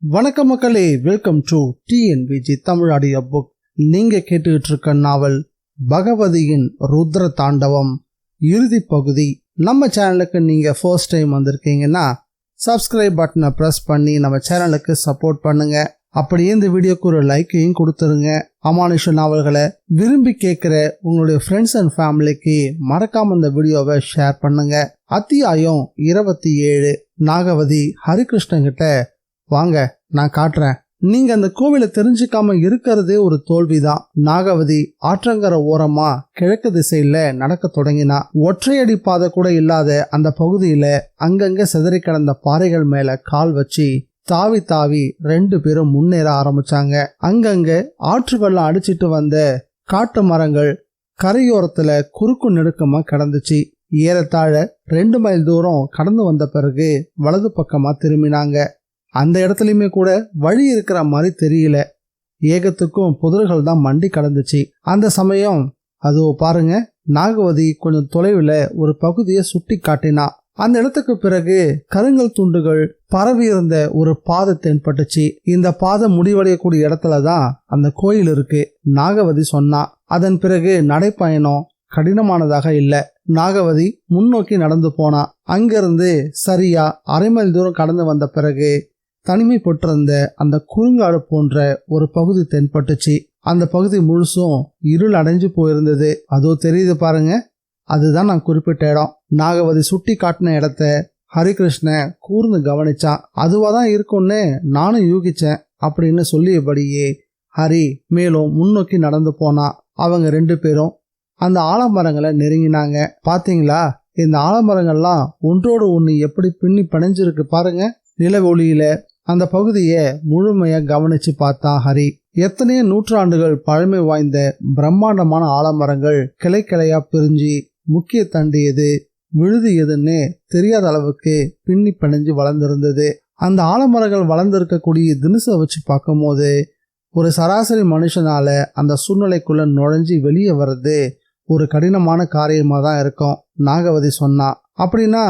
வணக்கம் மக்களே, welcome to TNVG Tamil audio book. நீங்க கேட்டுக்கிட்டு இருக்க நாவல் பகவதியின் ருத்ர தாண்டவம் இறுதி பகுதி. நம்ம சேனலுக்கு நீங்க ஃபர்ஸ்ட் டைம் வந்திருக்கீங்கன்னா சப்ஸ்கிரைப் பட்டனை பிரஸ் பண்ணி நம்ம சேனலுக்கு சப்போர்ட் பண்ணுங்க. அப்படியே இந்த வீடியோக்கு ஒரு லைக்கையும் கொடுத்துருங்க. அமானுஷ நாவல்களை விரும்பி கேட்குற உங்களுடைய ஃப்ரெண்ட்ஸ் அண்ட் ஃபேமிலிக்கு மறக்காம இந்த வீடியோவை ஷேர் பண்ணுங்க. அத்தியாயம் 27. நாகவதி ஹரிகிருஷ்ணன் கிட்ட, வாங்க நான் காட்டுறேன். நீங்க அந்த கோவிலை தெரிஞ்சுக்காம இருக்கிறதே ஒரு தோல்விதான். நாகவதி ஆற்றங்கர ஓரமா கிழக்கு திசையில நடக்க தொடங்கினா. ஒற்றையடி பாதை கூட இல்லாத அந்த பகுதியில அங்கங்க சிதறி கிடந்த பாறைகள் மேல கால் வச்சு தாவி தாவி 2 பேரும் முன்னேற ஆரம்பிச்சாங்க. அங்கங்க ஆற்று வெள்ளம் அடிச்சிட்டு வந்த காட்டு மரங்கள் கரையோரத்துல குறுக்கு நெடுக்கமா கடந்துச்சு. ஏறத்தாழ 2 மைல் தூரம் கடந்து வந்த பிறகு வலது பக்கமா திரும்பினாங்க. அந்த இடத்துலயுமே கூட வழி இருக்கிற மாதிரி தெரியல. ஏகத்துக்கும் புதர்கள் தான் மண்டி கடந்துச்சு. அந்த சமயம் அதோ பாருங்க, நாகவதி கொஞ்சம் தொலைவில் ஒரு பகுதியை சுட்டி காட்டினா. அந்த இடத்துக்கு பிறகு கருங்கல் துண்டுகள் பரவி இருந்த ஒரு பாதை தென்பட்டுச்சு. இந்த பாதை முடிவடையக்கூடிய இடத்துலதான் அந்த கோயில் இருக்கு நாகவதி சொன்னா. அதன் பிறகு நடைப்பயணம் கடினமானதாக இல்ல. நாகவதி முன்னோக்கி நடந்து போனா. அங்கிருந்து சரியா 1/2 மைல் தூரம் கடந்து வந்த பிறகு தனிமைப்பட்டிருந்த அந்த குறுங்காடு போன்ற ஒரு பகுதி தென்பட்டுச்சு. அந்த பகுதி முழுசும் இருள் அடைஞ்சு போயிருந்தது. அதோ தெரியுது பாருங்க, அதுதான் நான் குறிப்பிட்ட இடம். நாகவதி சுட்டி காட்டின இடத்த ஹரிகிருஷ்ண கூர்ந்து கவனிச்சான். அதுவாதான் இருக்கும்னு நானும் யூகிச்சேன் அப்படின்னு சொல்லியபடியே ஹரி மேலும் முன்னோக்கி நடந்து போனா. அவங்க 2 பேரும் அந்த ஆலமரங்களை நெருங்கினாங்க. பாத்தீங்களா, இந்த ஆலமரங்கள்லாம் ஒன்றோடு ஒண்ணு எப்படி பின்னி பிணைஞ்சிருக்கு பாருங்க. நில ஒளியில அந்த பகுதியை முழுமையா கவனிச்சு பார்த்தான் ஹரி. எத்தனையோ நூற்றாண்டுகள் பழமை வாய்ந்த பிரம்மாண்டமான ஆலமரங்கள் கிளை கிளையா பிரிஞ்சு முக்கிய தண்டு எது விழுது எதுன்னு தெரியாத அளவுக்கு பின்னி பிணைஞ்சு வளர்ந்திருந்தது. அந்த ஆலமரங்கள் வளர்ந்திருக்கக்கூடிய தினசை வச்சு பார்க்கும் போது ஒரு சராசரி மனுஷனால அந்த சூழ்நிலைக்குள்ள நுழைஞ்சு வெளியே வர்றது ஒரு கடினமான காரியமா தான் இருக்கும். நாகவதி சொன்னா. அப்படின்னா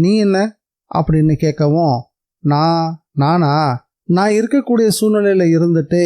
நீ என்ன அப்படின்னு கேட்கவும், நான் இருக்கக்கூடிய சூழ்நிலையில இருந்துட்டு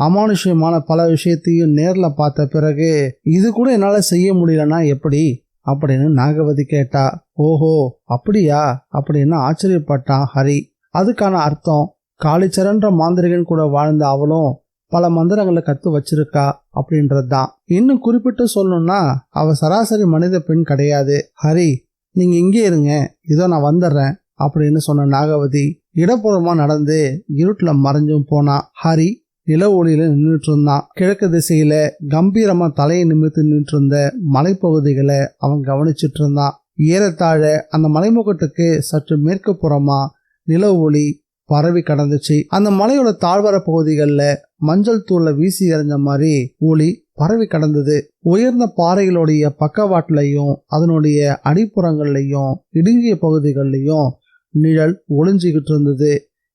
அமானுஷ்யமான பல விஷயத்தையும் நேர்ல பார்த்த பிறகு இது கூட என்னால செய்ய முடியலன்னா எப்படி அப்படின்னு நாகவதி கேட்டா. ஓஹோ அப்படியா அப்படின்னு ஆச்சரியப்பட்டான் ஹரி. அதுக்கான அர்த்தம், காளிச்சரன்ற மாந்திரிகன் கூட வாழ்ந்த அவளும் பல மந்திரங்களை கத்து வச்சிருக்கா அப்படின்றதுதான். இன்னும் குறிப்பிட்டு சொல்லணும்னா அவ சராசரி மனித பெண் கிடையாது. ஹரி, நீங்க இங்கே இருங்க, இதோ நான் வந்துடுறேன் அப்படின்னு சொன்ன நாகவதி இடப்புறமா நடந்து இருட்டுல மறைஞ்சும் போனா. ஹரி நில ஒளியில நின்றுட்டு இருந்தான். கிழக்கு திசையில கம்பீரமா தலையை நிமிர்த்து நின்று இருந்த மலைப்பகுதிகளை அவன் கவனிச்சுட்டு இருந்தான். ஏறத்தாழ அந்த மலைமுகட்டுக்கு சற்று மேற்கு புறமா நில ஒளி பரவி கடந்துச்சு. அந்த மலையோட தாழ்வர பகுதிகளில் மஞ்சள் தூள்ல வீசி எறிஞ்ச மாதிரி ஒளி பரவி கடந்தது. உயர்ந்த பாறைகளுடைய பக்கவாட்டிலையும் அதனுடைய அடிப்புறங்கள்லையும் இடுங்கிய பகுதிகள்லையும் நிழல் ஒளிஞ்சுகிட்டு இருந்தது.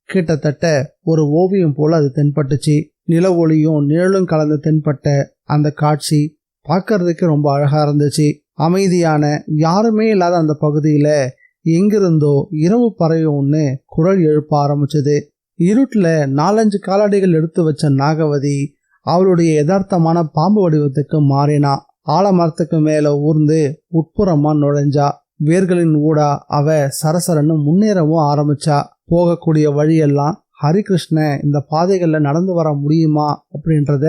கிட்டத்தட்ட ஒரு ஓவியம் போல அது தென்பட்டுச்சு. நில ஒளியும் நிழலும் கலந்து தென்பட்ட அந்த காட்சி பார்க்கறதுக்கு ரொம்ப அழகா இருந்துச்சு. அமைதியான யாருமே இல்லாத அந்த பகுதியில எங்கிருந்தோ இரவு பறவை ஒன்று குரல் எழுப்ப ஆரம்பிச்சது. இருட்டுல 4-5 காலடிகள் எடுத்து வச்ச நாகவதி அவளுடைய யதார்த்தமான பாம்பு வடிவத்துக்கு மாறினா. ஆலமரத்துக்கு மேல ஊர்ந்து உட்புறமா நுழைஞ்சா. வேர்களின் ஊடா அவ சரசரன்னு முன்னேறவும் ஆரம்பிச்சா. போகக்கூடிய வழியெல்லாம் ஹரிகிருஷ்ண இந்த பாதைகள்ல நடந்து வர முடியுமா அப்படின்றத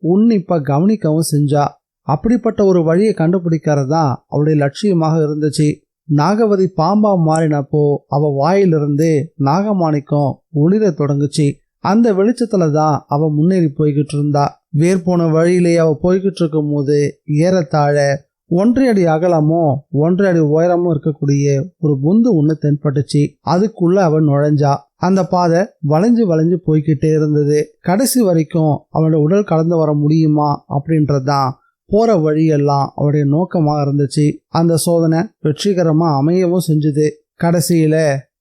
உன்னிப்பா கவனிக்கவும் செஞ்சா. அப்படிப்பட்ட ஒரு வழியை கண்டுபிடிக்கிறதுதான் அவளுடைய லட்சியமாக இருந்துச்சு. நாகவதி பாம்பா மாறினப்போ அவ வாயிலிருந்து நாகமாணிக்கம் ஒளிர தொடங்குச்சு. அந்த வெளிச்சத்துல தான் அவ முன்னேறி போய்கிட்டு இருந்தா. வேர் போன வழியிலே அவ போய்கிட்டு இருக்கும் போது ஏறத்தாழ 1 அடி அகலமும் 1 அடி உயரமும் இருக்கக்கூடிய ஒரு பொந்து ஒண்ணு தென்பட்டுச்சு. அதுக்குள்ள அவன் நுழைஞ்சா. அந்த பாதை வளைஞ்சு வளைஞ்சு போய்கிட்டே இருந்தது. கடைசி வரைக்கும் அவனோட உடல் கடந்து வர முடியுமா அப்படின்றதுதான் போற வழியெல்லாம் அவருடைய நோக்கமா இருந்துச்சு. அந்த சோதனை வெற்றிகரமா அமையவும் செஞ்சுது. கடைசியில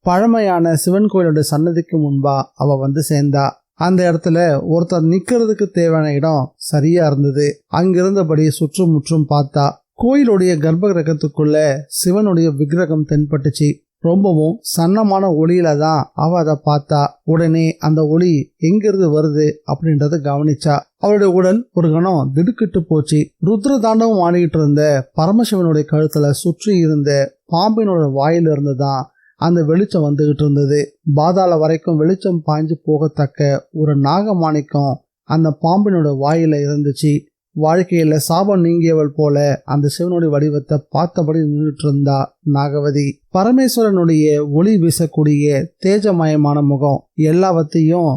பழமையான சிவன் கோயிலோட சன்னதிக்கு முன்பா அவ வந்து சேர்ந்தா. அந்த இடத்துல ஒருத்தர் நிக்கிறதுக்கு தேவையான இடம் சரியா இருந்தது. அங்கிருந்தபடி சுற்றும் முற்றும் பார்த்தா. கோயிலுடைய கர்ப்ப கிரகத்துக்குள்ள சிவனுடைய விக்கிரகம் தென்பட்டுச்சு. ரொம்பவும் சன்னமான ஒளியில தான் அவ அதை பார்த்தா. உடனே அந்த ஒளி எங்கிருந்து வருது அப்படின்றத கவனிச்சா. அவளுடைய உடல் ஒரு கணம் திடுக்கிட்டு போச்சு. ருத்ர தாண்டவம் ஆடிக்கிட்டு இருந்த பரமசிவனுடைய கழுத்துல சுற்றி இருந்த பாம்பினோட வாயிலிருந்து தான் அந்த வெளிச்சம் வந்துகிட்டு இருந்தது. பாதாள வரைக்கும் வெளிச்சம் பாய்ஞ்சு போகத்தக்க ஒரு நாகமாணிக்கம் அந்த பாம்பினோட வாயில இருந்துச்சு. வாழ்க்கையில சாபம் நீங்கியவள் போல அந்த சிவனுடைய வடிவத்தை பார்த்தபடி நின்றுட்டு இருந்தா நாகவதி. பரமேஸ்வரனுடைய ஒளி வீசக்கூடிய தேஜமயமான முகம், எல்லாவற்றையும்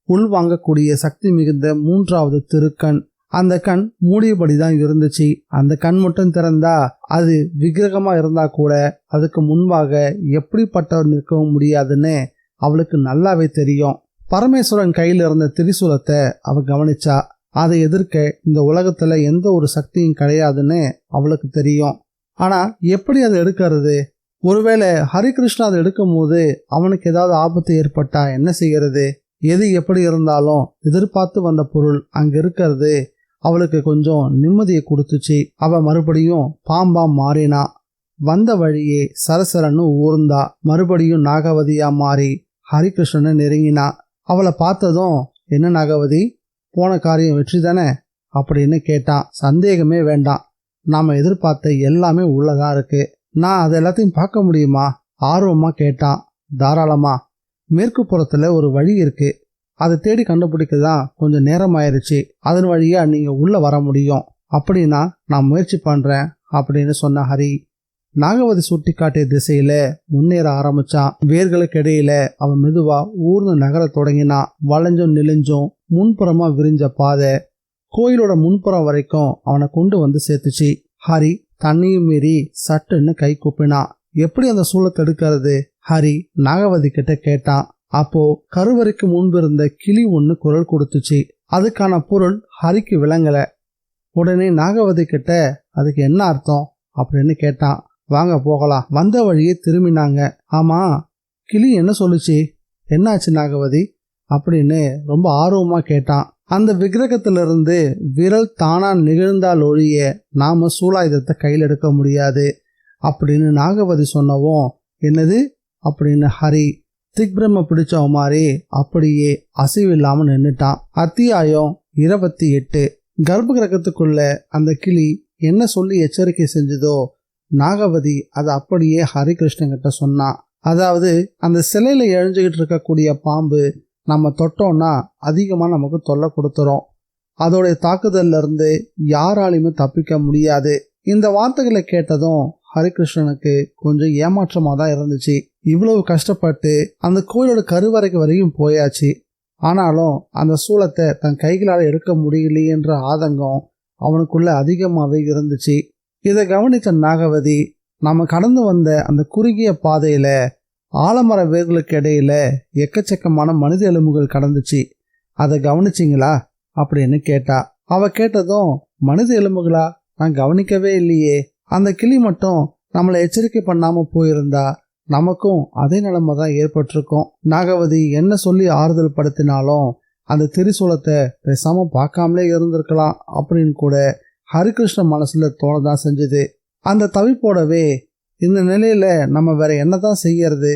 உள்வாங்கக்கூடிய சக்தி மிகுந்த மூன்றாவது திருக்கண். அந்த கண் மூடியபடிதான் இருந்துச்சு. அந்த கண் மட்டும் திறந்தா அது விக்கிரகமா இருந்தா கூட அதுக்கு முன்பாக எப்படிப்பட்டவர் நிற்கவும் முடியாதுன்னு அவளுக்கு நல்லாவே தெரியும். பரமேஸ்வரன் கையில இருந்த திரிசூலத்தை அவ கவனிச்சா. அதை எதிர்க்க இந்த உலகத்துல எந்த ஒரு சக்தியும் கிடையாதுன்னு அவளுக்கு தெரியும். ஆனா எப்படி அதை எடுக்கிறது? ஒருவேளை ஹரிகிருஷ்ணா அதை எடுக்கும் போது அவனுக்கு ஏதாவது ஆபத்து ஏற்பட்டா என்ன செய்யறது? எது எப்படி இருந்தாலும் எதிர்பார்த்து வந்த பொருள் அங்க இருக்கிறது அவளுக்கு கொஞ்சம் நிம்மதியை கொடுத்துச்சு. அவ மறுபடியும் பாம்பா மாறினா. வந்த வழியே சரசரன்னு ஊர்ந்தா. மறுபடியும் நாகவதியா மாறி ஹரிகிருஷ்ணனை நெருங்கினா. அவளை பார்த்ததும், என்ன நாகவதி, போன காரியம் வெற்றி தானே அப்படின்னு கேட்டான். சந்தேகமே வேண்டாம், நாம எதிர்பார்த்த எல்லாமே உள்ளதான் இருக்கு. நான் அதை எல்லாத்தையும் பார்க்க முடியுமா? ஆர்வமா கேட்டான். தாராளமா. மேற்கு புறத்துல ஒரு வழி இருக்கு, அதை தேடி கண்டுபிடிக்கதான் கொஞ்சம் நேரம் ஆயிருச்சு. அதன் வழியா நீங்க உள்ள வர முடியும். அப்படின்னா நான் முயற்சி பண்றேன் அப்படின்னு சொன்ன ஹரி நாகவதி சுட்டி காட்டிய திசையில முன்னேற ஆரம்பிச்சான். வேர்களுக்கு இடையில அவன் மெதுவா ஊர்ந்து நகர தொடங்கினான். வளைஞ்சும் நெளிஞ்சும் முன்புறமா விரிஞ்ச பாதை கோயிலோட முன்புறம் வரைக்கும் அவனை கொண்டு வந்து சேர்த்துச்சு. ஹரி தண்ணியும் மீறி சட்டுன்னு கை கூப்பினான். எப்படி அந்த சூளத்தை எடுக்கிறது? ஹரி நாகவதி கிட்ட கேட்டான். அப்போ கருவறைக்கு முன்பு இருந்த கிளி ஒண்ணு குரல் கொடுத்துச்சு. அதுக்கான பொருள் ஹரிக்கு விளங்கல. உடனே நாகவதி கிட்ட அதுக்கு என்ன அர்த்தம் அப்படின்னு கேட்டான். வாங்க போகலாம். வந்த வழியே திரும்பினாங்க. ஆமா, கிளி என்ன சொல்லுச்சு? என்னாச்சு நாகவதி அப்படின்னு ரொம்ப ஆர்வமா கேட்டான். அந்த விக்கிரகத்திலிருந்து விரல் தானா நிகழ்ந்தால் ஒழிய நாம சூலாயுதத்தை கையில் எடுக்க முடியாது அப்படின்னு நாகவதி சொன்னவும், என்னது அப்படின்னு ஹரி திக்பிரம பிடிச்சவ மாதிரி அப்படியே அசைவில்லாம நின்னுட்டான். அத்தியாயம் 28. கர்ப்ப கிரகத்துக்குள்ள அந்த கிளி என்ன சொல்லி எச்சரிக்கை செஞ்சதோ நாகவதி அதை அப்படியே ஹரிகிருஷ்ணன் கிட்ட சொன்னான். அதாவது அந்த சிலையில எழுஞ்சுக்கிட்டு இருக்கக்கூடிய பாம்பு நம்ம தொட்டோம்னா அதிகமா நமக்கு தொல்லை கொடுத்துரும். அதோடைய தாக்குதல்ல இருந்து யாராலையுமே தப்பிக்க முடியாது. இந்த வார்த்தைகளை கேட்டதும் ஹரிகிருஷ்ணனுக்கு கொஞ்சம் ஏமாற்றமா தான் இருந்துச்சு. இவ்வளவு கஷ்டப்பட்டு அந்த கோயிலோட கருவறைக்கு வரையும் போயாச்சு. ஆனாலும் அந்த சூலத்தை தன் கைகளால் எடுக்க முடியலையென்ற ஆதங்கம் அவனுக்குள்ள அதிகமாகவே இருந்துச்சு. இதை கவனித்த நாகவதி, நம்ம கடந்து வந்த அந்த குறுகிய பாதையில ஆலமர வேர்களுக்கு இடையில எக்கச்சக்கமான மனித எலும்புகள் கடந்துச்சு, அதை கவனிச்சிங்களா அப்படின்னு கேட்டா. அவ கேட்டதும், மனித எலும்புகளா? நான் கவனிக்கவே இல்லையே. அந்த கிளி மட்டும் நம்மளை எச்சரிக்கை பண்ணாம போயிருந்தா நமக்கும் அதே நிலைமை தான் ஏற்பட்டிருக்கும். நாகவதி என்ன சொல்லி ஆறுதல் படுத்தினாலும் அந்த திரிசூலத்தை பேசாம பார்க்காமலே இருந்திருக்கலாம் அப்படின்னு கூட ஹரிகிருஷ்ண மனசுல தோணதான் செஞ்சது. அந்த தவிப்போடவே, இந்த நிலையில நம்ம வேற என்னதான் செய்யறது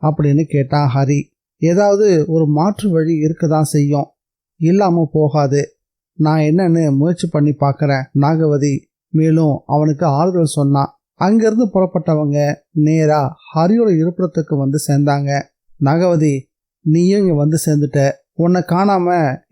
அப்படின்னு கேட்டான் ஹரி. ஏதாவது ஒரு மாற்று வழி இருக்கதான் செய்யும், இல்லாம போகாது. நான் என்னன்னு முயற்சி பண்ணி பார்க்கறேன் நாகவதி மேலும் அவனுக்கு ஆறுதல் சொன்னான். அங்கிருந்து புறப்பட்டவங்க நேரா ஹரியோட இருப்பிடத்துக்கு வந்து சேர்ந்தாங்க. நாகவதி, நீயும் இங்க வந்து சேர்ந்துட்ட. உன்னை காணாம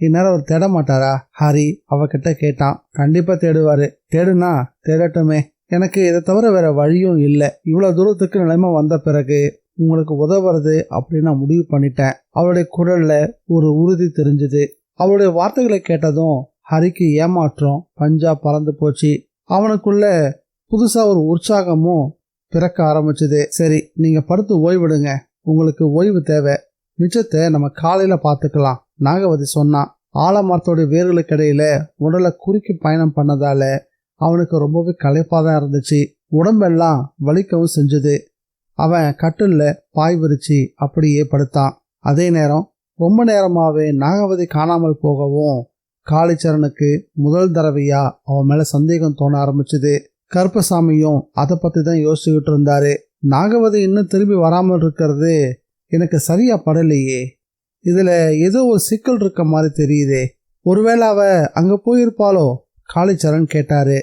இந்நேரம் அவர் தேட மாட்டாரா? ஹரி அவகிட்ட கேட்டான். கண்டிப்பா தேடுவாரு. தேடுனா தேடட்டுமே, எனக்கு இதை தவிர வேற வழியும் இல்லை. இவ்வளவு தூரத்துக்கு நிலைமை வந்த பிறகு உங்களுக்கு உதவுறது அப்படின்னு நான் முடிவு பண்ணிட்டேன். அவளுடைய குரல்ல ஒரு உறுதி தெரிஞ்சுது. அவளுடைய வார்த்தைகளை கேட்டதும் ஹரிக்கு ஏமாற்றம் பஞ்சா பறந்து போச்சு. அவனுக்குள்ள புதுசா ஒரு உற்சாகமும் பிறக்க ஆரம்பிச்சுது. சரி, நீங்க படுத்து ஓய்விடுங்க, உங்களுக்கு ஓய்வு தேவை. மிச்சத்தை நம்ம காலையில பார்த்துக்கலாம் நாகவதி சொன்னான். ஆலமரத்தோட வேர்களுக்கு இடையில உடலை குறுக்கி பயணம் பண்ணதால அவனுக்கு ரொம்பவே களைப்பாதான் இருந்துச்சு. உடம்பெல்லாம் வலிக்கவும் செஞ்சது. அவன் கட்டில்ல பாய் விரிச்சு அப்படியே படுத்தான். அதே நேரம் ரொம்ப நேரமாவே நாகவதி காணாமல் போகவும் காளிச்சரனுக்கு முதல் தடவையா அவன் மேல சந்தேகம் தோண ஆரம்பிச்சுது. கருப்பசாமியும் அதை பத்தி தான் யோசிச்சுக்கிட்டு இருந்தாரு. நாகவதி இன்னும் திரும்பி வராமல் இருக்கிறது எனக்கு சரியா படலையே. இதுல ஏதோ ஒரு சிக்கல் இருக்க மாதிரி தெரியுதே. ஒருவேளை அவ அங்க போயிருப்பாளோ? காளிச்சரண் கேட்டாரு.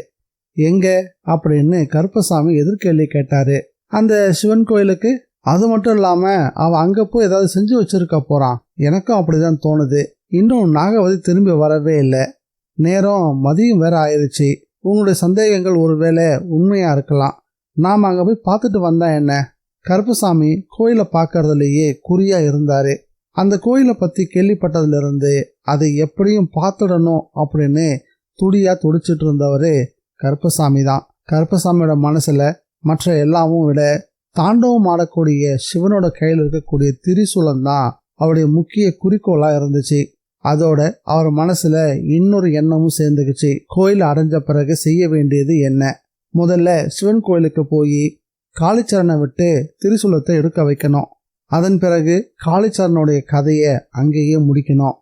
எங்க அப்படின்னு கருப்பசாமி எதிர்கேள்வி கேட்டாரு. அந்த சிவன் கோயிலுக்கு. அது மட்டும் இல்லாம அவ அங்க போய் ஏதாவது செஞ்சு வச்சிருக்க போறான். எனக்கும் அப்படிதான் தோணுது. இன்னும் நாகவதி திரும்பி வரவே இல்லை. நேரம் மதியம் வேற ஆயிடுச்சு. உங்களுடைய சந்தேகங்கள் ஒருவேளை உண்மையா இருக்கலாம். நாம அங்க போய் பார்த்துட்டு வந்தா என்ன? கருப்பசாமி கோயிலை பார்க்கறதுலயே குறியா இருந்தாரு. அந்த கோயிலை பத்தி கேள்விப்பட்டதுல இருந்து அதை எப்படியும் பார்த்துடணும் அப்படின்னு துடியா துடிச்சிட்டு இருந்தவரு கருப்பசாமி தான். கருப்பசாமியோட மனசுல மற்ற எல்லாமும் விட தாண்டவம் ஆடக்கூடிய சிவனோட கையில் இருக்கக்கூடிய திரிசூலம் தான் அவருடைய முக்கிய குறிக்கோளா இருந்துச்சு. அதோட அவர் மனசுல இன்னொரு எண்ணமும் சேர்ந்துக்குச்சு. கோயில் அடைஞ்ச பிறகு செய்ய வேண்டியது என்ன? முதல்ல சிவன் கோயிலுக்கு போய் காளிச்சரனை விட்டு திரிசூலத்தை எடுக்க வைக்கணும். அதன் பிறகு காளிச்சரனுடைய கதையை அங்கேயே முடிக்கணும்.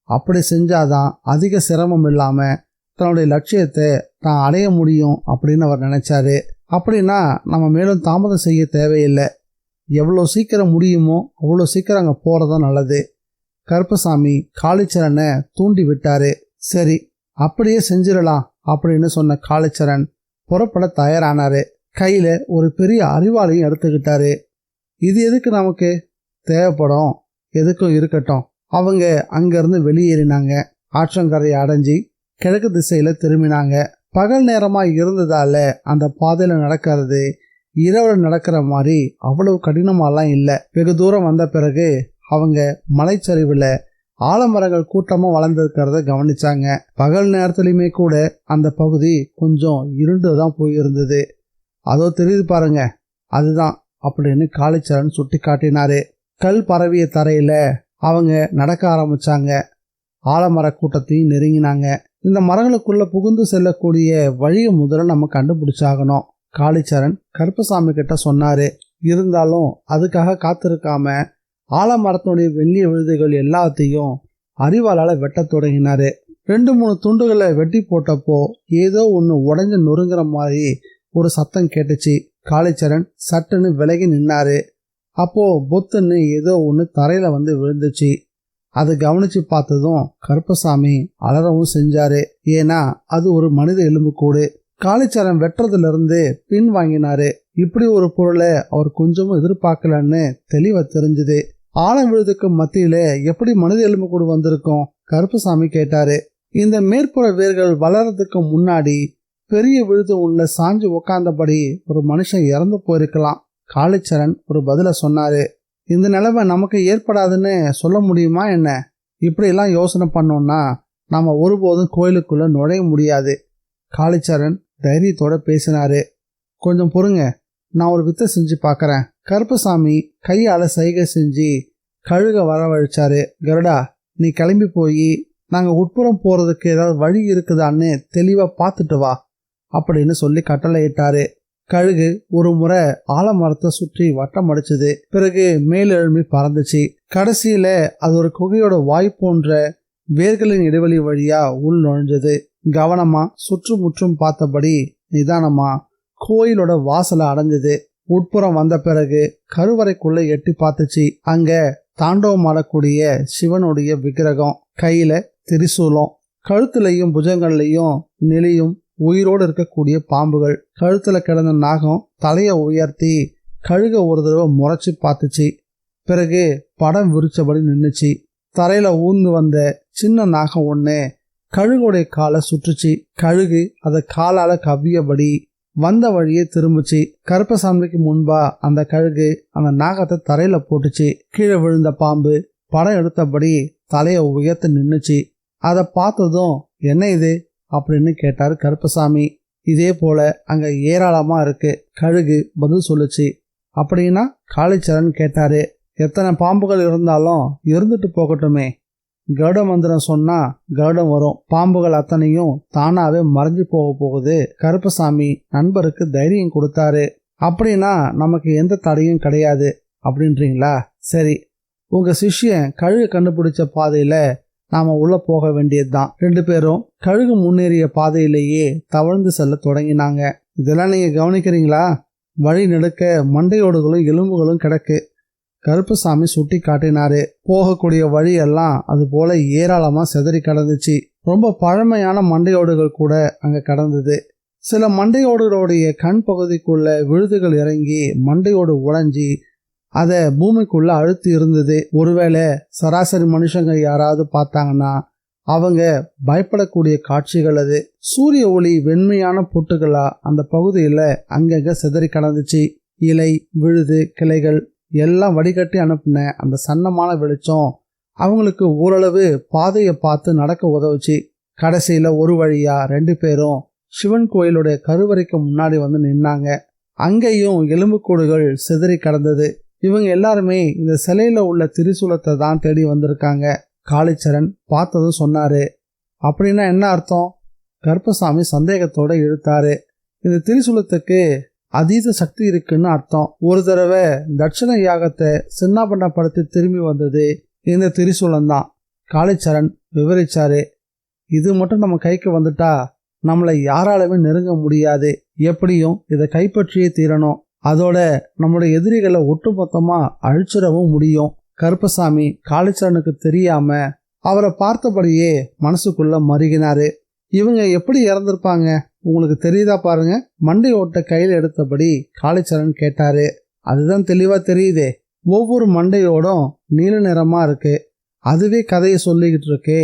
அப்படி செஞ்சாதான் அதிக சிரமம் இல்லாம தன்னுடைய லட்சியத்தை தான் அடைய முடியும் அப்படின்னு அவர் நினைச்சாரு. அப்படின்னா நம்ம மேலும் தாமதம் செய்ய தேவையில்லை. எவ்வளோ சீக்கிரம் முடியுமோ அவ்வளோ சீக்கிரம் அங்கே போறதும் நல்லது. கருப்பசாமி காளிச்சரனை தூண்டி விட்டாரு. சரி, அப்படியே செஞ்சிடலாம் அப்படின்னு சொன்ன காளிச்சரன் புறப்பட தயாரானாரு. கையில ஒரு பெரிய அறிவாளையும் எடுத்துக்கிட்டாரு. இது எதுக்கு நமக்கு தேவைப்படும்? எதுக்கும் இருக்கட்டும். அவங்க அங்கிருந்து வெளியேறினாங்க. ஆற்றங்கரையை அடைஞ்சி கிழக்கு திசையில திரும்பினாங்க. பகல் நேரமா இருந்ததால அந்த பாதையில நடக்கிறது இரவுல நடக்கிற மாதிரி அவ்வளவு கடினமாலாம் இல்லை. வெகு தூரம் வந்த பிறகு அவங்க மலைச்சரிவுல ஆலமரங்கள் கூட்டமா வளர்ந்துருக்கிறத கவனிச்சாங்க. பகல் நேரத்துலயுமே கூட அந்த பகுதி கொஞ்சம் இருண்டுதான் போயிருந்தது. அதோ தெரியுது பாருங்க, அதுதான் அப்படின்னு காளிச்சரண் சுட்டி காட்டினாரு. கல் பரவிய தரையில அவங்க நடக்க ஆரம்பிச்சாங்க. ஆலமர கூட்டத்தையும் நெருங்கினாங்க. இந்த மரங்களுக்குள்ள புகுந்து செல்லக்கூடிய வழியை முதல்ல நம்ம கண்டுபிடிச்சாகணும். காளிச்சரண் கருப்பசாமி கிட்ட சொன்னாரு. இருந்தாலும் அதுக்காக காத்திருக்காம ஆலமரத்தினுடைய வெள்ளிய விழுதுகள் எல்லாத்தையும் அறிவாளால வெட்ட தொடங்கினாரு. 2-3 துண்டுகளை வெட்டி போட்டப்போ ஏதோ ஒன்று உடஞ்சு நொறுங்குற மாதிரி ஒரு சத்தம் கேட்டுச்சு. காளிச்சரண் சட்டுன்னு விலகி நின்னாரு. அப்போ பொத்துன்னு ஏதோ ஒன்று தரையில வந்து விழுந்துச்சு. அதை கவனிச்சு பார்த்ததும் கருப்பசாமி அலறவும் செஞ்சாரு. ஏன்னா அது ஒரு மனித எலும்புக்கூடு. காளிச்சரண் வெட்டுறதுல இருந்து பின் வாங்கினாரு. இப்படி ஒரு பொருளை அவர் கொஞ்சமும் எதிர்பார்க்கலன்னு தெளிவா தெரிஞ்சுது. ஆழம் விழுதுக்கு மத்தியில எப்படி மனித எலும்புக்கூடு வந்திருக்கும்? கருப்பசாமி கேட்டாரு. இந்த மேற்புற வேர்கள் வளர்றதுக்கு முன்னாடி பெரிய விழுது உள்ள சாஞ்சு உக்காந்தபடி ஒரு மனுஷன் இறந்து போயிருக்கலாம். காளிச்சரண் ஒரு பதில சொன்னாரு. இந்த நிலைமை நமக்கு ஏற்படாதுன்னு சொல்ல முடியுமா என்ன? இப்படியெல்லாம் யோசனை பண்ணோம்னா நாம ஒருபோதும் கோயிலுக்குள்ள நுழைய முடியாது. காளிச்சரண் தைரியத்தோட பேசினாரு. கொஞ்சம் பொறுங்க, நான் ஒரு வித்தை செஞ்சு பார்க்கறேன். கருப்பசாமி கையால சைகை செஞ்சு கழுக வரவழைச்சாரு. கருடா, நீ கிளம்பி போய் நாங்க உட்புறம் போறதுக்கு ஏதாவது வழி இருக்குதான்னு தெளிவா பார்த்துட்டு வா அப்படின்னு சொல்லி கட்டளையிட்டாரு. கழுகு ஒரு முறை ஆலமரத்தை சுற்றி வட்டம் அடிச்சது. பிறகு மேலெழும்பி பறந்துச்சு. கடைசியில அது ஒரு குகையோட வாய் போன்ற வேர்களின் இடைவெளி வழியா உள் நுழைஞ்சது. கவனமா சுற்றுமுற்றும் பார்த்தபடி நிதானமா கோயிலோட வாசலை அடைஞ்சது. உட்புறம் வந்த பிறகு கருவறைக்குள்ள எட்டி பார்த்துச்சு. அங்க தாண்டவம் ஆடக்கூடிய சிவனுடைய விக்கிரகம், கையில திரிசூலம், கழுத்துலையும் புஜங்கள்லையும் நெளியும் உயிரோடு இருக்கக்கூடிய பாம்புகள். கழுத்துல கிடந்த நாகம் தலைய உயர்த்தி கழுக ஒரு தடவை முறைச்சு பார்த்துச்சு. பிறகு படம் விரிச்சபடி நின்னுச்சு. தரையில ஊர்ந்து வந்த சின்ன நாகம் ஒண்ணு கழுகுடைய காலை சுற்றுச்சு. கழுகு அதை காலால கவ்வியபடி வந்த வழியே திரும்பிச்சு. கருப்பசாமிக்கு முன்பா அந்த கழுகு அந்த நாகத்தை தரையில போட்டுச்சு. கீழே விழுந்த பாம்பு படம் எடுத்தபடி தலைய உயர்த்து நின்னுச்சு. அதை பார்த்ததும் என்ன இது அப்படின்னு கேட்டாரு கருப்பசாமி. இதே போல அங்க ஏராளமா இருக்கு, கழுகு பதில் சொல்லுச்சு. அப்படின்னா? காளிச்சரண் கேட்டாரு. எத்தனை பாம்புகள் இருந்தாலும் இருந்துட்டு போகட்டுமே. கருட மந்திரம் சொன்னா கருடம் வரும். பாம்புகள் அத்தனையும் தானாவே மறைஞ்சு போக போகுது. கருப்பசாமி நண்பருக்கு தைரியம் கொடுத்தாரு. அப்படின்னா நமக்கு எந்த தடையும் கிடையாது அப்படின்றீங்களா? சரி, உங்க சிஷ்யன் கழுகு கண்டுபிடிச்ச பாதையில நாம உள்ள போக வேண்டியதுதான். 2 பேரும் கழுகு முன்னேறிய பாதையிலேயே தவழ்ந்து செல்ல தொடங்கினாங்க. இதெல்லாம் நீங்க கவனிக்கிறீங்களா? வழி நெடுக்க மண்டையோடுகளும் எலும்புகளும் கிடக்கு. கருப்பசாமி சுட்டி காட்டினாரு. போகக்கூடிய வழியெல்லாம் அது போல ஏராளமா சிதறி கிடந்துச்சு. ரொம்ப பழமையான மண்டையோடுகள் கூட அங்க கடந்தது. சில மண்டையோடுகளுடைய கண் பகுதிக்குள்ள விழுதுகள் இறங்கி மண்டையோடு உடைஞ்சி அதை பூமிக்குள்ள அழுத்தி இருந்தது. ஒருவேளை சராசரி மனுஷங்க யாராவது பார்த்தாங்கன்னா அவங்க பயப்படக்கூடிய காட்சிகள் அது. சூரிய ஒளி வெண்மையான பொட்டுகளா அந்த பகுதியில அங்கங்க சிதறி கடந்துச்சு. இலை, விழுது, கிளைகள் எல்லாம் வடிகட்டி அனுப்பின அந்த சன்னமான வெளிச்சம் அவங்களுக்கு ஓரளவு பாதையை பார்த்து நடக்க உதவுச்சு. கடைசியில ஒரு வழியா 2 பேரும் சிவன் கோயிலுடைய கருவறைக்கு முன்னாடி வந்து நின்னாங்க. அங்கேயும் எலும்புக்கூடுகள் சிதறி கடந்தது. இவங்க எல்லாருமே இந்த சிலையில உள்ள திரிசூலத்தை தான் தேடி வந்திருக்காங்க. காளிச்சரண் பார்த்ததும் சொன்னாரு. அப்படின்னா என்ன அர்த்தம்? கருப்பசாமி சந்தேகத்தோட இழுத்தாரு. இந்த திரிசூலத்துக்கு அதீத சக்தி இருக்குன்னு அர்த்தம். ஒரு தடவை தட்சிண யாகத்தை சின்னாபண்ணப்படுத்தி திரும்பி வந்தது இந்த திரிசூலம் தான். காளிச்சரண் விவரிச்சாரு. இது மட்டும் நம்ம கைக்கு வந்துட்டா நம்மளை யாராலுமே நெருங்க முடியாது. எப்படியும் இதை கைப்பற்றியே தீரணும். அதோட நம்மளுடைய எதிரிகளை ஒட்டுமொத்தமா அழிச்சிடவும் முடியும். கருப்பசாமி காளிச்சரனுக்கு தெரியாம அவரை பார்த்தபடியே மனசுக்குள்ள மருகினாரு. இவங்க எப்படி இறந்திருப்பாங்க உங்களுக்கு தெரியுதா பாருங்க. மண்டை ஓட்ட கையில் எடுத்தபடி காளிச்சரன் கேட்டாரு. அதுதான் தெளிவா தெரியுதே. ஒவ்வொரு மண்டையோடும் நீல நிறமா இருக்கு. அதுவே கதையை சொல்லிக்கிட்டு இருக்கே.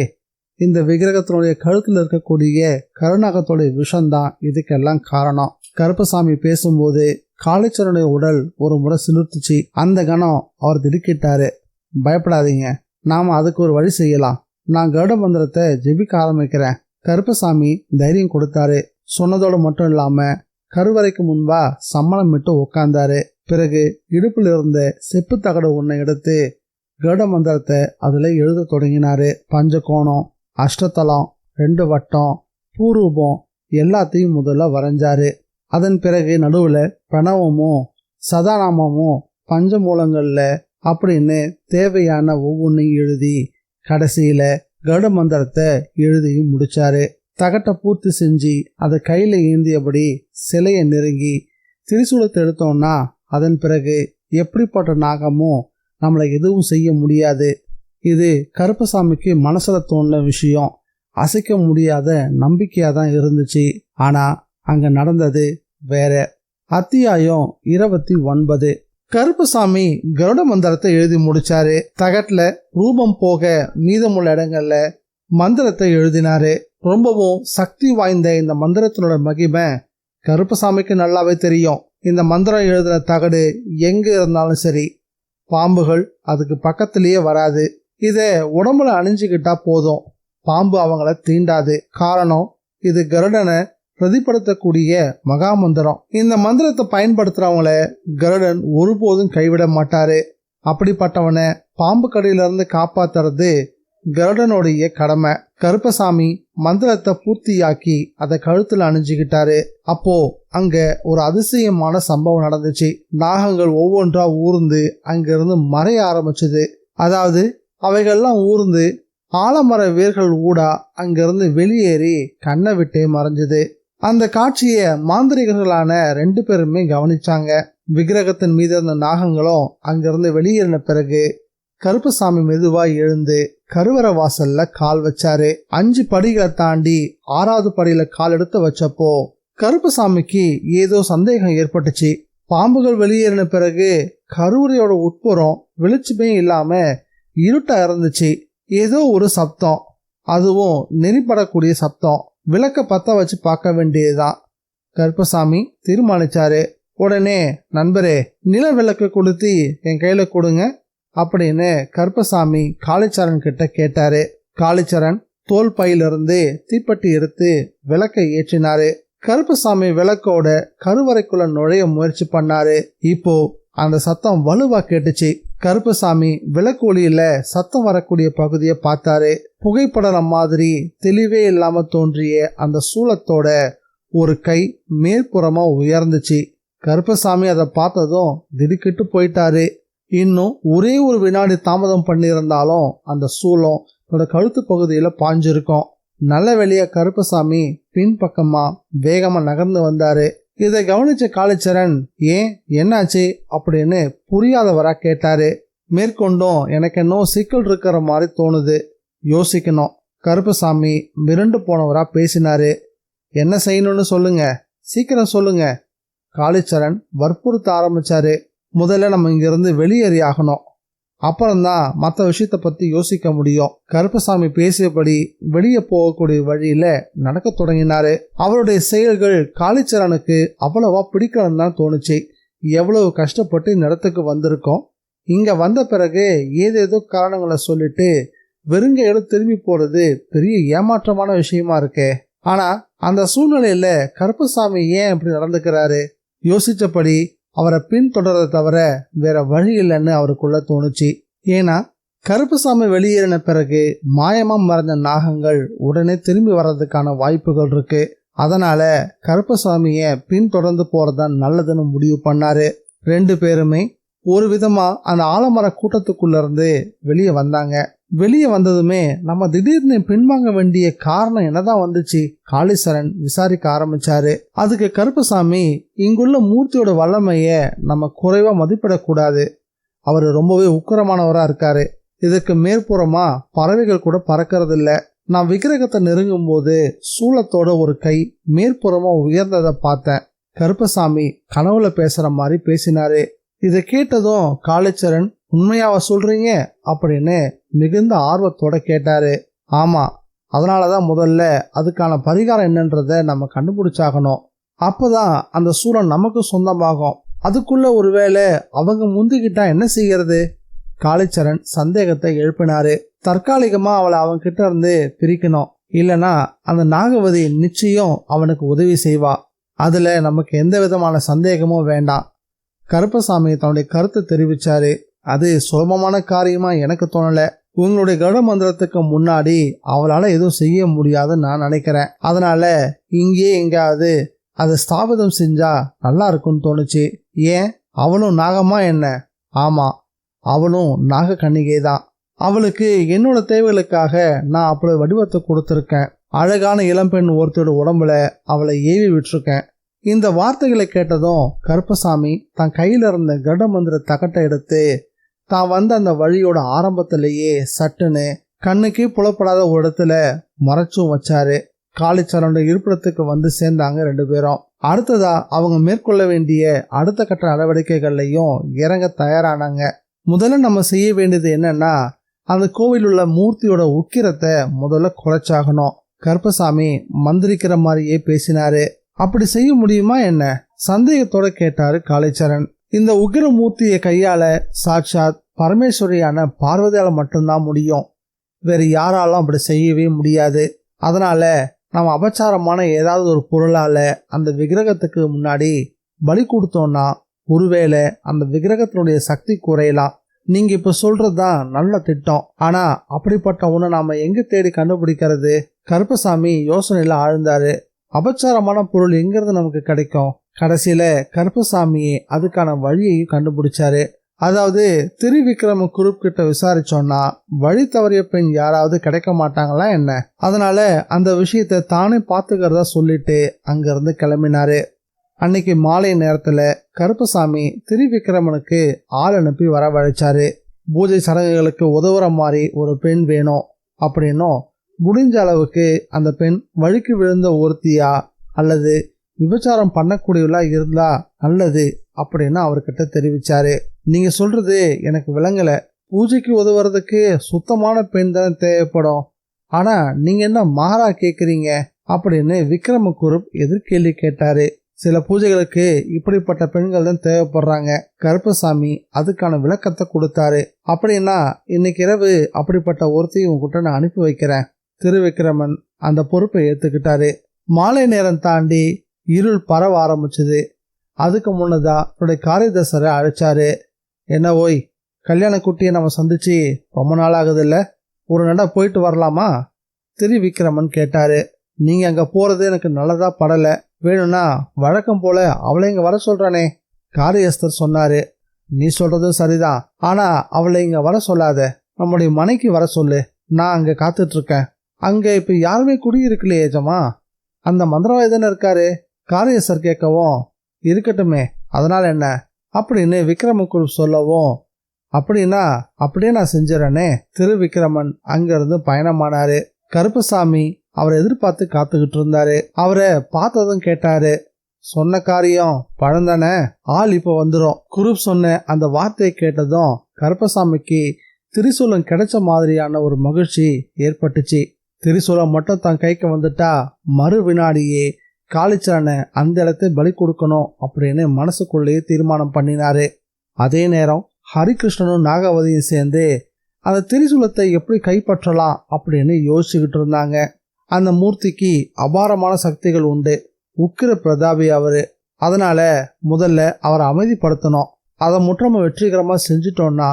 இந்த விக்கிரகத்தினுடைய கழுத்துல இருக்கக்கூடிய கருநாகத்தோடைய விஷம்தான் இதுக்கெல்லாம் காரணம். கருப்பசாமி பேசும்போது காளிச்சரனுடைய உடல் ஒரு முறை சிலிர்த்துச்சு. அந்த கணம் அவர் திடுக்கிட்டாரு. பயப்படாதீங்க, நாம அதுக்கு ஒரு வழி செய்யலாம். நான் கருட மந்திரத்தை ஜெபிக்க ஆரம்பிக்கிறேன். கருப்பசாமி தைரியம் கொடுத்தாரு. சொன்னதோடு மட்டும் இல்லாம கருவறைக்கு முன்பா சம்மணம் விட்டு உட்கார்ந்தாரு. பிறகு இடுப்பில் இருந்த செப்பு தகடு ஒன்றை எடுத்து கருட மந்திரத்தை அதுல எழுத தொடங்கினாரு. பஞ்சகோணம், அஷ்டதலம், 2 வட்டம், பூரூபம் எல்லாத்தையும் முதல்ல வரைஞ்சாரு. அதன் பிறகு நடுவுல பிரணவமும் சதாநாமமும் பஞ்சமூலங்கள்ல அப்படின்னு தேவையான ஒவ்வொன்றையும் எழுதி கடைசியில கருட மந்திரத்தை எழுதியும் முடிச்சாரு. தகட்டை பூர்த்தி செஞ்சு அதை கையில ஏந்தியபடி சிலையை நெருங்கி திரிசூலத்தை எடுத்தோம்னா அதன் பிறகு எப்படிப்பட்ட நாகமும் நம்மளை எதுவும் செய்ய முடியாது. இது கருப்பசாமிக்கு மனசுல தோணுன விஷயம். அசைக்க முடியாத நம்பிக்கையா தான் இருந்துச்சு. ஆனா அங்க நடந்தது வேற. அத்தியாயம் 29. கருப்பசாமி கருட மந்திரத்தை எழுதி முடிச்சாரு. தகட்டுல ரூபம் போக மீதமுள்ள இடங்கள்ல மந்திரத்தை எழுதினாரு. ரொம்பவும் சக்தி வாய்ந்த இந்த மந்திரத்தினோட மகிமை கருப்பசாமிக்கு நல்லாவே தெரியும். இந்த மந்திரம் எழுதின தகடு எங்க இருந்தாலும் சரி, பாம்புகள் அதுக்கு பக்கத்திலேயே வராது. இத உடம்புல அணிஞ்சுக்கிட்டா போதும், பாம்பு அவங்கள தீண்டாது. காரணம், இது கருடனை பிரதிபடுத்தக்கூடிய மகா மந்திரம். இந்த மந்திரத்தை பயன்படுத்துறவங்கள கருடன் ஒருபோதும் கைவிட மாட்டாரு. அப்படிப்பட்டவனை பாம்பு கடியிலிருந்து காப்பாத்துறது கருடனுடைய கடமை. கருப்பசாமி மந்திரத்தை பூர்த்தியாக்கி அதை கழுத்துல அணிஞ்சுக்கிட்டாரு. அப்போ அங்க ஒரு அதிசயமான சம்பவம் நடந்துச்சு. நாகங்கள் ஒவ்வொன்றா ஊர்ந்து அங்கிருந்து மறைய ஆரம்பிச்சது. அதாவது அவைகள்லாம் ஊர்ந்து ஆலமர வேர்கள் ஊடா அங்கிருந்து வெளியேறி கண்ணை விட்டே மறைஞ்சது. அந்த காட்சியை மாந்திரிகர்களான 2 பேருமே கவனிச்சாங்க. விக்கிரகத்தின் மீது இருந்த நாகங்களும் அங்கிருந்து வெளியேறின பிறகு கருப்பசாமி மெதுவாய் எழுந்து கருவறை வாசல்ல கால் வச்சாரு. 5 படிகளை தாண்டி 6வது படியில கால் எடுத்து வச்சப்போ கருப்பசாமிக்கு ஏதோ சந்தேகம் ஏற்பட்டுச்சு. பாம்புகள் வெளியேறின பிறகு கருவறையோட உட்புறம் வெளிச்சமே இல்லாம இருட்டா இருந்துச்சு. ஏதோ ஒரு சப்தம், அதுவும் நெறிப்படக்கூடிய சப்தம். விளக்க பத்த வச்சு பார்க்க வேண்டியதுதான். கருப்பசாமி தீர்மானிச்சாரு. உடனே, நண்பரே, நில விளக்கு கொளுத்தி என் கையில கொடுங்க அப்படின்னு கருப்பசாமி காளிச்சரண் கிட்ட கேட்டாரு. காளிச்சரண் தோல் பையிலிருந்து தீப்பெட்டி எடுத்து விளக்கை ஏற்றினாரு. கருப்பசாமி விளக்கோட கருவறைக்குள்ள நுழைய முயற்சி பண்ணாரு. இப்போ அந்த சத்தம் வலுவா கேட்டுச்சு. கருப்பசாமி விளக்கு ஒளியில சத்தம் வரக்கூடிய பகுதியை பார்த்தாரு. புகைப்படம் மாதிரி தெளிவே இல்லாம தோன்றிய அந்த சூலத்தோட ஒரு கை மேற்புறமா உயர்ந்துச்சு. கருப்பசாமி அதை பார்த்ததும் திடுக்கிட்டு போயிட்டாரு. இன்னும் ஒரே ஒரு வினாடி தாமதம் பண்ணியிருந்தாலும் அந்த சூலம் தன்னோட கழுத்து பகுதியில பாஞ்சிருக்கும். நல்ல வெளிய கருப்பசாமி பின்பக்கமா வேகமா நகர்ந்து வந்தாரு. இதை கவனிச்ச காளிச்சரன் ஏன் என்னாச்சு அப்படின்னு புரியாதவரா கேட்டாரு. மேற்கொண்டும் எனக்கு இன்னும் சிக்கல் இருக்கிற மாதிரி தோணுது, யோசிக்கணும். கருப்பசாமி மிரண்டு போனவரா பேசினாரு. என்ன செய்யணும்னு சொல்லுங்க, சீக்கிரம் சொல்லுங்க. காளிச்சரன் வற்புறுத்த ஆரம்பிச்சாரு. முதல்ல நம்ம இங்கிருந்து வெளியேறி ஆகணும், அப்புறம்தான் மற்ற விஷயத்த பத்தி யோசிக்க முடியும். கருப்பசாமி பேசியபடி வெளியே போகக்கூடிய வழியில நடக்க தொடங்கினாரு. அவருடைய செயல்கள் காளிச்சரனுக்கு அவ்வளவா பிடிக்கலன்னு தான் தோணுச்சு. எவ்வளவு கஷ்டப்பட்டு இந்த இடத்துக்கு வந்திருக்கோம், இங்க வந்த பிறகு ஏதேதோ காரணங்களை சொல்லிட்டு வெறுங்கையோட திரும்பி போறது பெரிய ஏமாற்றமான விஷயமா இருக்கே. ஆனா அந்த சூழ்நிலையில கருப்பசாமி ஏன் இப்படி நடந்துக்கிறாரு? யோசிச்சபடி அவரை பின்தொடர்றதை தவிர வேற வழி இல்லைன்னு அவருக்குள்ள தோணுச்சு. ஏன்னா கருப்பசாமி வெளியேறின பிறகு மாயமா மறைஞ்ச நாகங்கள் உடனே திரும்பி வர்றதுக்கான வாய்ப்புகள் இருக்கு. அதனால கருப்பசாமிய பின்தொடர்ந்து போறதுதான் நல்லதுன்னு முடிவு பண்ணாரு. 2 பேருமே ஒரு விதமா அந்த ஆலமர கூட்டத்துக்குள்ள இருந்து வெளியே வந்தாங்க. வெளியே வந்ததுமே நம்ம திடீர்னு பின்வாங்க வேண்டிய காரணம் என்னதான் வந்துச்சு? காளீஸ்வரன் விசாரிக்க ஆரம்பிச்சாரு. அதுக்கு கருப்பசாமி, இங்குள்ள மூர்த்தியோட வல்லமைய நம்ம குறைவா மதிப்பிடக்கூடாது, அவரு ரொம்பவே உக்கிரமானவரா இருக்காரு. இதுக்கு மேற்புறமா பறவைகள் கூட பறக்கிறது இல்ல. நான் விக்கிரகத்தை நெருங்கும் போது சூலத்தோட ஒரு கை மேற்புறமா உயர்ந்ததை பார்த்தேன். கருப்பசாமி கனவுல பேசுற மாதிரி பேசினாரு. இதை கேட்டதும் காளிச்சரன், உண்மையாவ சொல்றீங்க அப்படின்னு மிகுந்த ஆர்வத்தோட கேட்டாரு. ஆமா, அதனாலதான் முதல்ல அதுக்கான பரிகாரம் என்னன்றத நம்ம கண்டுபிடிச்சாகணும். அப்பதான் அந்த சூழல் நமக்கு சொந்தமாகும். அதுக்குள்ள ஒருவேளை அவங்க முந்திக்கிட்டா என்ன செய்யறது? காளிச்சரன் சந்தேகத்தை எழுப்பினாரு. தற்காலிகமா அவளை அவன் கிட்ட இருந்து பிரிக்கணும், இல்லனா அந்த நாகவதி நிச்சயம் அவனுக்கு உதவி செய்வா. அதுல நமக்கு எந்த விதமான சந்தேகமும் வேண்டாம். கருப்பசாமி தன்னுடைய கருத்தை தெரிவிச்சாரு. அது சுலபமான காரியமா எனக்கு தோணல. உங்களுடைய கருட மந்திரத்துக்கு முன்னாடி அவளால எதுவும் செய்ய முடியாதுன்னு நான் நினைக்கிறேன். அதனால இங்கே எங்காவது அதை ஸ்தாபிதம் செஞ்சா நல்லா இருக்கும்னு தோணுச்சு. ஏன், அவளும் நாகமா என்ன? ஆமா, அவளும் நாக கன்னிகை தான். அவளுக்கு என்னோட தேவைகளுக்காக நான் அப்படி வடிவத்தை கொடுத்துருக்கேன். அழகான இளம்பெண் ஒருத்தரோட உடம்புல அவளை ஏவி விட்டுருக்கேன். இந்த வார்த்தைகளை கேட்டதும் கருப்பசாமி தன் கையில இருந்த கருட மந்திர தகட்டை எடுத்து தான் வந்த அந்த வழியோட ஆரம்பத்திலேயே சட்டுன்னு கண்ணுக்கே புலப்படாத ஒரு இடத்துல மறைச்சும் வச்சாரு. காளிச்சரனுடைய இருப்பிடத்துக்கு வந்து சேர்ந்தாங்க 2 பேரும். அடுத்ததா அவங்க மேற்கொள்ள வேண்டிய அடுத்த கட்ட நடவடிக்கைகள்லையும் இறங்க தயாரானாங்க. முதல்ல நம்ம செய்ய வேண்டியது என்னன்னா, அந்த கோவில் உள்ள மூர்த்தியோட உக்கிரத்தை முதல்ல குறைச்சாகணும். கருப்பசாமி மந்திரிக்கிற மாதிரியே பேசினாரு. அப்படி செய்ய முடியுமா என்ன? சந்தேகத்தோட கேட்டாரு காளிச்சரன். இந்த உக்கிர மூர்த்தியை கையால சாட்சாத் பரமேஸ்வரியான பார்வதியால மட்டும்தான் முடியும், வேற யாராலும் அப்படி செய்யவே முடியாது. அதனால நம்ம அபச்சாரமான ஏதாவது ஒரு பொருளால அந்த விக்கிரகத்துக்கு முன்னாடி பலி கொடுத்தோம்னா ஒருவேளை அந்த விக்கிரகத்தினுடைய சக்தி குறையலாம். நீங்க இப்ப சொல்றதுதான் நல்ல திட்டம். ஆனா அப்படிப்பட்ட ஒண்ணு நாம எங்க தேடி கண்டுபிடிக்கிறது? கருப்பசாமி யோசனையில ஆழ்ந்தாரு. அபச்சாரமான பொருள் எங்கிறது நமக்கு கிடைக்கும்? கடைசியில கருப்பசாமியே அதுக்கான வழியையும் கண்டுபிடிச்சாரு. அதாவது திருவிக்ரம குரூப் கிட்ட விசாரிச்சோம்னா வழி தவறிய பெண் யாராவது கிடைக்க மாட்டாங்களா என்ன? அதனால அந்த விஷயத்தை தானே பாத்துக்கிறதா சொல்லிட்டு அங்கிருந்து கிளம்பினாரு. அன்னைக்கு மாலை நேரத்துல கருப்பசாமி திருவிக்ரமனுக்கு ஆள் அனுப்பி வரவழைச்சாரு. பூஜை சடங்குகளுக்கு உதவுற மாதிரி ஒரு பெண் வேணும் அப்படின்னும், முடிஞ்ச அளவுக்கு அந்த பெண் வழிக்கு விழுந்த ஒருத்தியா அல்லது விபச்சாரம் பண்ணக்கூடியவளா இருந்தா நல்லது அப்படின்னு அவர்கிட்ட தெரிவிச்சாரு. நீங்க சொல்றது எனக்கு விளங்கல, பூஜைக்கு உதவுறதுக்கு சுத்தமான பெண் தான் தேவைப்படும், ஆனா நீங்க என்ன மாறா கேக்குறீங்க அப்படின்னு விக்ரம குரூப் எதிர்கேள்வி கேட்டாரு. சில பூஜைகளுக்கு இப்படிப்பட்ட பெண்கள் தான் தேவைப்படுறாங்க. கருப்பசாமி அதுக்கான விளக்கத்தை கொடுத்தாரு. அப்படின்னா இன்னைக்கு இரவு அப்படிப்பட்ட ஒருத்தையும் உங்ககிட்ட நான் அனுப்பி வைக்கிறேன். திருவிக்ரமன் அந்த பொறுப்பை ஏத்துக்கிட்டாரு. மாலை நேரம் தாண்டி இருள் பரவ ஆரம்பிச்சது. அதுக்கு முன்னதா அவருடைய காரியதர்சரை அழைச்சாரு. என்ன ஓய், கல்யாண குட்டியை நம்ம சந்திச்சு ரொம்ப நாள் ஆகுதுல்ல, ஒரு நட போயிட்டு வரலாமா? திருவிக்ரமன் கேட்டாரு. நீங்க அங்க போறது எனக்கு நல்லதா படல, வேணும்னா வழக்கம் போல அவளை இங்க வர சொல்றானே, காரியஸ்தர் சொன்னாரு. நீ சொல்றதும் சரிதான், ஆனா அவளை இங்க வர சொல்லாத, நம்முடைய மனைக்கு வர சொல்லு, நான் அங்க காத்துட்டு இருக்கேன். அங்க இப்ப யாருமே குடியிருக்கலையே ஏஜமா, அந்த மந்திரவாதி தானே இருக்காரு, காரியஸ்தர் கேட்கவும், இருக்கட்டுமே அதனால என்ன அப்படின்னு விக்ரமகுரு சொல்லவும், அப்படின்னா அப்படியே நான் செஞ்சிடறேனே. திருவிக்கிரமன் அங்கிருந்து பயணமானாரு. கருப்பசாமி அவரை எதிர்பார்த்து காத்துக்கிட்டு இருந்தாரு. அவரை பார்த்ததும் கேட்டாரு, சொன்ன காரியம் பழந்தானே, ஆள் இப்ப வந்துடும். குரூப் சொன்ன அந்த வார்த்தையை கேட்டதும் கருப்பசாமிக்கு திரிசூலம் கிடைச்ச மாதிரியான ஒரு மகிழ்ச்சி ஏற்பட்டுச்சு. திரிசூலம் மட்டும் தன் கைக்கு வந்துட்டா மறு வினாடியே காளிச்சரனை அந்த இடத்தை பலி கொடுக்கணும் அப்படின்னு மனசுக்குள்ளேயே தீர்மானம் பண்ணினாரு. அதே நேரம் ஹரிகிருஷ்ணனும் நாகவதியும் சேர்ந்து அந்த திரிசூலத்தை எப்படி கைப்பற்றலாம் அப்படின்னு யோசிச்சுக்கிட்டு இருந்தாங்க. அந்த மூர்த்திக்கு அபாரமான சக்திகள் உண்டு. உக்கிர பிரதாபி அவரு. அதனால முதல்ல அவரை அமைதிப்படுத்தணும். அதை முற்றமா வெற்றிகரமா செஞ்சிட்டோம்னா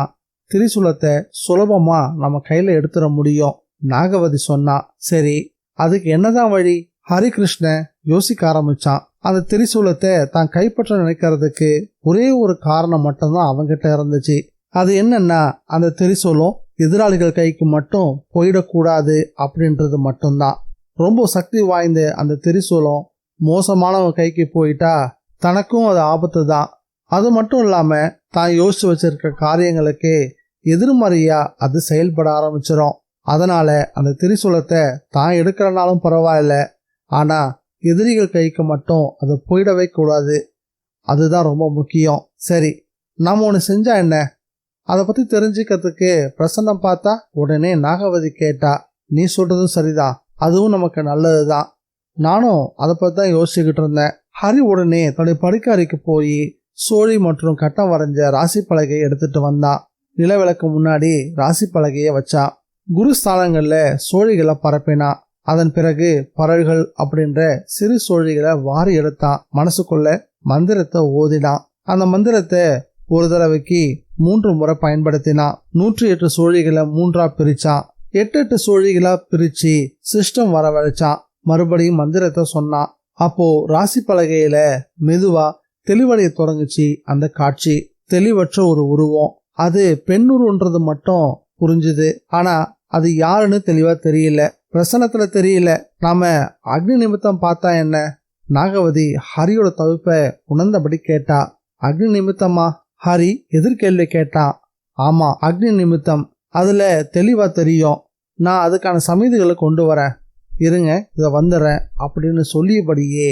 திரிசூலத்தை சுலபமா நம்ம கையில எடுத்துட முடியும். நாகவதி சொன்னா, சரி அதுக்கு என்னதான் வழி? ஹரிகிருஷ்ணன் யோசிக்க ஆரம்பிச்சான். அந்த திரிசூலத்தை தான் கைப்பற்ற நினைக்கிறதுக்கு ஒரே ஒரு காரணம் மட்டும்தான் அவங்கிட்ட இருந்துச்சு. அது என்னன்னா, அந்த திரிசூலம் எதிராளிகள் கைக்கு மட்டும் போயிடக்கூடாது அப்படின்றது மட்டும்தான். ரொம்ப சக்தி வாய்ந்த அந்த திரிசூலம் மோசமானவன் கைக்கு போயிட்டா தனக்கும் அது ஆபத்து தான். அது மட்டும் இல்லாம தான் யோசிச்சு வச்சிருக்க காரியங்களுக்கு எதிர்மறையா அது செயல்பட ஆரம்பிச்சிடும். அதனால அந்த திரிசூலத்தை தான் எடுக்கிறனாலும் பரவாயில்ல, ஆனா எதிரிகள் கைக்கு மட்டும் அது போயிடவே கூடாது. அதுதான் ரொம்ப முக்கியம். சரி, நாம ஒன்று செஞ்சா என்ன? அதை பத்தி தெரிஞ்சுக்கிறதுக்கு பிரசன்னம் பார்த்தா உடனே நாகவதி கேட்டா, நீ சொல்றதும் சரிதான், அதுவும் நமக்கு நல்லதுதான். நானும் அதை பத்தி தான் யோசிச்சுக்கிட்டு இருந்தேன். ஹரி உடனே தன்னுடைய படுக்கறைக்கு போய் சோழி மற்றும் கட்டம் வரைஞ்ச ராசி பலகையை எடுத்துட்டு வந்தான். நிலவிளக்கு முன்னாடி ராசி பலகையை வச்சான். குருஸ்தானங்கள்ல சோழிகளை பரப்பினான். அதன் பிறகு பரல்கள் அப்படின்ற சிறு சோழிகளை வாரி எடுத்தான். மனசுக்குள்ள மந்திரத்தை ஓதினான். அந்த மந்திரத்தை ஒரு தடவைக்கு 3 முறை பயன்படுத்தினான். 108 சோழிகளை 3ஆ பிரிச்சான். 8 சோழிகளா பிரிச்சு சிஸ்டம் வரவழைச்சான். மறுபடியும் மந்திரத்தை சொன்னான். அப்போ ராசி பலகையில மெதுவா தெளிவடைய தொடங்குச்சு. அந்த காட்சி தெளிவற்ற ஒரு உருவம். அது பெண்ணுருன்றது மட்டும் புரிஞ்சுது. ஆனா அது யாருன்னு தெளிவா தெரியல. பிரசனத்துல தெரியல. நாம அக்னி நிமித்தம் பார்த்தா என்ன? நாகவதி ஹரியோட தவிப்பை உணர்ந்தபடி கேட்டா. அக்னி நிமித்தமா? ஹரி எதிர்கேள்வி கேட்டான். ஆமா, அக்னி நிமித்தம். அதுல தெளிவா தெரியும். நான் அதுக்கான சமிதிகளை கொண்டு வரேன், இருங்க இத வந்துடுறேன் அப்படின்னு சொல்லியபடியே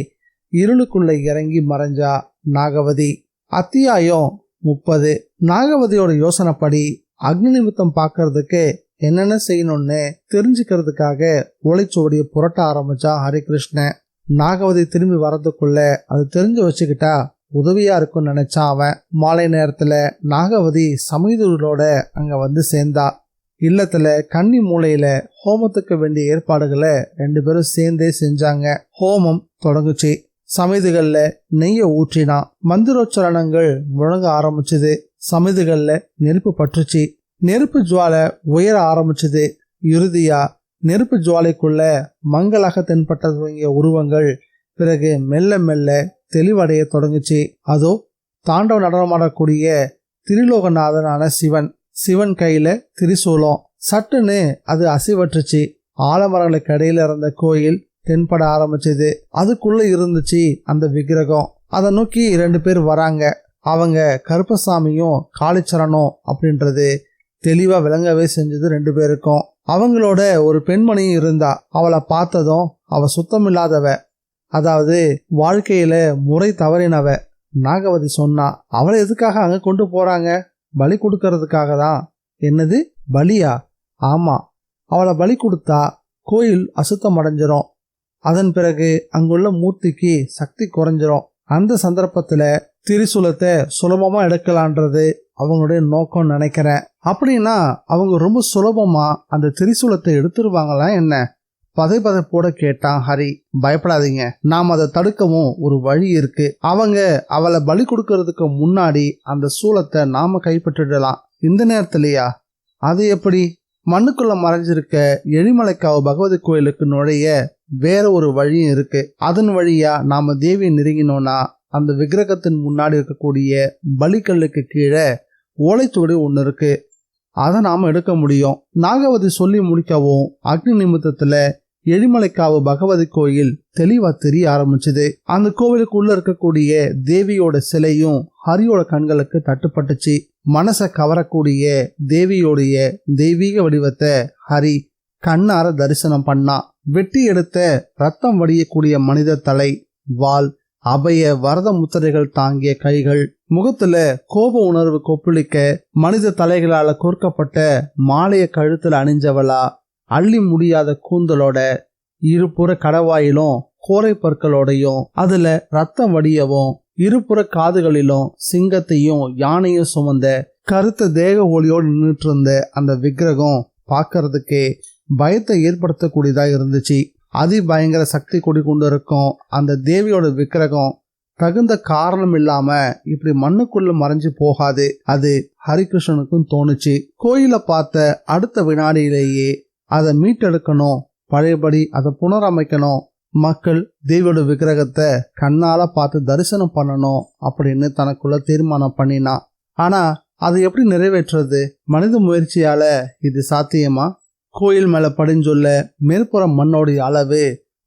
இருளுக்குள்ள இறங்கி மறைஞ்சா நாகவதி. அத்தியாயம் 30. நாகவதியோட யோசனைப்படி அக்னி நிமித்தம் பார்க்கறதுக்கு என்னென்ன செய்யணும்னு தெரிஞ்சுக்கிறதுக்காக ஓலைச்சுவடியை புரட்ட ஆரம்பிச்சா ஹரிகிருஷ்ணன். நாகவதி திரும்பி வரதுக்குள்ள அது தெரிஞ்சு வச்சுக்கிட்டா உதவியா இருக்கும்னு நினைச்சான் அவன். மாலை நேரத்துல நாகவதி சமையலோட அங்க வந்து சேர்ந்தா. இல்லத்துல கன்னி மூலையில ஹோமத்துக்கு வேண்டிய ஏற்பாடுகளை 2 பேரும் சேர்ந்தே செஞ்சாங்க. ஹோமம் தொடங்குச்சு. சமைதுகள்ல நெய்ய ஊற்றினான். மந்திரோச்சரணங்கள் முழங்க ஆரம்பிச்சுது. சமைதுகள்ல நெருப்பு பற்றுச்சு. நெருப்பு ஜுவாலை உயர ஆரம்பிச்சுது. இறுதியா நெருப்பு ஜுவாலைக்குள்ள மங்களாக தென்பட்ட துவங்கிய உருவங்கள் பிறகு மெல்ல மெல்ல தெளிவடைய தொடங்குச்சு. அதோ தாண்டவ நடனமாடக்கூடிய திரிலோகநாதனான சிவன். சிவன் கையில திரிசூலம். சட்டுன்னு அது அசைவற்றுச்சு. ஆலமரங்களுக்கு இடையில இருந்த கோயில் தென்பட ஆரம்பிச்சது. அதுக்குள்ள இருந்துச்சு அந்த விக்கிரகம். அதை நோக்கி 2 பேர் வராங்க. அவங்க கருப்பசாமியும் காளிச்சரனும் அப்படின்றது தெளிவா விளங்கவே செஞ்சது 2 பேருக்கும். அவங்களோட ஒரு பெண்மணியும் இருந்தா. அவளை பார்த்ததும் அவ சுத்தமில்லாதவ, அதாவது வாழ்க்கையில முறை தவறினவ. நாகவதி சொன்னா, அவளை எதுக்காக அங்க கொண்டு போறாங்க? பலி கொடுக்கறதுக்காக தான். என்னது பலியா? ஆமா, அவளை பலி கொடுத்தா கோயில் அசுத்தம் அடைஞ்சிரும். அதன் பிறகு அங்குள்ள மூர்த்திக்கு சக்தி குறைஞ்சிரும். அந்த சந்தர்ப்பத்துல திரிசூலத்தை சுலபமா எடுக்கலான்றது அவங்களுடைய நோக்கம் நினைக்கிறேன். அப்படின்னா அவங்க ரொம்ப சுலபமா அந்த திரிசூலத்தை எடுத்துருவாங்களா என்ன? பதைப்பதைப்போட கேட்டான் ஹரி. பயப்படாதீங்க, நாம் அதை தடுக்கவும் ஒரு வழி இருக்கு. அவங்க அவளை பலி கொடுக்கறதுக்கு முன்னாடி அந்த சூலத்தை நாம கைப்பற்றிடலாம். இந்த நேரத்திலயா? அது எப்படி? மண்ணுக்குள்ள மறைஞ்சிருக்க எழிமலைக்காவு பகவதி கோயிலுக்கு நுழைய வேற ஒரு வழியும் இருக்கு. அதன் வழியா நாம தேவியை நெருங்கினோம்னா அந்த விக்கிரகத்தின் முன்னாடி இருக்கக்கூடிய பலிக்கல்லுக்கு கீழே ஓலைச்சுவடி ஒன்று இருக்கு. அதை நாம எடுக்க முடியும். நாகவதி சொல்லி முடிக்கவும் அக்னி நிமித்தத்துல எழிமலைக்காவு பகவதி கோயில் தெளிவா தெரிய ஆரம்பிச்சுது. அந்த கோவிலுக்குள்ள இருக்கக்கூடிய தேவியோட சிலையும் ஹரியோட கண்களுக்கு தட்டுப்பட்டுச்சு. மனசை கவரக்கூடிய தேவியோடைய தெய்வீக வடிவத்தை ஹரி கண்ணார தரிசனம் பண்ணா. வெட்டி எடுத்த ரத்தம் வடியக்கூடிய மனித தலை, வால், அபய வரத முத்திரைகள் தாங்கிய கைகள், முகத்துல கோப உணர்வு கொப்பளிக்க மனித தலைகளால கோர்க்கப்பட்ட மாலைய கழுத்துல அணிஞ்சவளா, அள்ளி முடியாத கூந்தலோட, இருபுற கடவாயிலும் கோரை பற்களோடையும் அதுல ரத்தம் வடியவும், இருபுற காதுகளிலும் சிங்கத்தையும் யானையும் சுமந்த கருத்த தேக ஒளியோடு நின்றுட்டு இருந்த அந்த விக்கிரகம் பார்க்கறதுக்கே பயத்தை ஏற்படுத்தக்கூடியதா இருந்துச்சு. அதிபயங்கர சக்தி கொடி கொண்டு இருக்கும் அந்த தேவியோட விக்கிரகம் தகுந்த காரணம் இல்லாம இப்படி மண்ணுக்குள்ள மறைஞ்சு போகாது. அது ஹரிகிருஷ்ணனுக்கும் தோணுச்சு. கோயில பார்த்த அடுத்த வினாடியிலேயே அதை மீட்டெடுக்கணும், பழையபடி அதை புனரமைக்கணும், மக்கள் தேவியோட விக்கிரகத்தை கண்ணால பார்த்து தரிசனம் பண்ணணும் அப்படின்னு தனக்குள்ள தீர்மானம் பண்ணினா. ஆனா அதை எப்படி நிறைவேற்றுறது? மனித முயற்சியால இது சாத்தியமா? கோயில் மேல படிஞ்சுள்ள மேற்புற மண்ணோடைய அளவு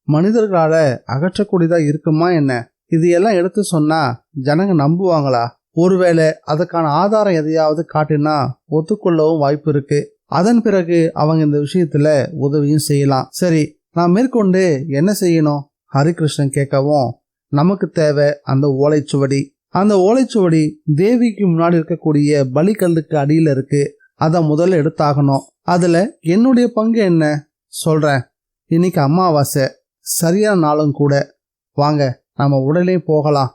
மனிதர்களால அகற்றக்கூடியதா இருக்குமா என்ன? இது எல்லாம் எடுத்து சொன்னா ஜனங்க நம்புவாங்களா? ஒருவேளை அதுக்கான ஆதாரம் எதையாவது காட்டினா ஒத்துக்கொள்ளவும் வாய்ப்பு இருக்கு. அதன் பிறகு அவங்க இந்த விஷயத்துல உதவியும் செய்யலாம். சரி, நான் மேற்கொண்டு என்ன செய்யணும்? ஹரிகிருஷ்ணன் கேட்கவும், நமக்கு தேவை அந்த ஓலைச்சுவடி. அந்த ஓலைச்சுவடி தேவிக்கு முன்னாடி இருக்கக்கூடிய பலிக்கல்லுக்கு அடியில இருக்கு. அதை முதல்ல எடுத்தாகணும். அதுல என்னுடைய பங்கு என்ன சொல்றேன். இன்னைக்கு அமாவாசை, சரியான நாளும் கூட. வாங்க நம்ம உடனே போகலாம்.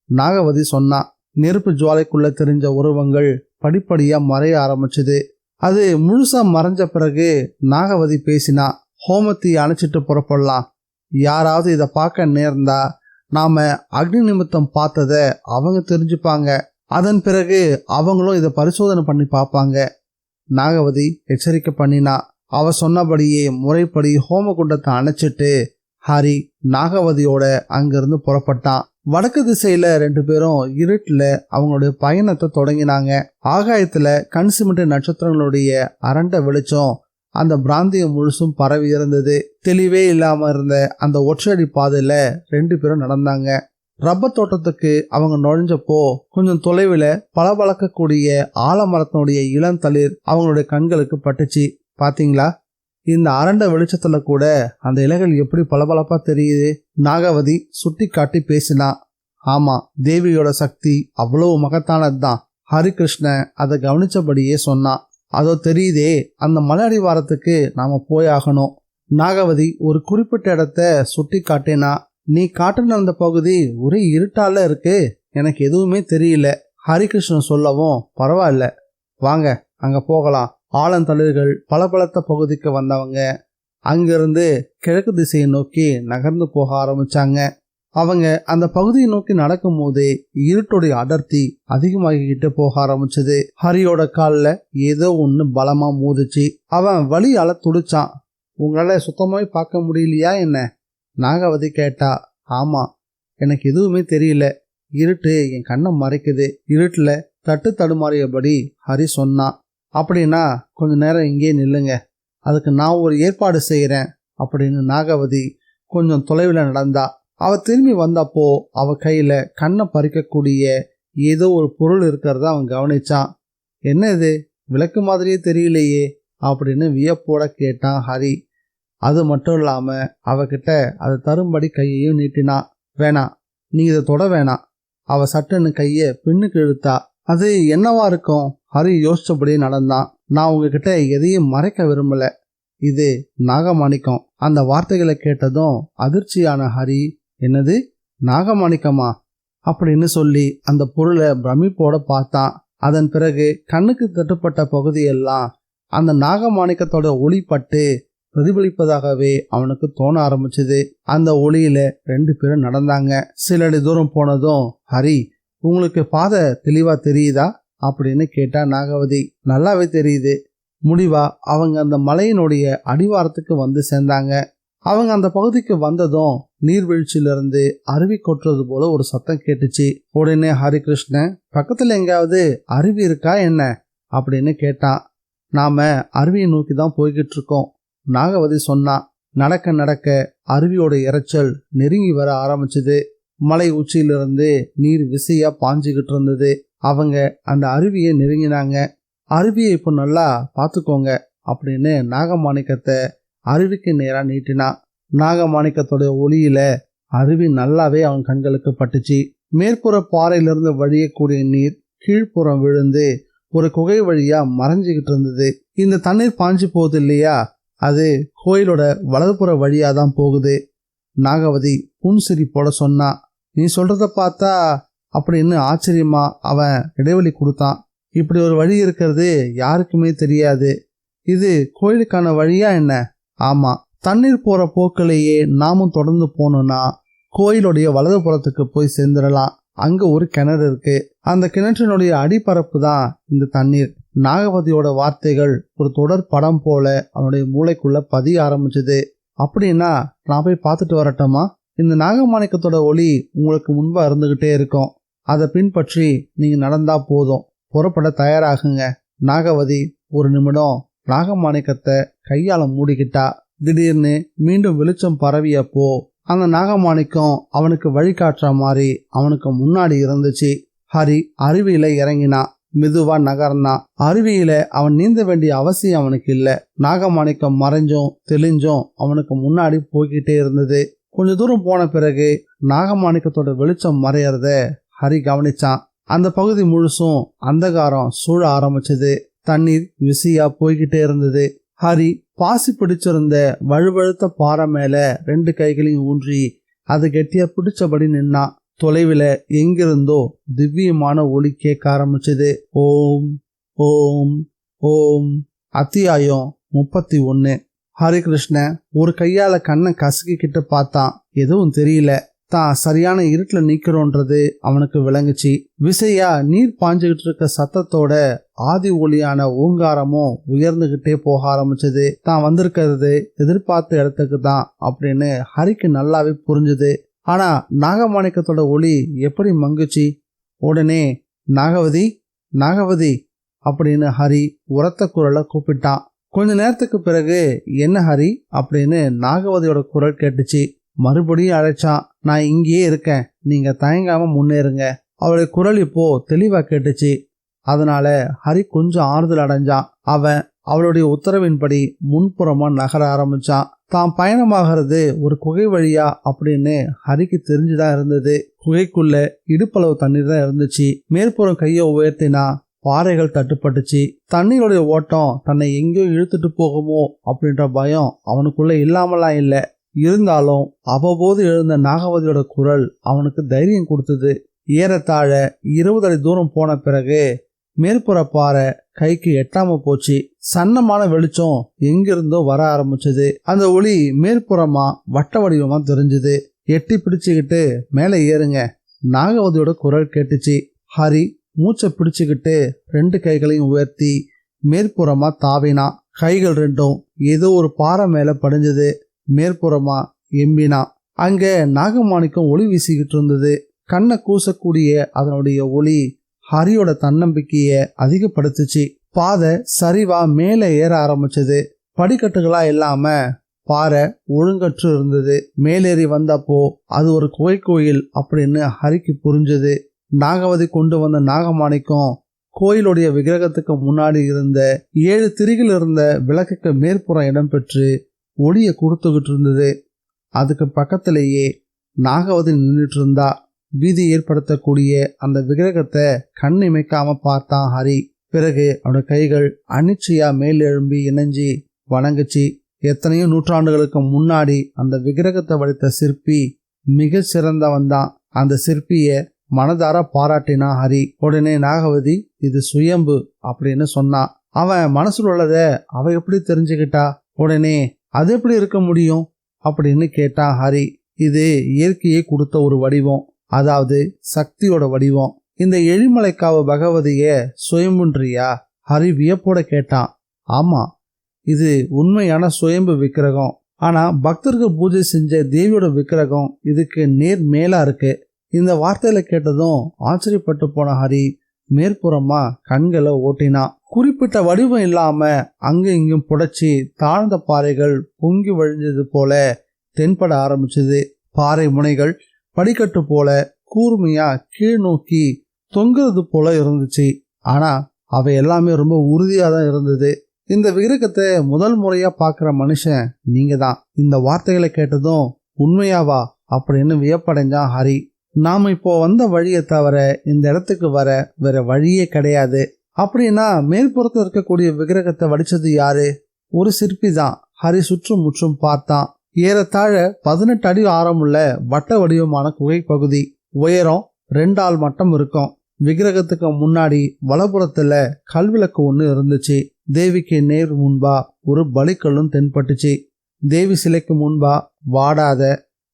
நாகவதி சொன்னா. நெருப்பு ஜுவாலைக்குள்ள தெரிஞ்ச உருவங்கள் படிப்படியா மறைய ஆரம்பிச்சுது. அது முழுசா மறைஞ்ச பிறகு நாகவதி பேசினா. ஹோமத்தை அணைச்சிட்டு புறப்படலாம். யாராவது இதை பார்க்க நேர்ந்தா நாம அக்னி நிமித்தம் பார்த்தத அவங்க தெரிஞ்சுப்பாங்க. அதன் பிறகு அவங்களும் இதை பரிசோதனை பண்ணி பார்ப்பாங்க. நாகவதி எச்சரிக்கை பண்ணினா. அவ சொன்னபடியே முறைப்படி ஹோம குண்டத்தை அணைச்சிட்டு ஹரி நாகவதியோட அங்கிருந்து புறப்பட்டான். வடக்கு திசையில 2 பேரும் இருட்டுல அவங்களுடைய பயணத்தை தொடங்கினாங்க. ஆகாயத்துல கண் சிமிட்ட நட்சத்திரங்களுடைய அரண்ட வெளிச்சம் அந்த பிராந்தியம் முழுசும் பரவி இருந்தது. தெளிவே இல்லாம இருந்த அந்த ஒற்றையடி பாதையில 2 பேரும் நடந்தாங்க. ரப்பர் தோட்டத்துக்கு அவங்க நுழைஞ்சப்போ கொஞ்சம் தொலைவில் பளபளக்கக்கூடிய ஆலமரத்தினுடைய இளந்தளிர் அவங்களுடைய கண்களுக்கு பட்டுச்சு. பாத்தீங்களா, இந்த அரண்ட வெளிச்சத்துல கூட அந்த இலைகள் எப்படி பளபளப்பா தெரியுது? நாகவதி சுட்டி காட்டி பேசினா. ஆமா, தேவியோட சக்தி அவ்வளவு மகத்தானதுதான். ஹரிகிருஷ்ணன் அதை கவனிச்சபடியே சொன்னான். அதோ தெரியுதே, அந்த மலை அடிவாரத்துக்கு நாம போயாகணும். நாகவதி ஒரு குறிப்பிட்ட இடத்த சுட்டி காட்டினா. நீ காட்டுன அந்த பகுதி ஒரே இருட்டால இருக்கு, எனக்கு எதுவுமே தெரியல. ஹரிகிருஷ்ணன் சொல்லவும், பரவாயில்ல, வாங்க அங்க போகலாம். ஆலந்தளிர்கள் பலபலத்த பகுதிக்கு வந்தவங்க அங்கிருந்து கிழக்கு திசையை நோக்கி நகர்ந்து போக ஆரம்பிச்சாங்க. அவங்க அந்த பகுதியை நோக்கி நடக்கும் போதே இருட்டுடைய அடர்த்தி அதிகமாகிக்கிட்டு போக ஆரம்பிச்சது. ஹரியோட காலில் ஏதோ ஒன்று பலமா மோதிச்சு. அவன் வலியால துடிச்சான். உங்களால சுத்தமாவே பார்க்க முடியலையா என்ன? நாகவதி கேட்டா. ஆமா, எனக்கு எதுவுமே தெரியல, இருட்டு என் கண்ணை மறைக்குது. இருட்டுல தட்டு தடுமாறியபடி ஹரி சொன்னான். அப்படின்னா கொஞ்ச நேரம் இங்கே நில்லுங்க, அதுக்கு நான் ஒரு ஏற்பாடு செய்யறேன் அப்படின்னு நாகவதி கொஞ்சம் தொலைவில் நடந்தா. அவ திரும்பி வந்தப்போ அவ கையில கண்ணை பறிக்கக்கூடிய ஏதோ ஒரு பொருள் இருக்கிறத அவன் கவனிச்சான். என்ன இது, விளக்கு மாதிரியே தெரியலையே அப்படின்னு வியப்போட கேட்டான் ஹரி. அது மட்டும் இல்லாம அவகிட்ட அதை தரும்படி கையையும் நீட்டினான். வேணாம், நீ இதை தொட வேணாம். அவ சட்டுன்னு கைய பின்னுக்கு இழுத்தா. அது என்னவா இருக்கும்? ஹரி யோசிச்சபடியே நடந்தான். நான் உங்ககிட்ட எதையும் மறைக்க விரும்பல, இது நாகமாணிக்கம். அந்த வார்த்தைகளை கேட்டதும் அதிர்ச்சியான ஹரி, என்னது நாகமாணிக்கமா அப்படின்னு சொல்லி அந்த பொருளை பிரமிப்போட பார்த்தான். அதன் பிறகு கண்ணுக்கு தட்டுப்பட்ட பகுதியெல்லாம் அந்த நாகமாணிக்கத்தோட ஒளி பட்டு பிரதிபலிப்பதாகவே அவனுக்கு தோண ஆரம்பிச்சது. அந்த ஒளியில 2 பேரும் நடந்தாங்க. சில அடி தூரம் போனதும், ஹரி, உங்களுக்கு பாதை தெளிவா தெரியுதா அப்படின்னு கேட்டா நாகவதி. நல்லாவே தெரியுது. முடிவா அவங்க அந்த மலையினுடைய அடிவாரத்துக்கு வந்து சேர்ந்தாங்க. அவங்க அந்த பகுதிக்கு வந்ததும் நீர்வீழ்ச்சியிலிருந்து அருவி கொட்டுறது போல ஒரு சத்தம் கேட்டுச்சு. உடனே ஹரிகிருஷ்ணன், பக்கத்துல எங்காவது அருவி இருக்கா என்ன அப்படின்னு கேட்டான். நாம அருவியை நோக்கி தான் போய்கிட்டு இருக்கோம், நாகவதி சொன்னா. நடக்க நடக்க அருவியோட இரைச்சல் நெருங்கி வர ஆரம்பிச்சது. மலை உச்சியிலிருந்து நீர் விசையா பாஞ்சுகிட்டு இருந்தது. அவங்க அந்த அருவியை நெருங்கினாங்க. அருவியை இப்போ நல்லா பார்த்துக்கோங்க அப்படின்னு நாகமாணிக்கத்தை அருவிக்கு நேரா நீட்டினான். நாகமாணிக்கத்தோட ஒளியில அருவி நல்லாவே அவன் கண்களுக்கு பட்டுச்சு. மேற்புற பாறையிலிருந்து வழியக்கூடிய நீர் கீழ்ப்புறம் விழுந்து ஒரு குகை வழியா மறைஞ்சுக்கிட்டு இருந்தது. இந்த தண்ணீர் பாஞ்சு போகுது இல்லையா, அது கோயிலோட வலதுபுற வழியா தான் போகுது. நாகவதி புன்சிரிப்போட சொன்னா. நீ சொல்றத பார்த்தா அப்படின்னு ஆச்சரியமா அவன் இடைவெளி கொடுத்தான். இப்படி ஒரு வழி இருக்கிறது யாருக்குமே தெரியாது. இது கோயிலுக்கான வழியா என்ன? ஆமா, தண்ணீர் போற போக்கிலேயே நாமும் தொடர்ந்து போனோம்னா கோயிலுடைய வலதுபுறத்துக்கு போய் சேர்ந்துடலாம். அங்க ஒரு கிணறு இருக்கு. அந்த கிணற்றினுடைய அடிப்பரப்பு தான் இந்த தண்ணீர். நாகவதியோட வார்த்தைகள் ஒரு தொடர் படம் போல அவனுடைய மூளைக்குள்ள பதிய ஆரம்பிச்சது. அப்படின்னா நான் போய் பார்த்துட்டு வரட்டுமா? இந்த நாகமாணிக்கத்தோட ஒளி உங்களுக்கு முன்பா இருந்துகிட்டே இருக்கும். அதை பின்பற்றி நீங்க நடந்தா போதும். புறப்பட தயாராகுங்க. நாகவதி ஒரு நிமிடம் நாகமாணிக்கத்தை கையால மூடிக்கிட்டா. திடீர்னு மீண்டும் வெளிச்சம் பரவியப்போ அந்த நாகமாணிக்கம் அவனுக்கு வழிகாட்டுற மாதிரி அவனுக்கு முன்னாடி இருந்துச்சு. ஹரி அருவியில இறங்கினான். மெதுவா நகர்னான். அருவியில அவன் நீந்த வேண்டிய அவசியம் அவனுக்கு இல்ல. நாகமாணிக்கம் மறைஞ்சும் தெளிஞ்சும் அவனுக்கு முன்னாடி போய்கிட்டே இருந்தது. கொஞ்ச தூரம் போன பிறகு நாகமாணிக்கத்தோட வெளிச்சம் மறையறத ஹரி கவனிச்சான். அந்த பகுதி முழுசும் அந்தகாரம் சூழ ஆரம்பிச்சது. தண்ணீர் விசியா போய்கிட்டே இருந்தது. ஹரி பாசி பிடிச்சிருந்த வழுவழுத்த பாறை மேல 2 கைகளையும் ஊன்றி அது கெட்டியா பிடிச்சபடி நின்னான். தொலைவில் எங்கிருந்தோ திவ்யமான ஒளி கேட்க ஆரம்பிச்சது. ஓம் ஓம் ஓம். அத்தியாயம் 31. ஹரிகிருஷ்ணன் ஒரு கையால கண்ணை கசக்கிக்கிட்டு பார்த்தான். எதுவும் தெரியல. தான் சரியான இருட்டில் நிக்கிறோன்றது அவனுக்கு விளங்குச்சு. விசையா நீர் பாஞ்சுகிட்டு இருக்க சத்தத்தோட ஆதி ஒளியான ஓங்காரமும் உயர்ந்துகிட்டே போக ஆரம்பிச்சது. தான் வந்திருக்கிறது எதிர்பார்த்த இடத்துக்கு தான் அப்படின்னு ஹரிக்கு நல்லாவே புரிஞ்சுது. ஆனா நாகமாணிக்கத்தோட ஒளி எப்படி மங்குச்சு? உடனே நாகவதி நாகவதி அப்படின்னு ஹரி உரத்த குரலை கூப்பிட்டான். கொஞ்ச நேரத்துக்கு பிறகு என்ன ஹரி அப்படின்னு நாகவதியோட குரல் கேட்டுச்சு. மறுபடியும் அழைச்சான். நான் இங்கேயே இருக்கேன், நீங்க தயங்காம முன்னேறுங்க. அவளுடைய குரல் இப்போ தெளிவா கேட்டுச்சு. அதனால ஹரி கொஞ்சம் ஆறுதல் அடைஞ்சான். அவன் அவளுடைய உத்தரவின்படி முன்புறமா நகர ஆரம்பிச்சான். தான் பயணமாகிறது ஒரு குகை வழியா அப்படின்னு ஹரிக்கு தெரிஞ்சுதான் இருந்தது. குகைக்குள்ள இடுப்பளவு தண்ணீர் தான் இருந்துச்சு. மேற்புறம் கையை உயர்த்தினா பாறைகள் தட்டுப்பட்டுச்சு. தண்ணீருடைய ஓட்டம் தன்னை எங்கேயோ இழுத்துட்டு போகுமோ அப்படின்ற பயம் அவனுக்குள்ள இல்லாமலாம் இல்லை. இருந்தாலும் அவ்வப்போது எழுந்த நாகவதியோட குரல் அவனுக்கு தைரியம் கொடுத்தது. ஏறத்தாழ 20 அடி தூரம் போன பிறகு மேற்புற பாறை கைக்கு எட்டாம போச்சு. சன்னமான வெளிச்சம் எங்கிருந்தோ வர ஆரம்பிச்சது. அந்த ஒளி மேற்புறமா வட்ட வடிவமா தெரிஞ்சது. எட்டி பிடிச்சுக்கிட்டு மேலே ஏறுங்க, நாகவதியோட குரல் கேட்டுச்சு. ஹரி மூச்சை பிடிச்சுக்கிட்டு 2 கைகளையும் உயர்த்தி மேற்புறமா தாவினான். கைகள் ரெண்டும் ஏதோ ஒரு பாறை மேல படிஞ்சது. மேற்புறமா எம்பினா. அங்க நாகமாணிக்கம் ஒளி வீசிக்கிட்டு இருந்தது. கண்ணை கூசக்கூடிய அதனுடைய ஒளி ஹரியோட தன்னம்பிக்கைய அதிகப்படுத்துச்சு. பாதை சரிவா மேலே ஏற ஆரம்பிச்சது. படிக்கட்டுகளா இல்லாம பாறை ஒழுங்கற்று இருந்தது. மேலேறி வந்தப்போ அது ஒரு குகை கோயில் அப்படின்னு ஹரிக்கு புரிஞ்சது. நாகவதி கொண்டு வந்த நாகமாணிக்கம் கோயிலுடைய விக்கிரகத்துக்கு முன்னாடி இருந்த 7 திரிகள் இருந்த விளக்குக்கு மேற்புறம் இடம் பெற்று ஒளியை கொடுத்துக்கிட்டு இருந்தது. அதுக்கு பக்கத்திலேயே நாகவதி நின்றுட்டு இருந்தா. பீதி ஏற்படுத்தக்கூடிய அந்த விக்கிரகத்தை கண் இமைக்காம பார்த்தான் ஹரி. பிறகு அவனோட கைகள் அனிச்சையா மேல் எழும்பி இணைஞ்சி வணங்குச்சு. எத்தனையோ நூற்றாண்டுகளுக்கு முன்னாடி அந்த விக்கிரகத்தை வடித்த சிற்பி மிக சிறந்தவன் தான். அந்த சிற்பிய மனதார பாராட்டினா ஹரி. உடனே நாகவதி இது சுயம்பு அப்படின்னு சொன்னான். அவன் மனசுல உள்ளத அவ எப்படி தெரிஞ்சுக்கிட்டா? உடனே அது எப்படி இருக்க முடியும் அப்படின்னு கேட்டான் ஹரி. இது இயற்கையை கொடுத்த ஒரு வடிவம், அதாவது சக்தியோட வடிவம். இந்த எழிமலைக்காவ பகவதிய சுயம்புன்றியா? ஹரி வியப்போட கேட்டான். ஆமா, இது உண்மையான சுயம்பு விக்கிரகம். ஆனா பக்தர்கள் பூஜை செஞ்ச தேவியோட விக்கிரகம் இதுக்கு நேர் மேலா இருக்கு. இந்த வார்த்தையில கேட்டதும் ஆச்சரியப்பட்டு போன ஹரி மேற்புறமா கண்களை ஓட்டினான். குறிப்பிட்ட வடிவம் இல்லாம அங்கும் இங்கும் புடைச்சி தாழ்ந்த பாறைகள் பொங்கி வழிஞ்சது போல தென்பட ஆரம்பிச்சது. பாறை முனைகள் படிக்கட்டு போல கூர்மையா கீழ் நோக்கி தொங்குறது போல இருந்துச்சு. ஆனா அவை எல்லாமே ரொம்ப உறுதியா தான் இருந்தது. இந்த விக்கிரகத்தை முதல் முறையா பாக்குற மனுஷன் நீங்க தான். இந்த வார்த்தைகளை கேட்டதும் உண்மையாவா அப்படின்னு வியப்படைஞ்சான் ஹரி. நாம இப்போ வந்த வழியை தவிர இந்த இடத்துக்கு வர வேற வழியே கிடையாது. அப்படின்னா மேல்புறத்தில் இருக்கக்கூடிய விக்கிரகத்தை வடிச்சது யாரு? ஒரு சிற்பி தான். ஹரி சுற்றும் முற்றும் பார்த்தான். ஏறத்தாழ 18 அடி ஆரமுள்ள வட்ட வடிவமான குகை பகுதி. உயரம் 2 ஆள் மட்டம் இருக்கும். விக்கிரகத்துக்கு முன்னாடி வலப்புறத்துல கல்விளக்கு ஒண்ணு இருந்துச்சு. தேவிக்கு நேர் முன்பா ஒரு பலிக்கல்லும் தென்பட்டுச்சு. தேவி சிலைக்கு முன்பா வாடாத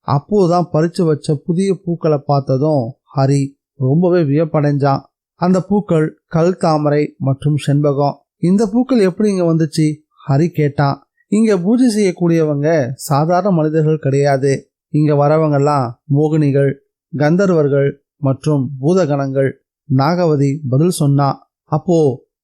அப்போதான் பறிச்சு வச்ச புதிய பூக்களை பார்த்ததும் ஹரி ரொம்பவே வியப்படைஞ்சான். அந்த பூக்கள் கல் தாமரை மற்றும் செண்பகம். இந்த பூக்கள் எப்படி இங்க வந்துச்சு? ஹரி கேட்டான். இங்க பூஜை செய்யக்கூடியவங்க சாதாரண மனிதர்கள் கிடையாது. இங்க வரவங்கெல்லாம் மோகினிகள், கந்தர்வர்கள் மற்றும் பூதகணங்கள். நாகவதி பதில் சொன்னா. அப்போ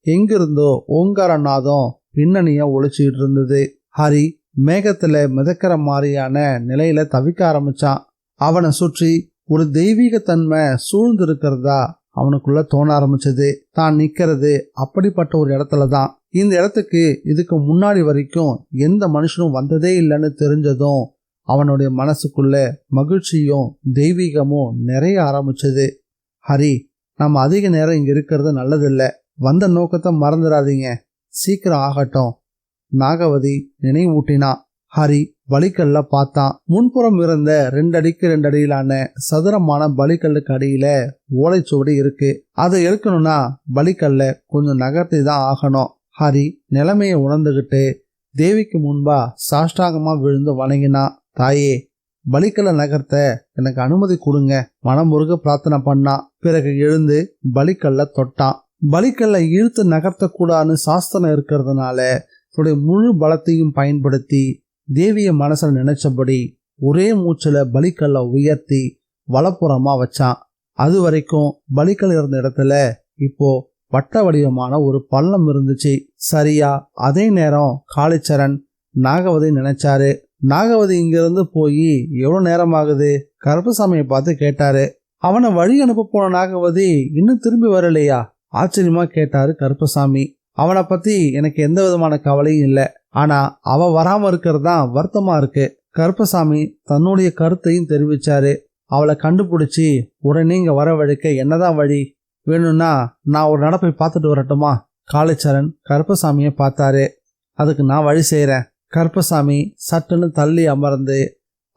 எங்கிருந்தோ ஓங்கார நாதம் பின்னணிய ஒழிச்சுட்டு இருந்தது. ஹரி மேகத்துல மிதக்கிற மாதிரியான நிலையில தவிக்க ஆரம்பிச்சான். அவனை சுற்றி ஒரு தெய்வீக தன்மை சூழ்ந்து இருக்கிறதா அவனுக்குள்ள தோண ஆரம்பிச்சது. தான் நிக்கிறது அப்படிப்பட்ட ஒரு இடத்துலதான். இந்த இடத்துக்கு இதுக்கு முன்னாடி வரைக்கும் எந்த மனுஷனும் வந்ததே இல்லைன்னு தெரிஞ்சதும் அவனுடைய மனசுக்குள்ள மகிழ்ச்சியும் தெய்வீகமும் நிறைய ஆரம்பிச்சது. ஹரி, நம்ம அதிக நேரம் இங்க இருக்கிறது நல்லதில்லை. வந்த நோக்கத்தை மறந்துடாதீங்க. சீக்கிரம் ஆகட்டும். நாகவதி நினைவூட்டினா. ஹரி பலிக்கல்ல பார்த்தான். முன்புறம் இருந்த 2 அடிக்கு 2 அடியிலான சதுரமான பலிக்கல்லுக்கு அடியில ஓலைச்சுவடி இருக்கு. அதை எடுக்கணும்னா பலிக்கல்ல கொஞ்சம் நகர்த்தி தான் ஆகணும். ஹரி நிலைமையை உணர்ந்துகிட்டு தேவிக்கு முன்பா சாஷ்டாங்கமா விழுந்து வணங்கினா. தாயே, பலிக்கல்ல நகர்த்த எனக்கு அனுமதி கொடுங்க. மனமுருக பிரார்த்தனை பண்ணா. பிறகு எழுந்து பலிக்கல்ல தொட்டான். பலிக்கல்ல இழுத்து நகர்த்த கூடாதுன்னு சாஸ்திரம் இருக்கிறதுனால தன்னுடைய முழு பலத்தையும் பயன்படுத்தி தேவிய மனசுல நினைச்சபடி ஒரே மூச்சுல பலிக்கல்ல உயர்த்தி வலப்புறமா வச்சான். அது வரைக்கும் பலிக்கல் இருந்த இடத்துல இப்போ வட்ட வடிவமான ஒரு பள்ளம் இருந்துச்சு. சரியா அதே நேரம் காளிச்சரண் நாகவதி நினைச்சாரு. நாகவதி இங்கிருந்து போய் எவ்வளவு நேரம் ஆகுது? கருப்பசாமியை பார்த்து கேட்டாரு. அவனை வழி அனுப்ப போன நாகவதி இன்னும் திரும்பி வரலையா? ஆச்சரியமா கேட்டாரு கருப்பசாமி. அவனை பத்தி எனக்கு எந்த விதமான கவலையும் இல்லை. ஆனா அவ வராம இருக்கிறது தான் வருத்தமா இருக்கு. கருப்பசாமி தன்னுடைய கருத்தையும் தெரிவிச்சாரு. அவளை கண்டுபிடிச்சி உடனே இங்க வரவழைக்க என்னதான் வழி? வேணும்னா நான் ஒரு நடப்பை பார்த்துட்டு வரட்டுமா? காளிச்சரண் கருப்பசாமியை பார்த்தாரு. அதுக்கு நான் வழி செய்யறேன். கருப்பசாமி சட்டுன்னு தள்ளி அமர்ந்து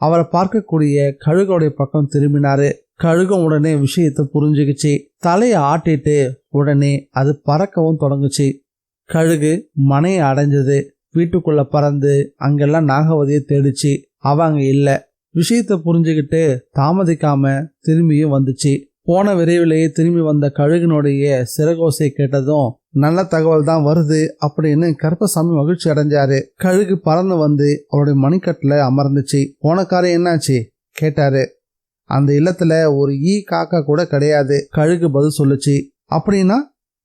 அவரை பார்க்கக்கூடிய கழுகோடைய பக்கம் திரும்பினாரு. கழுகம் உடனே விஷயத்தை புரிஞ்சுக்கிச்சு. தலையை ஆட்டிட்டு உடனே அது பறக்கவும் தொடங்குச்சு. கழுகு மனையை அடைஞ்சது. வீட்டுக்குள்ள பறந்து அங்கெல்லாம் நாகவதியை தேடிச்சு. அவங்க இல்ல. விஷயத்தை புரிஞ்சுக்கிட்டு தாமதிக்காம திரும்பியும் வந்துச்சு. போன விரைவிலேயே திரும்பி வந்த கழுகினுடைய சிறகோசை கேட்டதும் நல்ல தகவல் தான் வருது அப்படின்னு கருப்பசாமி மகிழ்ச்சி அடைஞ்சாரு. கழுகு பறந்து வந்து அவருடைய மணிக்கட்டுல அமர்ந்துச்சு. போன காரியம் என்னாச்சு கேட்டாரு. அந்த இல்லத்துல ஒரு காக்கா கூட கிடையாது. கழுகு பதில் சொல்லுச்சு. அப்படின்னா?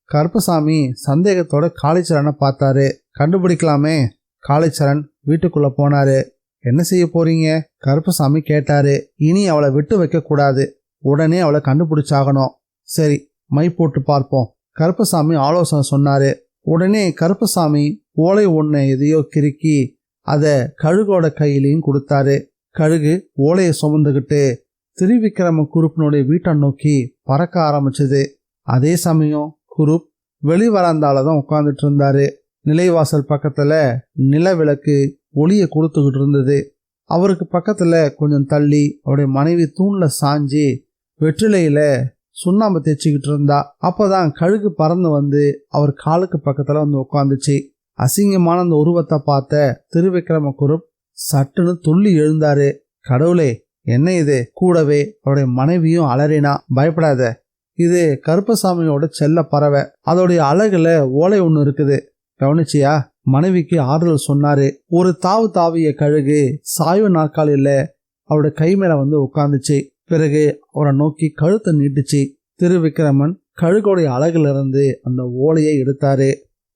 கருப்பசாமி சந்தேகத்தோட காளிச்சரனை பார்த்தாரு. கண்டுபிடிக்கலாமே. காளிச்சரண் வீட்டுக்குள்ள போனாரு. என்ன செய்ய போறீங்க? கருப்பசாமி கேட்டாரு. இனி அவளை விட்டு வைக்க கூடாது. உடனே அவளை கண்டுபிடிச்சாகணும். சரி, மை போட்டு பார்ப்போம். கருப்பசாமி ஆலோசனை சொன்னாரு. உடனே கருப்பசாமி ஓலை ஒன்ன எதையோ கிறுக்கி அத கழுகோட கையிலையும் கொடுத்தாரு. கழுகு ஓலையை சுமந்துகிட்டு திருவிக்கிரம குரூப்பினுடைய வீட்டை நோக்கி பறக்க ஆரம்பிச்சது. அதே சமயம் குரூப் வெளிவராந்தால தான் உட்கார்ந்துட்டு இருந்தாரு. நிலைவாசல் பக்கத்துல நிலவிளக்கு ஒளியை கொடுத்துக்கிட்டு இருந்தது. அவருக்கு பக்கத்துல கொஞ்சம் தள்ளி அவருடைய மனைவி தூண்ல சாஞ்சி வெற்றிலையில சுண்ணாம்பு தேய்ச்சிக்கிட்டு இருந்தா. அப்பதான் கழுகு பறந்து வந்து அவர் காலுக்கு பக்கத்துல வந்து உட்காந்துச்சு. அசிங்கமான அந்த உருவத்தை பார்த்த திருவிக்கிரம குரூப் சட்டுன்னு துள்ளி எழுந்தாரு. கடவுளே, என்ன இது? கூடவே அவருடைய மனைவியும் அலறினா. பயப்படாத, இது கருப்பசாமியோட செல்ல பறவை. அதோடைய அழகுல ஓலை ஒண்ணு இருக்குது, கவனிச்சியா? மனைவிக்கு ஆறுதல் சொன்னாரு. ஒரு தாவு தாவிய கழுகு சாய்வு நாற்காலியில அவருடைய கை மேல வந்து உட்கார்ந்துச்சு. பிறகு அவரை நோக்கி கழுத்தை நீட்டுச்சு. திருவிக்கிரமன் கழுகோடைய அழகுல இருந்து அந்த ஓலையை எடுத்தாரு.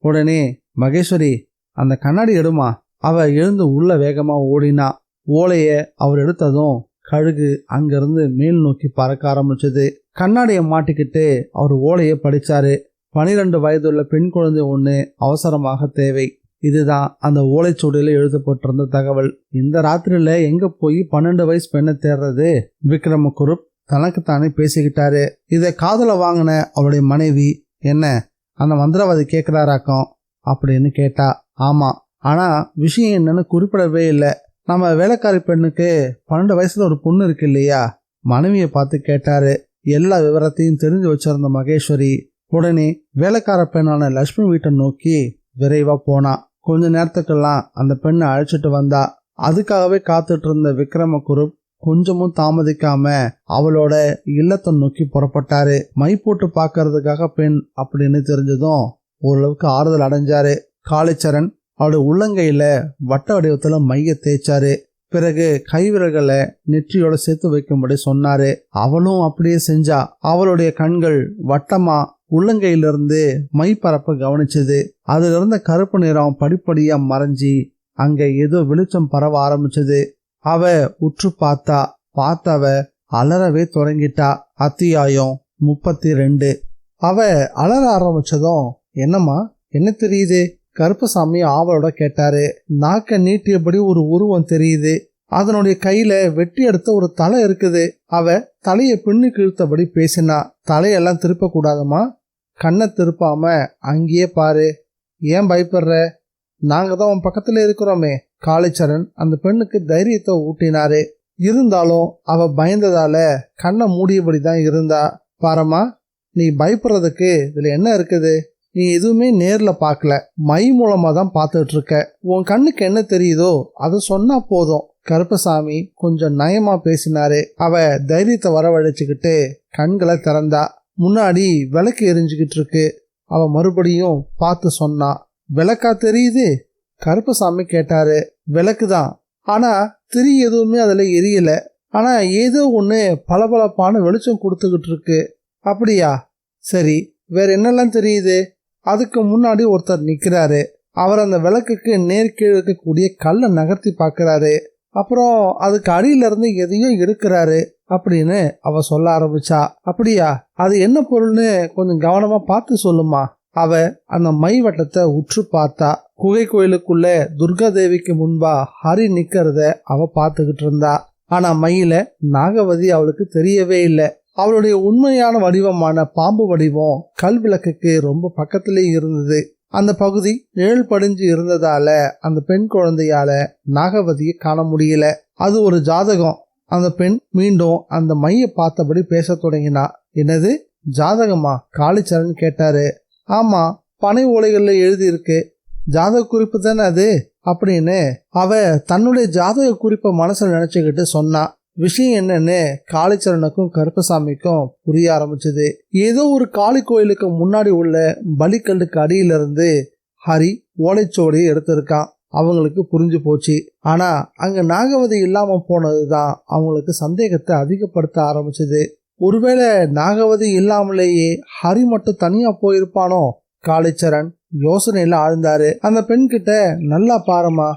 உடனே மகேஸ்வரி அந்த கண்ணாடி எடுமா. அவ எழுந்து உள்ள வேகமா ஓடினா. ஓலைய அவர் எடுத்ததும் கழுகு அங்கிருந்து மேல் நோக்கி பறக்க ஆரம்பிச்சது. கண்ணாடியை மாட்டிக்கிட்டு அவர் ஓலையை படிச்சாரு. 12 வயதுள்ள பெண் குழந்தை ஒண்ணு அவசரமாக தேவை. இதுதான் அந்த ஓலைச்சுவடியில எழுதப்பட்டிருந்த தகவல். இந்த ராத்திரியில எங்க போய் 12 வயசு பெண்ணை தேடுறது? விக்ரமகுருப் தனக்குத்தானே பேசிக்கிட்டாரு. இதை காதுல வாங்கின அவருடைய மனைவி, என்ன அந்த மந்திரவாதி கேட்கிறாராக்கம் அப்படின்னு கேட்டா. ஆமா, ஆனா விஷயம் என்னன்னு குறிப்பிடவே இல்லை. நம்ம வேலைக்காரி பெண்ணுக்கு 12 வயசுல ஒரு பொண்ணு இருக்கு இல்லையா? மனைவியை பார்த்து கேட்டாரு. எல்லா விவரத்தையும் தெரிஞ்சு வச்சிருந்த மகேஸ்வரி உடனே வேலைக்கார பெண்ணான லட்சுமி வீட்டை நோக்கி விரைவா போனா. கொஞ்ச நேரத்துக்கெல்லாம் அந்த பெண்ணை அழைச்சிட்டு வந்தா. அதுக்காகவே காத்துட்டு இருந்த விக்ரமகுருப் கொஞ்சமும் தாமதிக்காம அவளோட இல்லத்தை நோக்கி புறப்பட்டாரு. மை போட்டு பாக்கிறதுக்காக பெண் அப்படின்னு தெரிஞ்சதும் ஓரளவுக்கு ஆறுதல் அடைஞ்சாரு. காளிச்சரண் அவளுடைய உள்ளங்கையில வட்ட வடிவத்துல மைய தேய்ச்சாரு. பிறகு கைவிரல்களை நெற்றியோட சேர்த்து வைக்கும்படி சொன்னாரு. அவளும் அப்படியே செஞ்சா. அவளுடைய கண்கள் வட்டமா உள்ளங்கையிலிருந்து மை பரப்ப கவனிச்சது. அதுல இருந்த கருப்பு நிறம் படிப்படியா மறைஞ்சி அங்க ஏதோ வெளிச்சம் பரவ ஆரம்பிச்சது. அவ உற்று பார்த்தவ அலறவே தொடங்கிட்டா. அத்தியாயம் 32. அவ அலற ஆரம்பிச்சதும், என்னம்மா, என்ன தெரியுது? கருப்பசாமி ஆவலோட கேட்டாரு. நாக்க நீட்டியபடி ஒரு உருவம் தெரியுது. அதனுடைய கையில வெட்டி எடுத்த ஒரு தலை இருக்குது. அவ தலையை பின்னுக்கு இழுத்தபடி பேசினா. தலையெல்லாம் திருப்ப கூடாதம்மா, கண்ணை திருப்பாம அங்கேயே பாரு. ஏன் பயப்படுற? நாங்க தான் உன் பக்கத்துல இருக்கிறோமே. காளிச்சரண் அந்த பெண்ணுக்கு தைரியத்தை ஊட்டினாரு. இருந்தாலும் அவ பயந்ததால கண்ணை மூடியபடி தான் இருந்தா. பாரம்மா, நீ பயப்படுறதுக்கு இதுல என்ன இருக்குது? நீ எதுவுமே நேர்ல பார்க்கல, மை மூலமா தான் பார்த்துட்டு இருக்க. உன் கண்ணுக்கு என்ன தெரியுதோ அதை சொன்னா போதும். கருப்பசாமி கொஞ்சம் நயமா பேசினாரு. அவ தைரியத்தை வரவழைச்சுக்கிட்டு கண்களை திறந்தா. முன்னாடி விளக்கு எரிஞ்சுக்கிட்டு இருக்கு. அவ மறுபடியும் பார்த்து சொன்னா. விளக்கா தெரியுது? கருப்பசாமி கேட்டாரு. விளக்குதான், ஆனா திரி எதுவுமே அதுல எரியல. ஆனா ஏதோ ஒண்ணு பளபளப்பான வெளிச்சம் கொடுத்துக்கிட்டு இருக்கு. அப்படியா? சரி, வேற என்னெல்லாம் தெரியுது? அதுக்கு முன்னாடி ஒருத்தர் நிக்கிறாரு. அவர் அந்த விளக்குக்கு நேர்கீழ் இருக்கக்கூடிய கல்லை நகர்த்தி பார்க்கறாரு. அப்புறம் அதுக்கு அடியில இருந்து எதையோ எடுக்கிறாரு அப்படின்னு அவ சொல்ல ஆரம்பிச்சா. அப்படியா? அது என்ன பொருள்னு கொஞ்சம் கவனமா பார்த்து சொல்லுமா. அவ அந்த மை வட்டத்தை உற்று பார்த்தா. குகை கோயிலுக்குள்ள துர்கா தேவிக்கு முன்பா ஹரி நிக்கிறத அவ பார்த்துக்கிட்டு இருந்தா. ஆனா மையில நாகவதி அவளுக்கு தெரியவே இல்லை. அவளுடைய உண்மையான வடிவமான பாம்பு வடிவம் கல் விளக்குக்கு ரொம்ப பக்கத்திலே இருந்தது. அந்த பகுதி நிழல் படிஞ்சு இருந்ததால அந்த பெண் குழந்தையால நாகவதியை காண முடியல. அது ஒரு ஜாதகம். அந்த பெண் மீண்டும் அந்த மைய பார்த்தபடி பேச தொடங்கினா. என்னது ஜாதகமா? காளிச்சரண் கேட்டாரு. ஆமா, பனை ஓலைகள்ல எழுதி இருக்கு. ஜாதக குறிப்பு தானே அது அப்படின்னு அவ தன்னுடைய ஜாதக குறிப்பை மனசுல நினைச்சுக்கிட்டு சொன்னா. விஷயம் என்னன்னு காளிச்சரனுக்கும் கருப்பசாமிக்கும் புரிய ஆரம்பிச்சது. ஏதோ ஒரு காளி கோயிலுக்கு முன்னாடி உள்ள பலிக்கல்லுக்கு அடியிலிருந்து ஹரி ஓலைச்சோடியை எடுத்திருக்கான். அவங்களுக்கு புரிஞ்சு போச்சு. ஆனா அங்க நாகவதி இல்லாம போனதுதான் அவங்களுக்கு சந்தேகத்தை அதிகப்படுத்த ஆரம்பிச்சது. ஒருவேளை நாகவதி இல்லாமலேயே ஹரி மட்டும் தனியா போயிருப்பானோ? காளிச்சரண் யோசனையில ஆழ்ந்தாரு. அந்த பெண் கிட்ட, நல்லா பாருமா,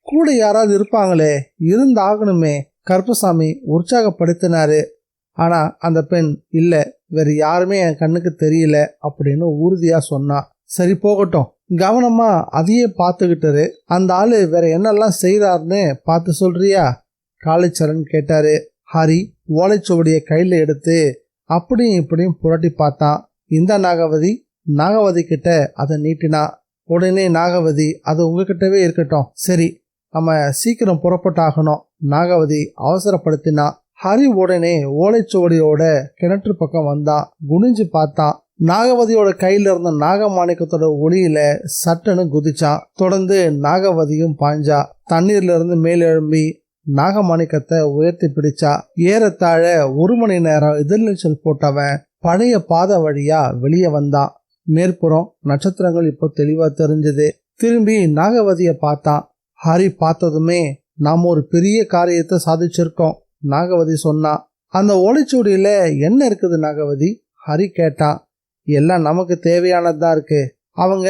கூட யாராவது இருப்பாங்களே, இருந்தாகணுமே. கருப்பசாமி உற்சாகப்படுத்தினாரு. ஆனா அந்த பெண், இல்ல, வேற யாருமே என் கண்ணுக்கு தெரியல அப்படின்னு உறுதியா சொன்னா. சரி போகட்டும், கவனமா அதையே பார்த்துக்கிட்டாரு. அந்த ஆளு வேற என்னெல்லாம் செய்யறாருன்னு பார்த்து சொல்றியா? காளிச்சரண் கேட்டாரு. ஹரி ஓலைச்சுவடிய கையில எடுத்து அப்படியும் இப்படியும் புரட்டி பார்த்தான். இந்த நாகவதி. நாகவதி கிட்ட அதை நீட்டினா. உடனே நாகவதி, அது உங்ககிட்டவே இருக்கட்டும். சரி, நம்ம சீக்கிரம் புறப்பட்டாகணும். நாகவதி அவசரப்படுத்தினா. ஹரி உடனே ஓலைச்சுவடியோட கிணற்று பக்கம் வந்தான். குனிஞ்சு பார்த்தான். நாகவதியோட கையில இருந்த நாகமாணிக்கத்தோட ஒளியில சட்டுன்னு குதிச்சான். தொடர்ந்து நாகவதியும் பாஞ்சா. தண்ணீர்ல இருந்து மேலெழும்பி நாகமாணிக்கத்தை உயர்த்தி பிடிச்சா. ஏறத்தாழ 1 மணி நேரம் எதிர்நீச்சல் போட்டவன் பழைய பாதை வழியா வெளியே வந்தான். மேற்புறம் நட்சத்திரங்கள் இப்போ தெளிவா தெரிஞ்சது. திரும்பி நாகவதிய பார்த்தான். ஹரி பார்த்ததுமே, நாம் ஒரு பெரிய காரியத்தை சாதிச்சிருக்கோம், நாகவதி சொன்னா. அந்த ஓலைச்சுவடியில என்ன இருக்குது நாகவதி? ஹரி கேட்டான். எல்லாம் நமக்கு தேவையானதுதான் இருக்கு. அவங்க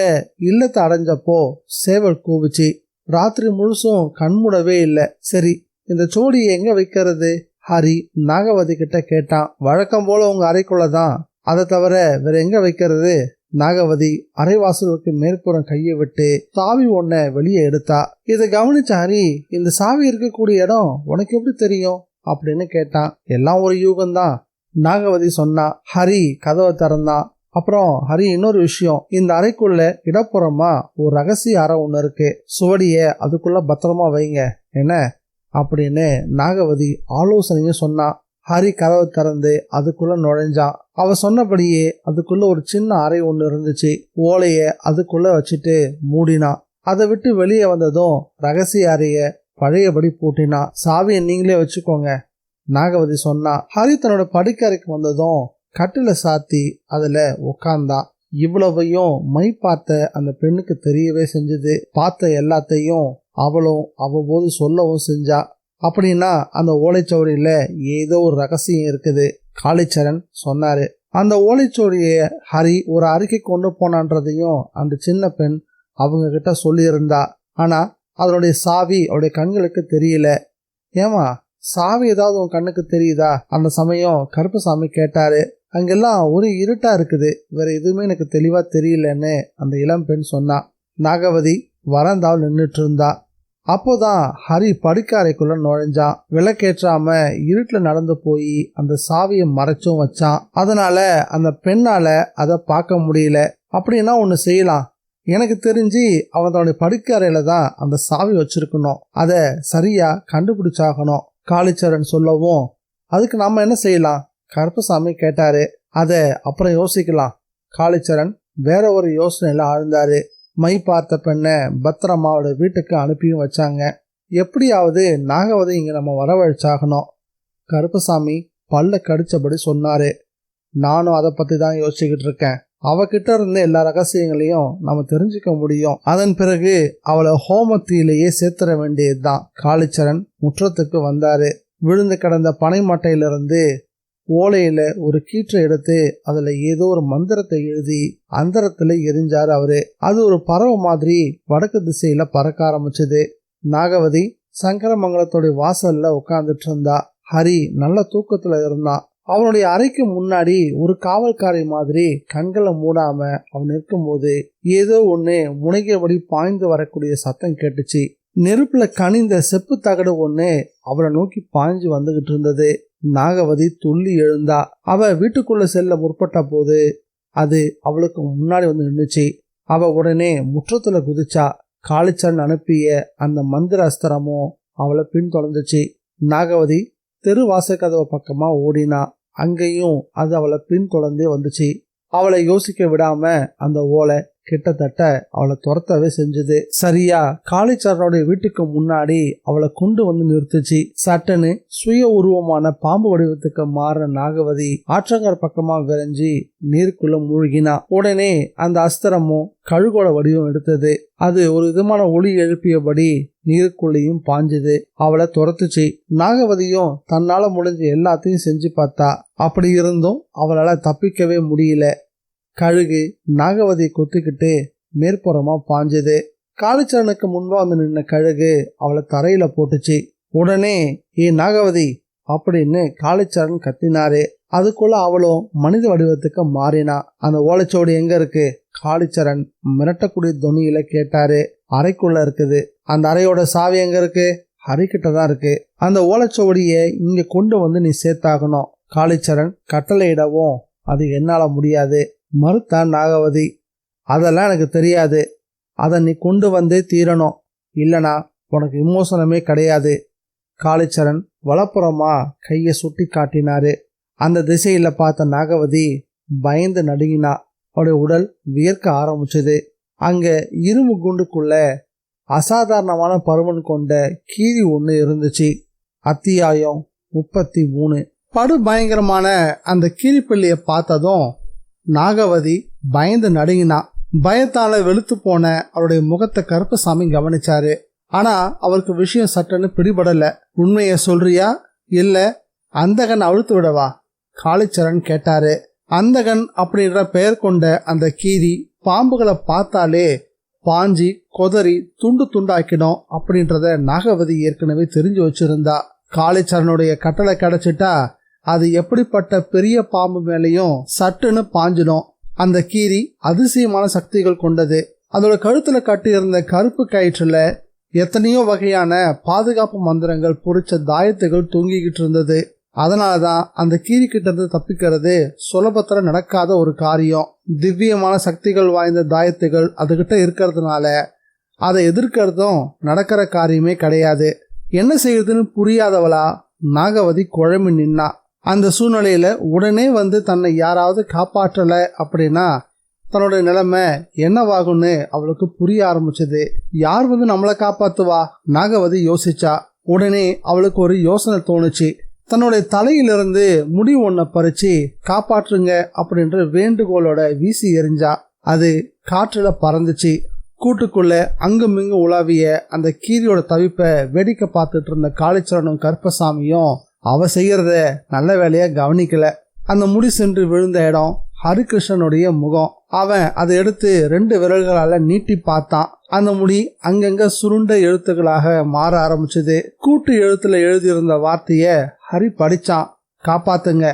இல்லத்தை அடைஞ்சப்போ சேவல் கூவுச்சு. ராத்திரி முழுசும் கண்மூடவே இல்லை. சரி, இந்த ஜோடியை எங்க வைக்கிறது? ஹரி நாகவதி கிட்ட கேட்டான். வழக்கம் போல உங்க அறைக்குள்ளதான், அதை தவிர வேற எங்க வைக்கிறது? நாகவதி அரைவாசலுக்கு மேற்புறம் கையை விட்டு சாவி ஒன்ன வெளியே எடுத்தா. இதை கவனிச்ச ஹரி, இந்த சாவி இருக்கக்கூடிய இடம் உனக்கு எப்படி தெரியும் அப்படின்னு கேட்டான். எல்லாம் ஒரு யூகம்தான், நாகவதி சொன்னா. ஹரி கதவை திறந்தான். அப்புறம் ஹரி, இன்னொரு விஷயம், இந்த அறைக்குள்ள இடப்புறமா ஒரு ரகசிய அறை ஒண்ணு இருக்கு. சுவடிய அதுக்குள்ள பத்திரமா வைங்க என்ன அப்படின்னு நாகவதி ஆலோசனையும் சொன்னா. ஹரி கதவை திறந்து அதுக்குள்ள நுழைஞ்சான். அவ சொன்னபடியே அதுக்குள்ள ஒரு சின்ன அறை ஒண்ணு இருந்துச்சு. ஓலைய அதுக்குள்ள வச்சுட்டு மூடினான். அதை விட்டு வெளியே வந்ததும் ரகசிய அறைய பழையபடி பூட்டினான். சாவியை நீங்களே வச்சுக்கோங்க, நாகவதி சொன்னா. ஹரி தன்னோட படுக்கறைக்கு வந்ததும் கட்டில சாத்தி அதுல உட்கார்ந்தான். இவ்வளவையும் மை பார்த்த அந்த பெண்ணுக்கு தெரியவே செஞ்சது. பார்த்த எல்லாத்தையும் அவளும் அவ்வப்போது சொல்லவும் செஞ்சா. அப்படின்னா அந்த ஓலைச்சோடியில ஏதோ ஒரு ரகசியம் இருக்குது, காளிச்சரண் சொன்னாரு. அந்த ஓலைச்சோடிய ஹரி ஒரு அறிக்கை கொண்டு போனான்றதையும் அந்த சின்ன பெண் அவங்க கிட்ட சொல்லியிருந்தா. ஆனா அதனுடைய சாவி அவருடைய கண்களுக்கு தெரியல. ஏமா, சாவி ஏதாவது உன் கண்ணுக்கு தெரியுதா? அந்த சமயம் கருப்பசாமி கேட்டாரு. அங்கெல்லாம் ஒரு இருட்டா இருக்குது, வேற எதுவுமே எனக்கு தெளிவா தெரியலன்னு அந்த இளம் பெண் சொன்னா. நாகவதி வராந்தாவில் நின்றுட்டு இருந்தா. அப்போதான் ஹரி படுக்கறைக்குள்ள நுழைஞ்சான். விளக்கேற்றாம இருட்டில் நடந்து போய் அந்த சாவியை மறைச்சும் வச்சான். அதனால அந்த பெண்ணால அதை பார்க்க முடியல. அப்படின்னா ஒன்று செய்யலாம், எனக்கு தெரிஞ்சு அவன் தன்னுடைய படுக்கறையில தான் அந்த சாவி வச்சிருக்கணும், அதை சரியா கண்டுபிடிச்சாகணும், காளிச்சரண் சொல்லவும். அதுக்கு நாம என்ன செய்யலாம்? கருப்பசாமி கேட்டாரு. அதை அப்புறம் யோசிக்கலாம். காளிச்சரண் வேற ஒரு யோசனையில ஆழ்ந்தாரு. மை பார்த்த பெண்ணை பத்திரமாவோட வீட்டுக்கு அனுப்பியும் வச்சாங்க. எப்படியாவது நாகவதி இங்க நம்ம வரவழைச்சாகணும். கருப்பசாமி பல்ல கடிச்சபடி சொன்னாரு. நானும் அதை பத்தி தான் யோசிச்சுக்கிட்டு இருக்கேன். அவகிட்ட இருந்து எல்லா ரகசியங்களையும் நம்ம தெரிஞ்சுக்க முடியும். அதன் பிறகு அவளை ஹோமத்திலேயே சேர்த்துற வேண்டியதுதான். காளிச்சரண் முற்றத்துக்கு வந்தாரு. விழுந்து கிடந்த பனை மட்டையிலிருந்து ஓலையில ஒரு கீற்றை எடுத்து அதுல ஏதோ ஒரு மந்திரத்தை எழுதி அந்தரத்துல எரிஞ்சாரு அவரு. அது ஒரு பறவை மாதிரி வடக்கு திசையில பறக்க ஆரம்பிச்சது. நாகவதி சங்கரமங்கலத்தோடைய வாசல்ல உட்கார்ந்துட்டு இருந்தா. ஹரி நல்ல தூக்கத்துல இருந்தான். அவனுடைய அறைக்கு முன்னாடி ஒரு காவல்காரை மாதிரி கண்களை மூடாம அவன் இருக்கும்போது ஏதோ ஒண்ணு முனைகிறபடி பாய்ந்து வரக்கூடிய சத்தம் கேட்டுச்சு. நெருப்புல கனிந்த செப்பு தகடு ஒண்ணு அவளை நோக்கி பாய்ஞ்சு வந்துகிட்டு இருந்தது. நாகவதி துள்ளி எழுந்தா. அவ வீட்டுக்குள்ள செல்ல முற்பட்ட போது அது அவளுக்கு முன்னாடி வந்து நின்றுச்சு. அவ உடனே முற்றத்துல குதிச்சா. காளிச்சரண் அனுப்பிய அந்த மந்திர அஸ்திரமும் அவளை பின்தொடர்ந்துச்சு. நாகவதி தெருவாசக்கதவு பக்கமா ஓடினா. அங்கேயும் அது அவளை பின்தொடர்ந்தே வந்துச்சு. அவளை யோசிக்க விடாம அந்த ஓலை கிட்டத்தட்ட அவளை துரத்தவே செஞ்சது. சரியா காளிச்சரனுடைய வீட்டுக்கு முன்னாடி அவளை கொண்டு வந்து நிறுத்துச்சு. சட்டன்னு சுய உருவமான பாம்பு வடிவத்துக்கு மாறின நாகவதி ஆற்றங்கர் பக்கமா விரைஞ்சி நீருக்குள்ள மூழ்கினா. உடனே அந்த அஸ்திரமும் கழுகோட வடிவம் எடுத்தது. அது ஒரு விதமான ஒளி எழுப்பியபடி நீருக்குள்ளேயும் பாஞ்சுது. அவளை துரத்துச்சு. நாகவதியும் தன்னால முடிஞ்ச எல்லாத்தையும் செஞ்சு பார்த்தா. அப்படி இருந்தும் அவளால தப்பிக்கவே முடியல. கழுகு நாகவதியை கொத்திக்கிட்டு மேற்புறமா பாஞ்சது. காளிச்சரனுக்கு முன்பா வந்து நின்ன கழுகு அவளை தரையில போட்டுச்சு. உடனே ஏ நாகவதி அப்படின்னு காளிச்சரன் கத்தினாரு. அதுக்குள்ள அவளும் மனித வடிவத்துக்கு மாறினா. அந்த ஓலைச்சோடி எங்க இருக்கு? காளிச்சரன் மிரட்டக்கூடிய துணியில கேட்டாரு. அறைக்குள்ள இருக்குது. அந்த அறையோட சாவி எங்க இருக்கு? ஹரிக்கிட்ட தான் இருக்கு. அந்த ஓலைச்சோடிய இங்க கொண்டு வந்து நீ சேர்த்தாகணும். காளிச்சரன் கட்டளையிடவும் அது என்னால முடியாது மறுத்தான் நாகவதி. அதெல்லாம் எனக்கு தெரியாது, அதை நீ கொண்டு வந்தே தீரணும், இல்லனா உனக்கு விமோசனமே கிடையாது. காளிச்சரன் வலப்புறமா கையை சுட்டி காட்டினாரு. அந்த திசையில பார்த்த நாகவதி பயந்து நடுங்கினா. அவருடைய உடல் வியர்க்க ஆரம்பிச்சது. அங்க இரும்பு குண்டுக்குள்ள அசாதாரணமான பருமன் கொண்ட கீரி ஒன்று இருந்துச்சு. அத்தியாயம் 33. படு பயங்கரமான அந்த கீரிப்பள்ளியை பார்த்ததும் நாகவதி பயந்து நடுங்கினா. பயத்தால வெளுத்து போன அவருடைய முகத்தை கருப்பசாமி கவனிச்சாரு. ஆனா அவருக்கு விஷயம் சட்டன்னு பிடிபடல. உண்மைய சொல்றியா இல்ல அந்தகன் அழுத்து விடவா? காளிச்சரன் கேட்டாரு. அந்தகன் அப்படின்ற பெயர் கொண்ட அந்த கீரி பாம்புகளை பார்த்தாலே பாஞ்சி கொதறி துண்டு துண்டாக்கிடும் அப்படின்றத நாகவதி ஏற்கனவே தெரிஞ்சு வச்சிருந்தா. காளிச்சரனுடைய கட்டளை கிடைச்சிட்டா அது எப்படிப்பட்ட பெரிய பாம்பு மேலேயும் சட்டுன்னு பாஞ்சிடும். அந்த கீரி அதிசயமான சக்திகள் கொண்டது. அதோட கழுத்துல கட்டியிருந்த கருப்பு கயிற்றுல எத்தனையோ வகையான பாதுகாப்பு மந்திரங்கள் பொறிச்ச தாயத்துகள் தொங்கிக்கிட்டு இருந்தது. அதனாலதான் அந்த கீரி கிட்ட இருந்து தப்பிக்கிறது சுலபத்துல நடக்காத ஒரு காரியம். திவ்யமான சக்திகள் வாய்ந்த தாயத்துகள் அதுகிட்ட இருக்கிறதுனால அதை எதிர்க்கிறதும் நடக்கிற காரியமே கிடையாது. என்ன செய்யறதுன்னு புரியாதவளா நாகவதி குழம்பி நின்னா. அந்த சூழ்நிலையில உடனே வந்து தன்னை யாராவது காப்பாற்றல அப்படின்னா தன்னோட நிலைமை என்னவாகும்னு அவளுக்கு புரிய ஆரம்பிச்சது. யார் வந்து நம்மளை காப்பாத்துவா? நாகவதி யோசிச்சா. உடனே அவளுக்கு ஒரு யோசனை தோணுச்சு. தன்னுடைய தலையிலிருந்து முடி ஒன்ன பறிச்சு காப்பாற்றுங்க அப்படின்ற வேண்டுகோளோட வீசி எறிஞ்சா. அது காற்றுல பறந்துச்சு. கூட்டுக்குள்ள அங்குமிங்கு உலாவிய அந்த கீரியோட தவிப்பை வேடிக்கை பார்த்துட்டு இருந்த காளிச்சரனும் கருப்பசாமியும் அவ செய்யறத நல்ல வேலையா கவனிக்கல. அந்த முடி சென்று விழுந்த இடம் ஹரிகிருஷ்ணனுடைய முகம். அவன் அதை எடுத்து 2 விரல்களால நீட்டி பார்த்தான். அந்த முடி அங்கங்க சுருண்ட எழுத்துக்களாக மாற ஆரம்பிச்சது. கூட்டு எழுத்துல எழுதியிருந்த வார்த்தைய ஹரி படிச்சான். காப்பாத்துங்க.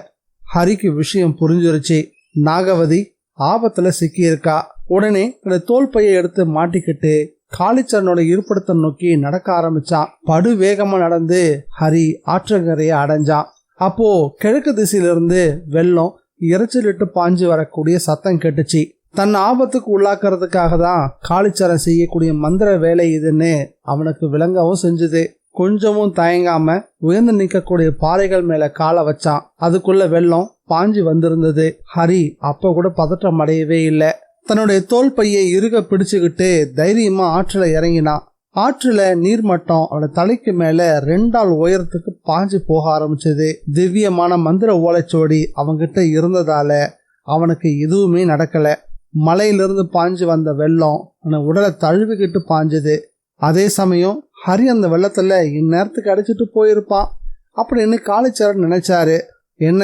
ஹரிக்கு விஷயம் புரிஞ்சிருச்சு. நாகவதி ஆபத்துல சிக்கியிருக்கா. உடனே தன்னுடைய தோல் பையை எடுத்து மாட்டிக்கிட்டு காளிச்சரனோட இருப்பிடத்தை நோக்கி நடக்க ஆரம்பிச்சான். படு வேகமா நடந்து ஹரி ஆற்றங்கரையை அடைஞ்சான். அப்போ கிழக்கு திசையிலிருந்து வெள்ளம் இறைச்சலிட்டு பாஞ்சு வரக்கூடிய சத்தம் கேட்டுச்சு. தன் ஆபத்துக்கு உள்ளாக்குறதுக்காக தான் காளிச்சரன் செய்யக்கூடிய மந்திர வேலை இதுன்னு அவனுக்கு விளங்கவும் செஞ்சுது. கொஞ்சமும் தயங்காம உயர்ந்து நிற்கக்கூடிய பாறைகள் மேல காலை வச்சான். அதுக்குள்ள வெள்ளம் பாஞ்சு வந்திருந்தது. ஹரி அப்ப கூட பதற்றம் அடையவே இல்லை. தன்னுடைய தோல் பையை இறுக பிடிச்சுக்கிட்டு தைரியமா ஆற்றுல இறங்கினான். ஆற்றுல நீர்மட்டம் அவனோட தலைக்கு மேல 2 ஆள் உயரத்துக்கு பாஞ்சு போக ஆரம்பிச்சது. திவ்யமான மந்திர ஓலைச்சுவடி அவன்கிட்ட இருந்ததால அவனுக்கு எதுவுமே நடக்கல. மலையிலிருந்து பாஞ்சு வந்த வெள்ளம் அவனை உடலை தழுவிக்கிட்டு பாஞ்சது. அதே சமயம் ஹரி அந்த வெள்ளத்துல இந்நேரத்துக்கு அடிச்சிட்டு போயிருப்பான் அப்படின்னு காளிச்சரன் நினைச்சாரு. என்ன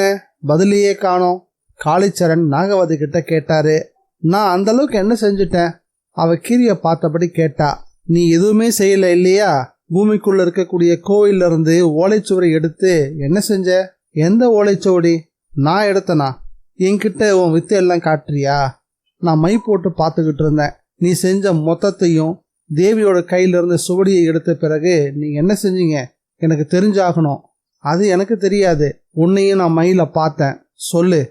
பதிலையே காணோம்? காளிச்சரன் நாகவதி கிட்ட கேட்டாரு. நான் அந்த அளவுக்கு என்ன செஞ்சுட்டேன்? அவ கீரிய பார்த்தபடி கேட்டா. நீ எதுவுமே செய்யல இல்லையா? பூமிக்குள்ள இருக்கக்கூடிய கோயில்ல இருந்து ஓலைச்சுவரை எடுத்து என்ன செஞ்ச? எந்த ஓலைச்சுவடி? நான் எடுத்தனா? என்கிட்ட உன் வித்தை எல்லாம் காட்டுறியா? நான் மை போட்டு பார்த்துக்கிட்டு இருந்தேன். நீ செஞ்ச மொத்தத்தையும் தேவியோட கையில இருந்து சுவடியை எடுத்த பிறகு நீ என்ன செஞ்சீங்க எனக்கு தெரிஞ்சாகணும். அது எனக்கு தெரியாது. உன்னையும் நான் மயில பார்த்தேன். சொல்லு,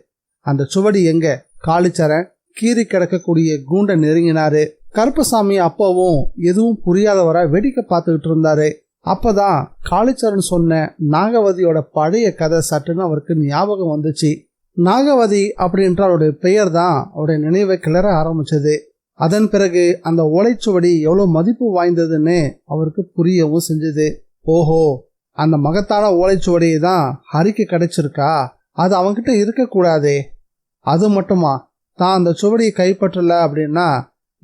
அந்த சுவடி எங்க? காளிச்சரன் கீறி கிடக்கக்கூடிய கூண்டை நெருங்கினாரு. கருப்பசாமி அப்பவும் எதுவும் புரியாதவர வேடிக்கை பார்த்துக்கிட்டு இருந்தாரு. அப்பதான் காளிச்சரன் சொன்ன நாகவதியோட பழைய கதை சட்டுன்னு அவருக்கு ஞாபகம் வந்துச்சு. நாகவதி அப்படின்ற அவருடைய பெயர் தான் அவருடைய நினைவை கிளற ஆரம்பிச்சது. அதன் பிறகு அந்த ஓலைச்சுவடி எவ்வளவு மதிப்பு வாய்ந்ததுன்னு அவருக்கு புரியவும் செஞ்சது. ஓஹோ, அந்த மகத்தான ஓலைச்சுவடியை தான் ஹரிக்கு கிடைச்சிருக்கா? அது அவன்கிட்ட இருக்கக்கூடாதே. அது மட்டுமா, தான் அந்த சுவடியை கைப்பற்றல அப்படின்னா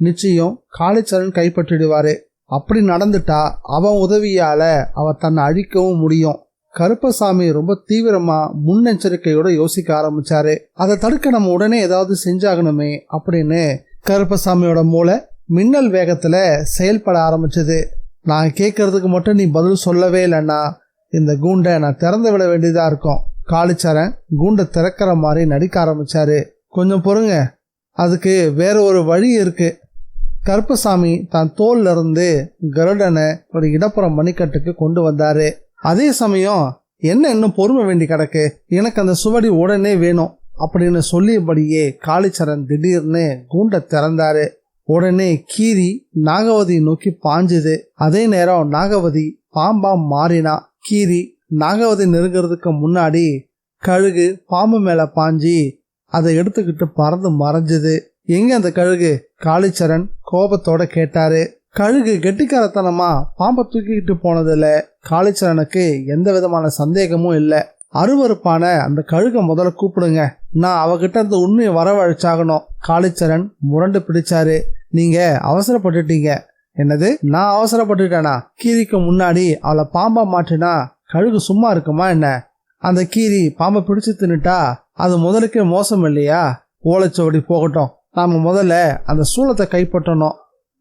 நிச்சயம் காளிச்சரன் கைப்பற்றிடுவாரு. அப்படி நடந்துட்டா அவன் உதவியால அவர் தன்னை அழிக்கவும் முடியும். கருப்பசாமி ரொம்ப தீவிரமா முன்னெச்சரிக்கையோட யோசிக்க ஆரம்பிச்சாரு. அதை தடுக்க நம்ம உடனே ஏதாவது செஞ்சாகணுமே அப்படின்னு கருப்பசாமியோட மூளை மின்னல் வேகத்துல செயல்பட ஆரம்பிச்சது. நான் கேட்கறதுக்கு மட்டும் நீ பதில் சொல்லவே இல்லைன்னா இந்த கூண்டை நான் திறந்து விட வேண்டியதா இருக்கும். காளிச்சரன் கூண்டை திறக்கிற மாதிரி நடிக்க ஆரம்பிச்சாரு. கொஞ்சம் பொறுங்க, அதுக்கு வேற ஒரு வழி இருக்கு. கருப்பசாமி தன் தோல்ல இருந்து கருடனை ஒரு இடப்புறம் மணிக்கட்டுக்கு கொண்டு வந்தாரு. அதே சமயம் என்ன இன்னும் பொறுமை வேண்டி கிடக்கு, எனக்கு அந்த சுவடி உடனே வேணும் அப்படின்னு சொல்லியபடியே காளிச்சரன் திடீர்னு கூண்டை திறந்தாரு. உடனே கீரி நாகவதி நோக்கி பாஞ்சுது. அதே நேரம் நாகவதி பாம்பா மாறினா. கீரி நாகவதி நெருங்கிறதுக்கு முன்னாடி கழுகு பாம்பு மேல பாஞ்சி அதை எடுத்துக்கிட்டு பறந்து மறைஞ்சது. எங்க அந்த கழுகு? காளிச்சரன் கோபத்தோட கேட்டாரு. கழுகு கெட்டிக்காரத்தனமா பாம்பை தூக்கிக்கிட்டு போனதுல காளிச்சரனுக்கு எந்த விதமான சந்தேகமும் இல்லை. அருவருப்பான அந்த கழுகை முதல்ல கூப்பிடுங்க, நான் அவகிட்ட இருந்து உண்மையை வரவழைச்சாகணும். காளிச்சரன் முரண்டு பிடிச்சாரு. நீங்க அவசரப்பட்டுட்டீங்க. என்னது, நான் அவசரப்பட்டுட்டேனா? கீரிக்கு முன்னாடி அவளை பாம்பா மாற்றினா கழுகு சும்மா இருக்குமா என்ன? அந்த கீரி பாம்பை பிடிச்சு தின்னுட்டா அது முதலுக்கே மோசம் இல்லையா? ஓலைச்சுவடி போகட்டும், நாம முதல்ல அந்த சூலத்தை கைப்பற்றணும்,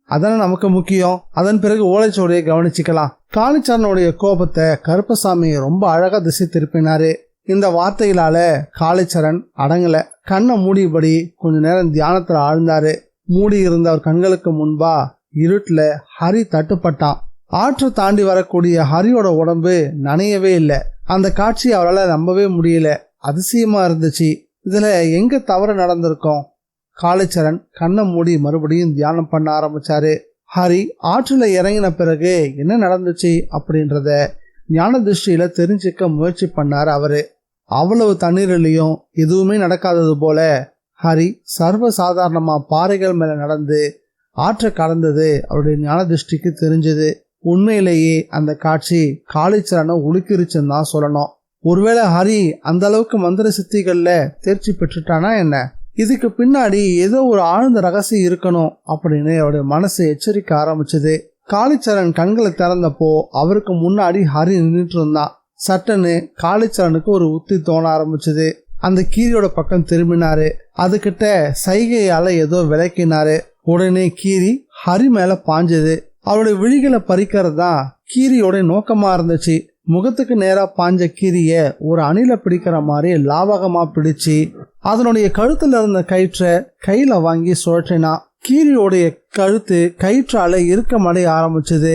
அதானே நமக்கு முக்கியம். அதன் பிறகு ஓலைச்சுவடியை கவனிச்சுக்கலாம். காளிச்சரனுடைய கோபத்தை கருப்பசாமி ரொம்ப அழகா திசை திருப்பினாரு. இந்த வார்த்தைகளால காளிச்சரன் அடங்கல. கண்ணை மூடியபடி கொஞ்ச நேரம் தியானத்துல ஆழ்ந்தாரு. மூடி இருந்த அவர் கண்களுக்கு முன்பா இருட்டுல ஹரி தட்டுப்பட்டான். ஆற்று தாண்டி வரக்கூடிய ஹரியோட உடம்பு நனையவே இல்லை. அந்த காட்சி அவரால் நம்பவே முடியல. அதிசயமா இருந்துச்சு. இதுல எங்க தவறு நடந்திருக்கோம்? காளிச்சரன் கண்ணை மூடி மறுபடியும் தியானம் பண்ண ஆரம்பிச்சாரு. ஹரி ஆற்றுல இறங்கின பிறகு என்ன நடந்துச்சு அப்படின்றத ஞான திருஷ்டியில தெரிஞ்சுக்க முயற்சி பண்ணாரு அவரு. அவ்வளவு தண்ணீரிலையும் எதுவுமே நடக்காதது போல ஹரி சர்வ சாதாரணமா பாறைகள் மேல நடந்து ஆற்றை கடந்தது அவருடைய ஞான திருஷ்டிக்கு தெரிஞ்சது. உண்மையிலேயே அந்த காட்சி காளிச்சரனை உலுக்கிருச்சுன்னு தான் சொல்லணும். ஒருவேளை ஹரி அந்த அளவுக்கு மந்திர சித்திகள்ல தேர்ச்சி பெற்றுட்டானா என்ன? இதுக்கு பின்னாடி ஏதோ ஒரு ஆழ்ந்த ரகசியம் இருக்கணும் அப்படின்னு அவருடைய மனசு எச்சரிக்க ஆரம்பிச்சது. காளிச்சரன் கண்களை திறந்தப்போ அவருக்கு முன்னாடி ஹரி நின்றுட்டு இருந்தான். சட்டன்னு காளிச்சரனுக்கு ஒரு உத்தி தோண ஆரம்பிச்சது. அந்த கீரியோட பக்கம் திரும்பினாரு. அதுகிட்ட சைகையால ஏதோ விளக்கினாரு. உடனே கீரி ஹரி மேல பாஞ்சது. அவருடைய விழிகளை பறிக்கிறது தான் கீரியோட நோக்கமா இருந்துச்சு. முகத்துக்கு நேரா பாஞ்ச கீரிய ஒரு அணில பிடிக்கிற மாதிரி லாவகமா பிடிச்சு அதனுடைய கழுத்துல இருந்த கயிற்றை கையில வாங்கி சுழற்றினா. கீரியோடைய கழுத்து கயிற்றால இறுக்கமடைய ஆரம்பிச்சது.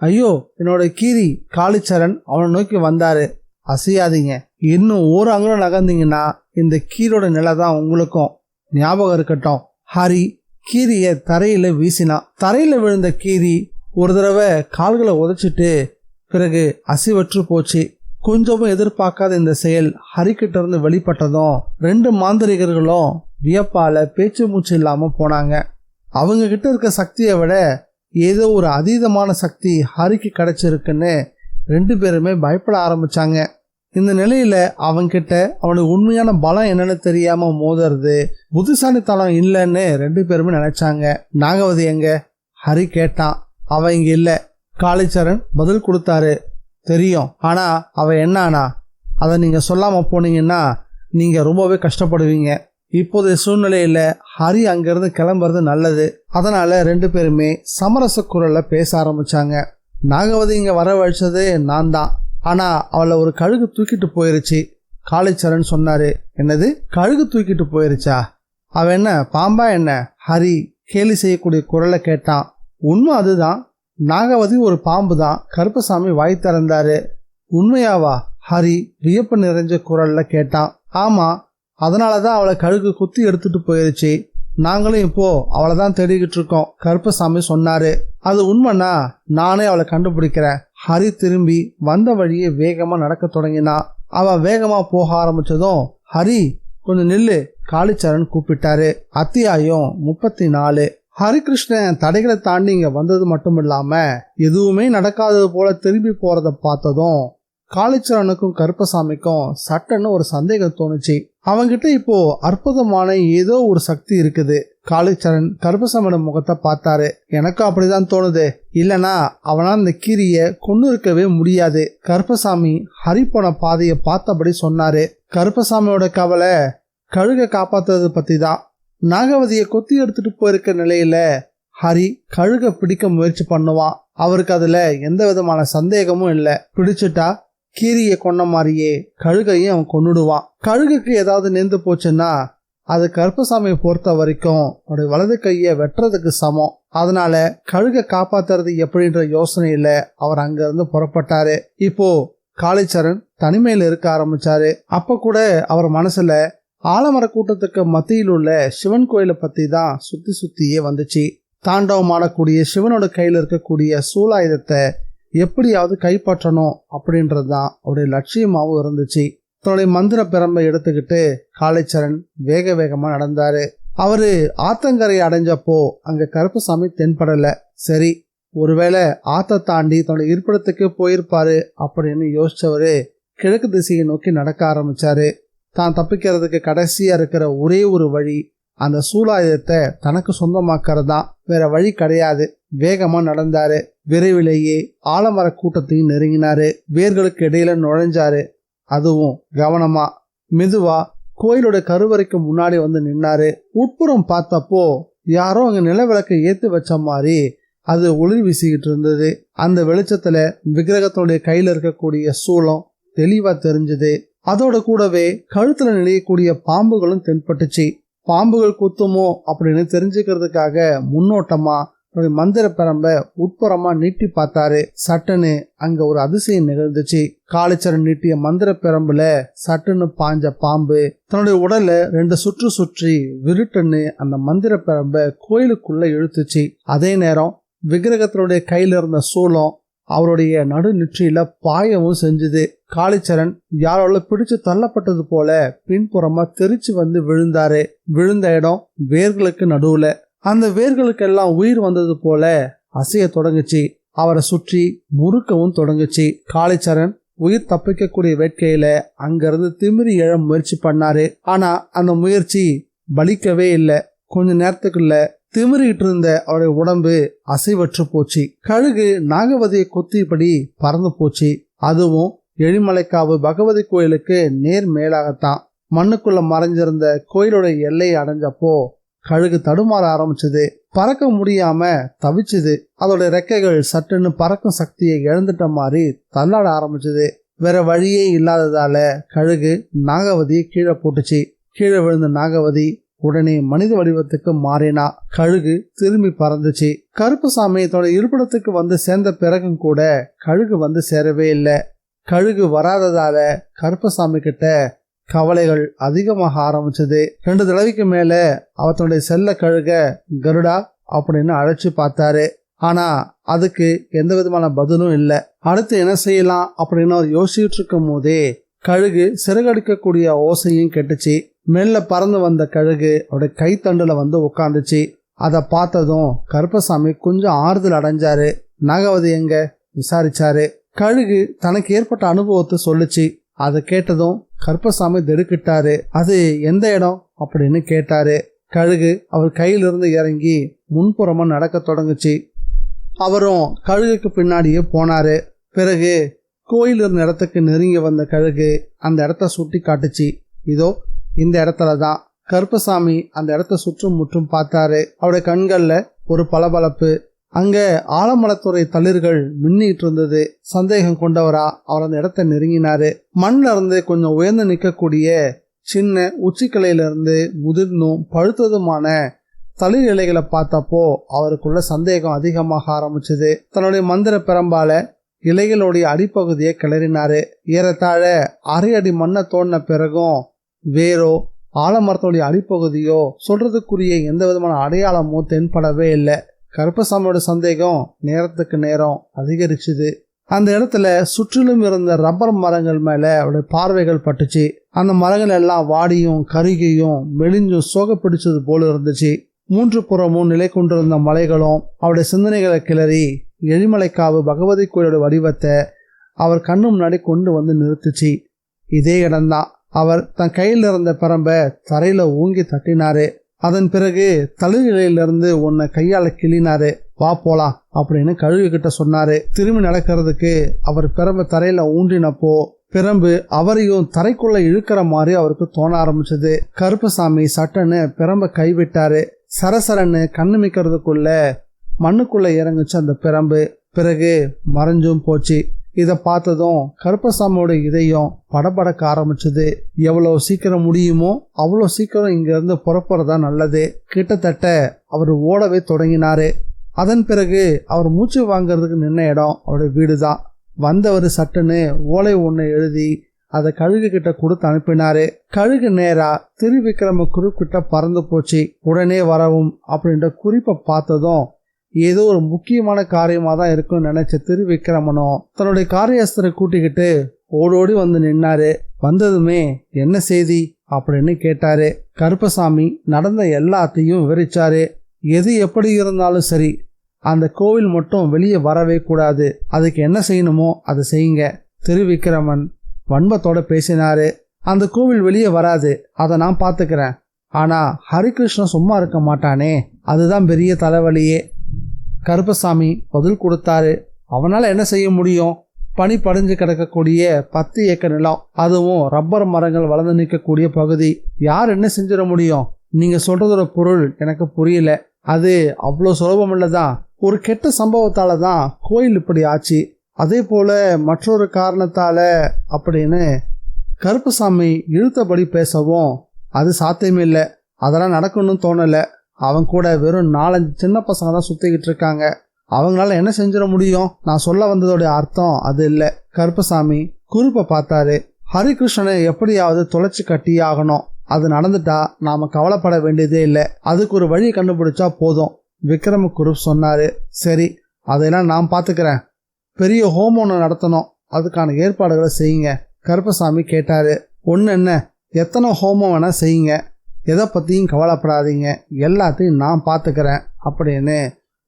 ஐயோ, என்னோட கீரி! காளிச்சரன் அவனை நோக்கி வந்தாரு. அசையாதீங்க, இன்னும் ஒரு அங்குலம் நகர்ந்தீங்கன்னா இந்த கீரியோட நிலை தான் உங்களுக்கும். ஞாபகம் இருக்கட்டும். ஹரி கீரிய தரையில வீசினா. தரையில விழுந்த கீரி ஒரு தடவை கால்களை உதைச்சிட்டு பிறகு அசைவற்று போச்சு. கொஞ்சமும் எதிர்பார்க்காத இந்த செயல் ஹரிக்கிட்ட இருந்து வெளிப்பட்டதும் 2 மாந்திரிகர்களும் வியப்பால பேச்சு மூச்சு இல்லாம போனாங்க. அவங்க கிட்ட இருக்க சக்தியை விட ஏதோ ஒரு அதீதமான சக்தி ஹரிக்கு கிடைச்சிருக்குன்னு 2 பேருமே பயப்பட ஆரம்பிச்சாங்க. இந்த நிலையில அவங்கிட்ட அவனுக்கு உண்மையான பலம் என்னன்னு தெரியாம மோதுறது புத்திசாலித்தனம் இல்லைன்னு 2 பேருமே நினைச்சாங்க. நாகவதி எங்க? ஹரி கேட்டான். அவ இங்க இல்ல. காளிச்சரன் பதில் கொடுத்தாரு. தெரியும், ஆனா அவ என்னானா அதை நீங்க சொல்லாம போனீங்கன்னா நீங்க ரொம்பவே கஷ்டப்படுவீங்க. இப்போதைய சூழ்நிலையில ஹரி அங்கிருந்து கிளம்புறது நல்லது. அதனால 2 பேருமே சமரச குரல்ல பேச ஆரம்பிச்சாங்க. நாகவதி இங்க வரவழைச்சது நான் தான், ஆனா அவளை ஒரு கழுகு தூக்கிட்டு போயிருச்சு. காளிச்சரன் சொன்னாரு. என்னது, கழுகு தூக்கிட்டு போயிருச்சா? அவ என்ன பாம்பா என்ன? ஹரி கேலி செய்யக்கூடிய குரலை கேட்டான். உண்மை அதுதான், நாகவதி ஒரு பாம்பு தான். கருப்பசாமி வாய் திறந்தாரு. உண்மையாவா? ஹரி வியப்பு நிறைஞ்ச குரல்ல கேட்டான். ஆமா, அதனாலதான் அவளை கழுகு குத்தி எடுத்துட்டு போயிருச்சு. நாங்களும் இப்போ அவளை தான் தேடிக்கிட்டு இருக்கோம், கருப்பசாமி சொன்னாரு. அது உண்மைனா நானே அவளை கண்டுபிடிக்கிறேன். ஹரி திரும்பி வந்த வழியே வேகமா நடக்க தொடங்கினா. அவன் வேகமா போக ஆரம்பிச்சதும் ஹரி கொஞ்சம் நில்லு, காளிச்சரன் கூப்பிட்டாரு. அத்தியாயம் 34. ஹரிகிருஷ்ணன் தடைகளை தாண்டி இங்க வந்தது மட்டும் இல்லாம எதுவுமே நடக்காதது போல திரும்பி போறத பார்த்ததும் காளிச்சரனுக்கும் கருப்பசாமிக்கும் சட்டன்னு ஒரு சந்தேகம் தோணுச்சு. அவங்கிட்ட இப்போ அற்புதமான ஏதோ ஒரு சக்தி இருக்குது. காளிச்சரன் கருப்பசாமியோட முகத்தை பார்த்தாரு. எனக்கும் அப்படிதான் தோணுது. இல்லனா அவனா இந்த கீரிய கொண்டு இருக்கவே முடியாது. கருப்பசாமி ஹரி போன பாதையை பார்த்தபடி சொன்னாரு. கருப்பசாமியோட கவலை கழுகை காப்பாத்துறது பத்தி தான். நாகவதியை கொத்தி எடுத்துட்டு போயிருக்க நிலையில ஹரி கழுகை பிடிக்க முயற்சி பண்ணுவான். அவருக்கு அதுல எந்த விதமான சந்தேகமும் இல்லை. பிடிச்சிட்டா கீரிய கொன்ன மாதிரியே கழுகையும் அவன் கொன்னுடுவான். கழுகுக்கு ஏதாவது நேர்ந்து போச்சுன்னா அது கருப்பசாமியை பொறுத்த வரைக்கும் அவருடைய வலது கையை வெட்டுறதுக்கு சமம். அதனால கழுகை காப்பாத்துறது எப்படின்ற யோசனையில அவர் அங்க இருந்து புறப்பட்டாரு. இப்போ காளிச்சரன் தனிமையில இருக்க ஆரம்பிச்சாரு. அப்ப கூட அவர் மனசுல ஆலமர கூட்டத்துக்கு மத்தியில் உள்ள சிவன் கோயிலை பத்தி தான் சுத்தி சுத்தியே வந்துச்சு. தாண்டவம் ஆடக்கூடிய சிவனோட கையில இருக்கக்கூடிய சூலாயுதத்தை எப்படியாவது கைப்பற்றணும் அப்படின்றதுதான் அவருடைய லட்சியமாவும் இருந்துச்சு. தன்னுடைய மந்திர பிரம்பை எடுத்துக்கிட்டு காளிச்சரன் வேக வேகமா நடந்தாரு. அவரு ஆத்தங்கரை அடைஞ்சப்போ அங்க கருப்பசாமி தென்படல. சரி, ஒருவேளை ஆத்த தாண்டி தன்னுடைய இருப்பிடத்துக்கு போயிருப்பாரு அப்படின்னு யோசிச்சவரு கிழக்கு திசையை நோக்கி நடக்க ஆரம்பிச்சாரு. தான் தப்பிக்கிறதுக்கு கடைசியா இருக்கிற ஒரே ஒரு வழி அந்த சூலாயுதத்தை தனக்கு சொந்தமாக்குறது தான். வேற வழி கிடையாது. வேகமா நடந்தாரு. விரைவிலேயே ஆலமர கூட்டத்தையும் நெருங்கினாரு. வேர்களுக்கு இடையில நுழைஞ்சாரு. அதுவும் கவனமா. மெதுவா கோயிலோட கருவறைக்கு முன்னாடி வந்து நின்னாரு. உட்புறம் பார்த்தப்போ யாரோ அங்க நிலவிளக்கை ஏத்து வச்ச மாதிரி அது ஒளி வீசிக்கிட்டு இருந்தது. அந்த வெளிச்சத்துல விக்கிரகத்தோடைய கையில இருக்கக்கூடிய சூலம் தெளிவா தெரிஞ்சது. அதோட கூடவே கழுத்துல நெளியக்கூடிய பாம்புகளும் தென்பட்டுச்சு. பாம்புகள் குத்துமோ அப்படின்னு தெரிஞ்சுக்கிறதுக்காக முன்னோட்டமா மந்திர பெரம்ப உட்புறமா நீட்டி பார்த்தாரு. சட்டுன்னு அங்க ஒரு அதிசயம் நிகழ்ந்துச்சு. காளிச்சரன் நீட்டிய மந்திர பெரம்புல சட்டுன்னு பாஞ்ச பாம்பு தன்னுடைய உடலை 2 சுற்று சுற்றி விருட்டுன்னு அந்த மந்திர பெரம்ப கோயிலுக்குள்ள இழுத்துச்சு. அதே நேரம் விக்கிரகத்தினுடைய கையில இருந்த சூலம் அவருடைய நடு நெற்றியில பாயவும் செஞ்சுது. காளிச்சரன் யாரோட பிடிச்சு தள்ளப்பட்டது போல பின்புறமா தெரிச்சு வந்து விழுந்தாரு. விழுந்த இடம் வேர்களுக்கு நடுவுல. அந்த வேர்களுக்கெல்லாம் உயிர் வந்தது போல அசைய தொடங்குச்சு. அவரை சுற்றி முறுக்கவும் தொடங்குச்சு. காளிச்சரன் உயிர் தப்பிக்கக்கூடிய வேட்கையில அங்கிருந்து திமிரி எழ முயற்சி பண்ணாரு. ஆனா அந்த முயற்சி பலிக்கவே இல்லை. கொஞ்ச நேரத்துக்குள்ள திமிரிட்டு இருந்த அவருடைய உடம்பு அசைவற்று போச்சு. கழுகு நாகவதியை கொத்தியபடி பறந்து போச்சு. அதுவும் எழிமலைக்காவு பகவதி கோயிலுக்கு நேர் மேலாகத்தான். மண்ணுக்குள்ள மறைஞ்சிருந்த கோயிலோட எல்லையை அடைஞ்சப்போ கழுகு தடுமாற ஆரம்பிச்சது. பறக்க முடியாம தவிச்சுது. அதோட ரெக்கைகள் சட்டுன்னு பறக்கும் சக்தியை இழந்துட்ட மாதிரி தள்ளாட ஆரம்பிச்சது. வேற வழியே இல்லாததால கழுகு நாகவதியை கீழே போட்டுச்சு. கீழே விழுந்த நாகவதி உடனே மனித வடிவத்துக்கு மாறினா. கழுகு திரும்பி பறந்துச்சு. கருப்பசாமி தன்னோட இருப்பிடத்துக்கு வந்து சேர்ந்த பிறகும் கூட கழுகு வந்து சேரவே இல்லை. கழுகு வராததால கருப்பசாமி கிட்ட கவலைகள் அதிகமாக ஆரம்பிச்சது. 2 தடவைக்கு மேல அவத்தனுடைய செல்ல கழுக கருடா அப்படின்னு அழைச்சு பார்த்தாரு. ஆனா அதுக்கு எந்த விதமான பதிலும் இல்லை. அடுத்து என்ன செய்யலாம் அப்படின்னு அவர் யோசிச்சுட்டு இருக்கும் போதே கழுகு சிறகடிக்கக்கூடிய ஓசையும் கெட்டுச்சு. மெல்ல பறந்து வந்த கழுகு அவருடைய கைத்தண்டுல வந்து உட்காந்துச்சு. அதை பார்த்ததும் கருப்பசாமி கொஞ்சம் ஆறுதல் அடைஞ்சாரு. நாகவதி எங்க விசாரிச்சாரு. கழுகு தனக்கு ஏற்பட்ட அனுபவத்தை சொல்லுச்சு. அதை கேட்டதும் கருப்பசாமி திடுக்கிட்டாரு. அது எந்த இடம் அப்படின்னு கேட்டாரு. கழுகு அவர் கையிலிருந்து இறங்கி முன்புறமா நடக்க தொடங்குச்சு. அவரும் கழுகுக்கு பின்னாடியே போனாரு. பிறகு கோயில் இருந்த இடத்துக்கு நெருங்கி வந்த கழுகு அந்த இடத்த சுட்டி காட்டுச்சு. இதோ இந்த இடத்துலதான். கருப்பசாமி அந்த இடத்த சுற்றும் முற்றும் பார்த்தாரு. அவருடைய கண்கள்ல ஒரு பளபளப்பு. அங்க ஆலமரத்துறை தளிர்கள் மின்னிட்டு இருந்தது. சந்தேகம் கொண்டவரா அவர் அந்த இடத்த நெருங்கினாரு. மண்ல இருந்து கொஞ்சம் உயர்ந்து நிற்கக்கூடிய சின்ன உச்சிக்கிளையில இருந்து முதிர்ந்தும் பழுத்ததுமான தளிர் இலைகளை பார்த்தப்போ அவருக்குள்ள சந்தேகம் அதிகமாக ஆரம்பிச்சது. தன்னுடைய மந்திர பெரம்பால இலைகளுடைய அடிப்பகுதியை கிளறினாரு. ஏறத்தாழ 1/2 அடி மண்ணை தோண்டின பிறகும் வேரோ ஆலமரத்தோடைய அடிப்பகுதியோ சொல்றதுக்குரிய எந்த விதமான அடையாளமோ தென்படவே இல்லை. கருப்பசாமியோட சந்தேகம் நேரத்துக்கு நேரம் அதிகரிச்சுது. அந்த இடத்துல சுற்றிலும் இருந்த ரப்பர் மரங்கள் மேல அவருடைய பார்வைகள் பட்டுச்சு. அந்த மரங்கள் எல்லாம் வாடியும் கருகியும் மெலிஞ்சும் சோக பிடிச்சது போல இருந்துச்சு. 3 புறமும் நிலை கொண்டிருந்த மலைகளும் அவருடைய சிந்தனைகளை கிளறி எழிமலைக்காவு பகவதி கோயிலோட வடிவத்தை அவர் கண்ணு முன்னாடி கொண்டு வந்து நிறுத்துச்சு. இதே இடம்தான். அவர் தன் கையில் இருந்த பரம்ப தரையில ஊங்கி தட்டினாரு. அதன் பிறகு தளிர் இலையிலிருந்து உன்னை கையால கிள்ளினாரு. வா போலாம் அப்படின்னு கழுகு கிட்ட சொன்னாரு. திரும்பி நடக்கிறதுக்கு அவர் பிரம்பு தரையில ஊன்றினப்போ பிரம்பு அவரையும் தரைக்குள்ள இழுக்கிற மாதிரி அவருக்கு தோண ஆரம்பிச்சது. கருப்பசாமி சட்டன்னு பிரம்ப கைவிட்டாரு. சரசரன்னு கண்ணு மிக்கிறதுக்குள்ள மண்ணுக்குள்ள இறங்குச்சு அந்த பிரம்பு. பிறகு மறைஞ்சும் போச்சு. இதை பார்த்ததும் கருப்பசாமியோட இதயம் படபடக்க ஆரம்பிச்சது. எவ்வளவு சீக்கிரம் முடியுமோ அவ்வளோ சீக்கிரம் இங்க இருந்து புறப்படுறதா நல்லது. கிட்டத்தட்ட அவர் ஓடவே தொடங்கினாரு. அதன் பிறகு அவர் மூச்சு வாங்கறதுக்கு நின்ன இடம் அவருடைய வீடுதான். வந்தவர் சட்டுன்னு ஓலை ஒன்று எழுதி அதை கழுகு கிட்ட கொடுத்து அனுப்பினாரு. கழுகு நேரா திருவிக்கிரம குறிப்பிட்ட பறந்து போச்சு. உடனே வரவும் அப்படின்ற குறிப்பை பார்த்ததும் ஏதோ ஒரு முக்கியமான காரியமா தான் இருக்குன்னு நினைச்ச திருவிக்கிரமனும் தன்னுடைய காரியஸ்தரை கூட்டிக்கிட்டு ஓடோடி வந்து நின்னாரு. வந்ததுமே என்ன செய்தி அப்படின்னு கேட்டாரு. கருப்பசாமி நடந்த எல்லாத்தையும் விவரிச்சாரு. எது எப்படி இருந்தாலும் சரி, அந்த கோவில் மட்டும் வெளியே வரவே கூடாது. அதுக்கு என்ன செய்யணுமோ அதை செய்யுங்க. திருவிக்கிரமன் வன்பத்தோட பேசினாரு. அந்த கோவில் வெளியே வராது, அதை நான் பார்த்துக்கிறேன். ஆனா ஹரிகிருஷ்ணன் சும்மா இருக்க மாட்டானே, அதுதான் பெரிய தலைவலியே. கருப்பசாமி பதில் கொடுத்தாரு. அவனால என்ன செய்ய முடியும்? பனி படிஞ்சு கிடக்கக்கூடிய 10 ஏக்கர் நிலம், அதுவும் ரப்பர் மரங்கள் வளர்ந்து நிற்கக்கூடிய பகுதி. யார் என்ன செஞ்சிட முடியும்? நீங்க சொல்றதோட பொருள் எனக்கு புரியல. அது அவ்வளோ சுலபம் இல்லதான். ஒரு கெட்ட சம்பவத்தால தான் கோயில் இப்படி ஆச்சு, அதே போல மற்றொரு காரணத்தால அப்படின்னு கருப்பசாமி இழுத்தபடி பேசவும், அது சாத்தியமே இல்லை, அதெல்லாம் நடக்கணும்னு தோணலை. அவன் கூட வெறும் 4-5 சின்ன பசங்க தான் சுத்திக்கிட்டு இருக்காங்க, அவங்களால என்ன செஞ்சிட முடியும்? நான் சொல்ல வந்ததோடைய அர்த்தம் அது இல்லை. கருப்பசாமி குருப்பை பார்த்தாரு. ஹரிகிருஷ்ணனை எப்படியாவது தொலைச்சு கட்டியே ஆகணும். அது நடந்துட்டா நாம கவலைப்பட வேண்டியதே இல்லை, அதுக்கு ஒரு வழி கண்டுபிடிச்சா போதும். விக்ரம குருப் சொன்னாரு. சரி, அதையெல்லாம் நான் பார்த்துக்கிறேன். பெரிய ஹோமம் நடத்தணும், அதுக்கான ஏற்பாடுகளை செய்யுங்க. கருப்பசாமி கேட்டாரு. ஒன்று என்ன, எத்தனை ஹோமம் வேணா செய்யுங்க, எதை பற்றியும் கவலைப்படாதீங்க, எல்லாத்தையும் நான் பார்த்துக்கிறேன் அப்படின்னு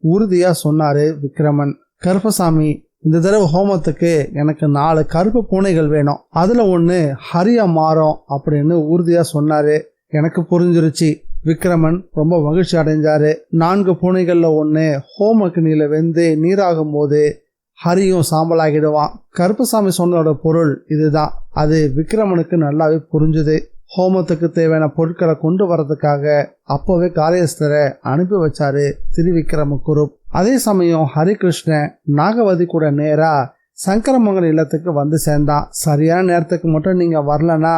உறுதியாக சொன்னார் விக்ரமன். கருப்பசாமி, இந்த தடவை ஹோமத்துக்கு எனக்கு 4 கருப்பு பூனைகள் வேணும், அதில் ஒன்று ஹரியா மாறும் அப்படின்னு உறுதியாக சொன்னார். எனக்கு புரிஞ்சிருச்சு. விக்ரமன் ரொம்ப மகிழ்ச்சி அடைஞ்சாரு. 4 பூனைகளில் ஒன்று ஹோம அக்னியில வெந்து நீராகும் போது ஹரியும் சாம்பலாகிடுவான். கருப்பசாமி சொன்னதோட பொருள் இதுதான். அது விக்ரமனுக்கு நல்லாவே புரிஞ்சுது. ஹோமத்துக்கு தேவையான பொருட்களை கொண்டு வரதுக்காக அப்போவே காரியஸ்தரை அனுப்பி வச்சாரு திருவிக்ரம குருப். அதே சமயம் ஹரிகிருஷ்ணன் நாகவதி கூட நேரா சங்கரமங்கல் இல்லத்துக்கு வந்து சேர்ந்தான். சரியான நேரத்துக்கு மட்டும் நீங்க வரலனா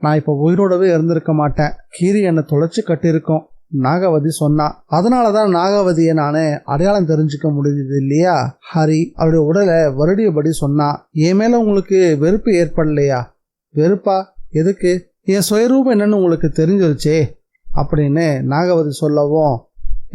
நான் இப்ப உயிரோடவே இருந்திருக்க மாட்டேன், கீரி என்னை தொலைச்சு கட்டியிருக்கோம் நாகவதி சொன்னா. அதனாலதான் நாகவதியை நானே அடையாளம் தெரிஞ்சுக்க முடிஞ்சது இல்லையா? ஹரி அவருடைய உடலை வருடியபடி சொன்னா. என் மேல உங்களுக்கு வெறுப்பு ஏற்படலையா? வெறுப்பா? எதுக்கு? என் சுயரூபம் என்னன்னு உங்களுக்கு தெரிஞ்சிருச்சே அப்படின்னு நாகவதி சொல்லவும்,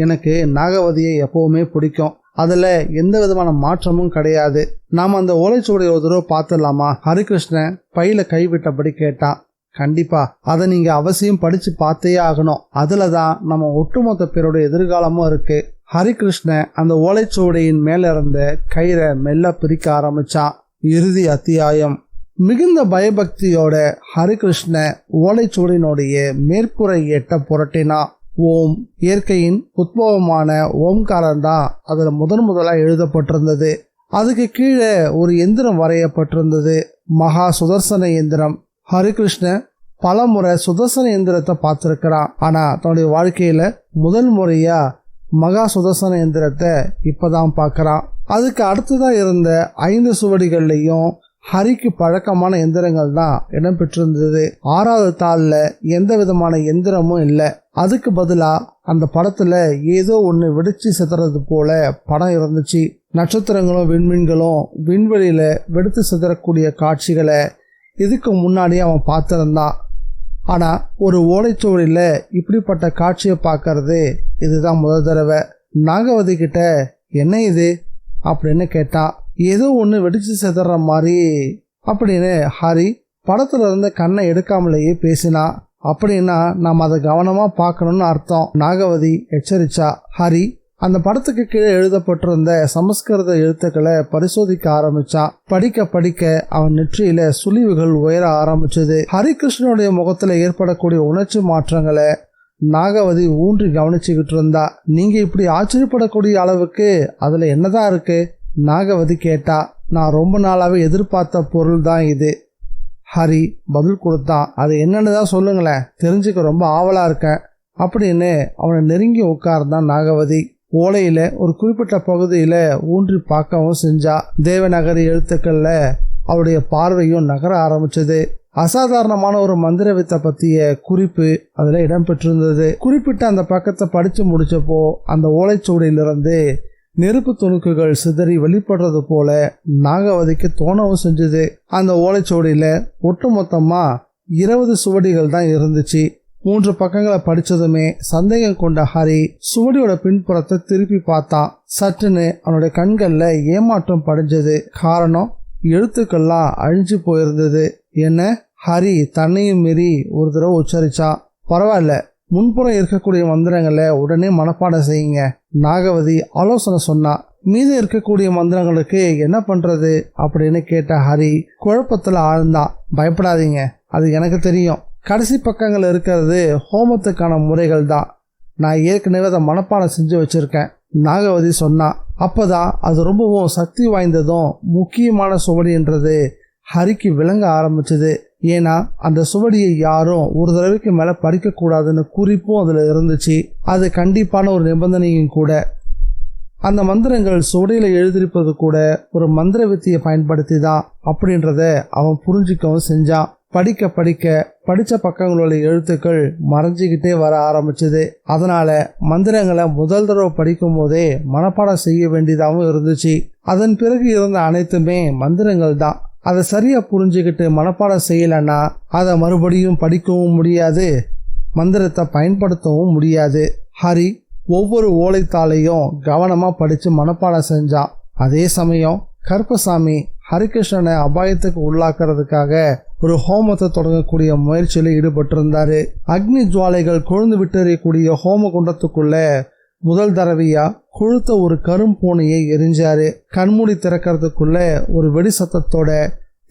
எனக்கு நாகவதியை எப்பவுமே பிடிக்கும், அதுல எந்த விதமான மாற்றமும் கிடையாது. நாம அந்த ஓலைச்சுவடியை ஒரு தடவை பார்த்துடலாமா? ஹரிகிருஷ்ணன் பையில கைவிட்டபடி கேட்டான். கண்டிப்பா, அதை நீங்க அவசியம் படிச்சு பார்த்தே ஆகணும், அதுலதான் நம்ம ஒட்டுமொத்த பேருடைய எதிர்காலமும் இருக்கு. ஹரிகிருஷ்ணன் அந்த ஓலைச்சுவடியின் மேல இருந்த கயிறை மெல்ல பிரிக்க ஆரம்பிச்சான். இறுதி அத்தியாயம். மிகுந்த பயபக்தியோட ஹரிகிருஷ்ண ஓலைச்சுவடியினுடைய மேற்புரை எட்ட புரட்டினா. ஓம் இயற்கையின் உத்பவமான ஓம்காரம் தான் அதுல முதலா எழுதப்பட்டிருந்தது. அதுக்கு கீழே ஒரு எந்திரம் வரையப்பட்டிருந்தது, மகா சுதர்சன எந்திரம். ஹரிகிருஷ்ண பல முறை சுதர்சன எந்திரத்தை பார்த்திருக்கிறான், ஆனா தன்னுடைய வாழ்க்கையில முதல் முறையா மகா சுதர்சன எந்திரத்தை இப்பதான் பார்க்கறான். அதுக்கு அடுத்ததான் இருந்த 5 சுவடிகள்லையும் ஹரிக்கு பழக்கமான எந்திரங்கள் தான் இடம்பெற்றிருந்தது. 6வது தாள்ல எந்த விதமான எந்திரமும் இல்லை. அதுக்கு பதிலா அந்த படத்துல ஏதோ ஒண்ணு வெடிச்சு சிதறது போல படம் இருந்துச்சு. நட்சத்திரங்களும் விண்மீன்களும் விண்வெளியில வெடித்து சிதறக்கூடிய காட்சிகளை இதுக்கு முன்னாடி அவன் பார்த்திருந்தான். ஆனா ஒரு ஓலைச்சுவடியில இப்படிப்பட்ட காட்சியை பார்க்கறது இதுதான் முதல் தடவை. நாகவதி கிட்ட என்ன இது அப்படின்னு கேட்டான். ஏதோ ஒன்று வெடிச்சு சிதற மாதிரி அப்படின்னு ஹரி படத்துல இருந்த கண்ணை எடுக்காமலேயே பேசினா. அப்படின்னா நாம் அதை கவனமா பார்க்கணும்னு அர்த்தம், நாகவதி எச்சரிச்சா. ஹரி அந்த படத்துக்கு கீழே எழுதப்பட்டிருந்த சமஸ்கிருத எழுத்துக்களை பரிசோதிக்க ஆரம்பிச்சான். படிக்க படிக்க அவன் நெற்றியில சுழிவுகள் உயர ஆரம்பிச்சது. ஹரிகிருஷ்ணனுடைய முகத்துல ஏற்படக்கூடிய உணர்ச்சி மாற்றங்களை நாகவதி ஊன்றி கவனிச்சுக்கிட்டு இருந்தா. நீங்க இப்படி ஆச்சரியப்படக்கூடிய அளவுக்கு அதுல என்னதான் இருக்கு? நாகவதி கேட்டா. நான் ரொம்ப நாளாவே எதிர்பார்த்த பொருள் தான் இது, ஹரி பதில் கொடுத்தான். அது என்னன்னு தான் சொல்லுங்களேன், தெரிஞ்சுக்க ரொம்ப ஆவலா இருக்கேன் அப்படின்னு அவனை நெருங்கி உட்கார்ந்தான் நாகவதி. ஓலையில ஒரு குறிப்பிட்ட பகுதியில ஊன்றி பார்க்கவும் செஞ்சா. தேவநகரி எழுத்துக்கள்ல அவருடைய பார்வையும் நகர ஆரம்பிச்சது. அசாதாரணமான ஒரு மந்திர வித்தை பத்திய குறிப்பு அதுல இடம்பெற்றிருந்தது. குறிப்பிட்ட அந்த பக்கத்தை படிச்சு முடிச்சப்போ அந்த ஓலைச்சுவடியிலிருந்து நெருப்பு துணுக்குகள் சிதறி வெளிப்படுறது போல நாகவதிக்கு தோணவும் செஞ்சது. அந்த ஓலைச்சுவடியில ஒட்டுமொத்தமா 20 சுவடிகள் தான் இருந்துச்சு. 3 பக்கங்களை படிச்சதுமே சந்தேகம் கொண்ட ஹரி சுவடியோட பின்புறத்தை திருப்பி பார்த்தான். சட்டுன்னு அவனுடைய கண்கள்ல ஏமாற்றம் படிஞ்சது. காரணம், எழுத்துக்கள்லாம் அழிஞ்சு போயிருந்தது. என்ன? ஹரி தன்னையும் மீறி ஒரு தடவை உச்சரிச்சான். பரவாயில்ல, முன்புறம் இருக்கக்கூடிய மந்திரங்களை உடனே மனப்பாடம் செய்யுங்க, நாகவதி ஆலோசனை சொன்னா. மீது இருக்கக்கூடிய மந்திரங்களுக்கு என்ன பண்றது அப்படின்னு கேட்ட ஹரி குழப்பத்துல ஆழ்ந்தான். பயப்படாதீங்க, அது எனக்கு தெரியும். கடைசி பக்கங்கள் இருக்கிறது ஹோமத்துக்கான முறைகள் தான். நான் ஏற்கனவே அதை மனப்பாடம் செஞ்சு வச்சிருக்கேன். நாகவதி சொன்னா. அப்பதான் அது ரொம்பவும் சக்தி வாய்ந்ததும் முக்கியமான சுவடின்றது ஹரிக்கு விளங்க ஆரம்பிச்சது. ஏன்னா அந்த சுவடியை யாரும் ஒரு தடவைக்கு மேல படிக்க கூடாதுன்னு குறிப்பும் அதுல இருந்துச்சு. அது கண்டிப்பான ஒரு நிபந்தனையும் கூட. அந்த மந்திரங்கள் சுவடியில எழுதியிருப்பது கூட ஒரு மந்திர வித்தியை பயன்படுத்தி தான் அப்படின்றத அவன் புரிஞ்சிக்கவும் செஞ்சான். படிக்க படிக்க படிச்ச பக்கங்களோட எழுத்துக்கள் மறைஞ்சிக்கிட்டே வர ஆரம்பிச்சது. அதனால மந்திரங்களை முதல் தடவை படிக்கும் போதே மனப்பாடம் செய்ய வேண்டியதாகவும் இருந்துச்சு. அதன் பிறகு இருந்த அனைத்துமே மந்திரங்கள் தான். அதை சரியா புரிஞ்சுக்கிட்டு மனப்பாடம் செய்யலன்னா அதை மறுபடியும் படிக்கவும் முடியாது, மந்திரத்தை பயன்படுத்தவும் முடியாது. ஹரி ஒவ்வொரு ஓலைத்தாளையும் கவனமா படிச்சு மனப்பாடம் செஞ்சான். அதே சமயம் கருப்பசாமி ஹரிகிருஷ்ணனை அபாயத்துக்கு உள்ளாக்குறதுக்காக ஒரு ஹோமத்தை தொடங்கக்கூடிய முயற்சியில ஈடுபட்டிருந்தாரு. அக்னி ஜுவாலைகள் கொழுந்து விட்டெறியக்கூடிய ஹோம குண்டத்துக்குள்ள முதல் தடவையா கொழுத்த ஒரு கரும்பூனையை எரிஞ்சாரு. கண்மூடி திறக்கிறதுக்குள்ள ஒரு வெடி சத்தத்தோட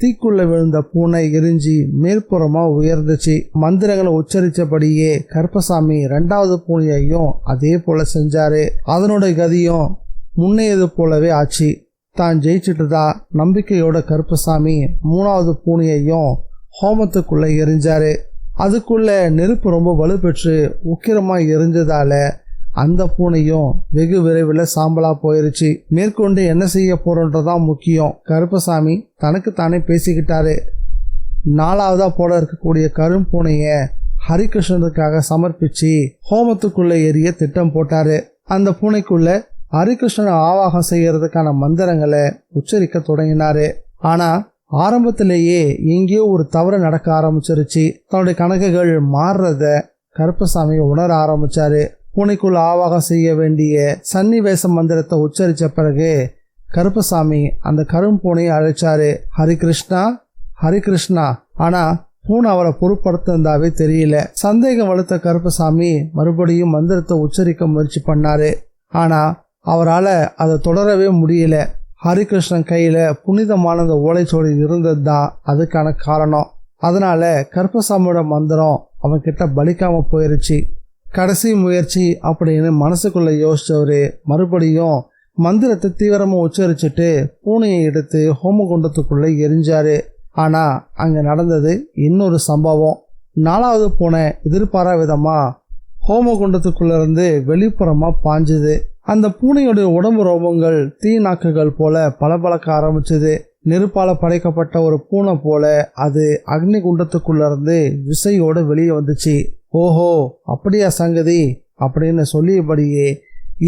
தீக்குள்ள விழுந்த பூனை எரிஞ்சி மேற்புறமா உயர்ந்துச்சு. மந்திரங்களை உச்சரிச்சபடியே கருப்பசாமி 2வது பூனையையும் அதே போல செஞ்சாரு. அதனோட கதியும் முன்னையது போலவே ஆச்சு. தான் ஜெயிச்சுட்டுதா நம்பிக்கையோட கருப்பசாமி 3வது பூனையையும் ஹோமத்துக்குள்ள எரிஞ்சாரு. அதுக்குள்ள நெருப்பு ரொம்ப வலுப்பெற்று உக்கிரமா எரிஞ்சதால அந்த பூனையும் வெகு விரைவில் சாம்பலா போயிருச்சு. மேற்கொண்டு என்ன செய்ய போறோன்றதான் முக்கியம். கருப்பசாமி தனக்கு தானே பேசிக்கிட்டாரு. 4வதா போட இருக்கக்கூடிய கரும்பூனைய ஹரிகிருஷ்ணனுக்காக சமர்ப்பிச்சு ஹோமத்துக்குள்ள எரிய திட்டம் போட்டாரு. அந்த பூனைக்குள்ள ஹரிகிருஷ்ணனை ஆவாகம் செய்யறதுக்கான மந்திரங்களை உச்சரிக்க தொடங்கினாரு. ஆனா ஆரம்பத்திலேயே எங்கேயோ ஒரு தவறு நடக்க ஆரம்பிச்சிருச்சு. தன்னுடைய கணக்குகள் மாறுறத கருப்பசாமி உணர ஆரம்பிச்சாரு. பூனைக்குள்ள ஆவாகம் செய்ய வேண்டிய சன்னிவேச மந்திரத்தை உச்சரிச்ச பிறகு கருப்பசாமி அந்த கரும்பூனையை அழைச்சாரு. ஹரிகிருஷ்ணா, ஹரிகிருஷ்ணா. ஆனா பூனை அவரை பொருட்படுத்திருந்தாவே தெரியல. சந்தேகம் வலுத்த கருப்பசாமி மறுபடியும் மந்திரத்தை உச்சரிக்க முயற்சி பண்ணாரு. ஆனா அவரால் அதை தொடரவே முடியல. ஹரிகிருஷ்ணன் கையில புனிதமான அந்த ஓலைச்சுவடி இருந்தது தான் அதுக்கான காரணம். அதனால கருப்பசாமியோட மந்திரம் அவன் கிட்ட பலிக்காம போயிருச்சு. கடைசி முயற்சி அப்படின்னு மனசுக்குள்ள யோசிச்சவரு மறுபடியும் மந்திரத்தை தீவிரமா உச்சரிச்சுட்டு பூனையை எடுத்து ஹோமகுண்டத்துக்குள்ள எரிஞ்சாரு. ஆனா அங்க நடந்தது இன்னொரு சம்பவம். 4வது பூனை எதிர்பாரா விதமா ஹோமகுண்டத்துக்குள்ள இருந்து வெளிப்புறமா பாஞ்சுது. அந்த பூனையுடைய உடம்பு ரோமங்கள் தீ நாக்குகள் போல பளபளக்க ஆரம்பிச்சது. நெருப்பால படைக்கப்பட்ட ஒரு பூனை போல அது அக்னி குண்டத்துக்குள்ள இருந்து விசையோட வெளியே வந்துச்சு. ஓஹோ, அப்படியா சங்கதி அப்படின்னு சொல்லியபடியே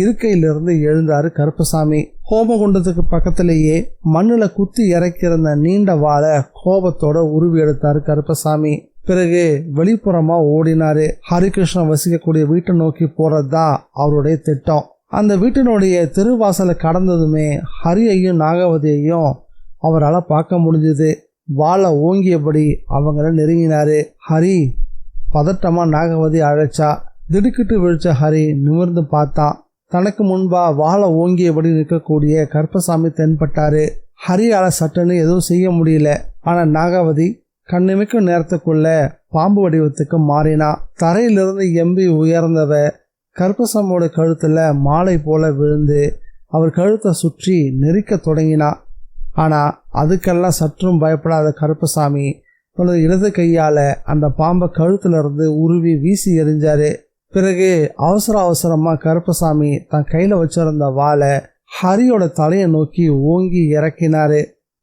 இருக்கையிலிருந்து எழுந்தாரு கருப்பசாமி. ஹோமகுண்டத்துக்கு பக்கத்திலேயே மண்ணுல குத்தி இறக்கியிருந்த நீண்ட வாழை கோபத்தோட உருவி எடுத்தாரு கருப்பசாமி. பிறகு வெளிப்புறமா ஓடினாரு. ஹரிகிருஷ்ணன் வசிக்கக்கூடிய வீட்டை நோக்கி போறதுதான் அவருடைய திட்டம். அந்த வீட்டினுடைய தெருவாசலை கடந்ததுமே ஹரியையும் நாகவதியையும் அவரால் பார்க்க முடிஞ்சது. வாழை ஓங்கியபடி அவங்கள நெருங்கினாரு. ஹரி, பதட்டமா நாகவதி அழைச்சா. திடுக்கிட்டு விழிச்ச ஹரி நிமிர்ந்து பார்த்தான். தனக்கு முன்பா வாழை ஓங்கியபடி நிற்கக்கூடிய கருப்பசாமி தென்பட்டாரு. ஹரியால சட்டுன்னு எதுவும் செய்ய முடியல. ஆனா நாகவதி கண்ணிமைக்கும் நேரத்துக்குள்ள பாம்பு வடிவத்துக்கு மாறினா. தரையிலிருந்து எம்பி உயர்ந்தவ கருப்பசாமியோட கழுத்துல மாலை போல விழுந்து அவர் கழுத்தை சுற்றி நெரிக்க தொடங்கினா. ஆனா அதுக்கெல்லாம் சற்றும் பயப்படாத கருப்பசாமி தனது இடது கையால அந்த பாம்பை கழுத்துல இருந்து உருவி வீசி எறிஞ்சாரு. பிறகு அவசர அவசரமா கருப்பசாமி தன் கையில வச்சிருந்த வாளை ஹரியோட தலையை நோக்கி ஓங்கி இறக்கினாரு.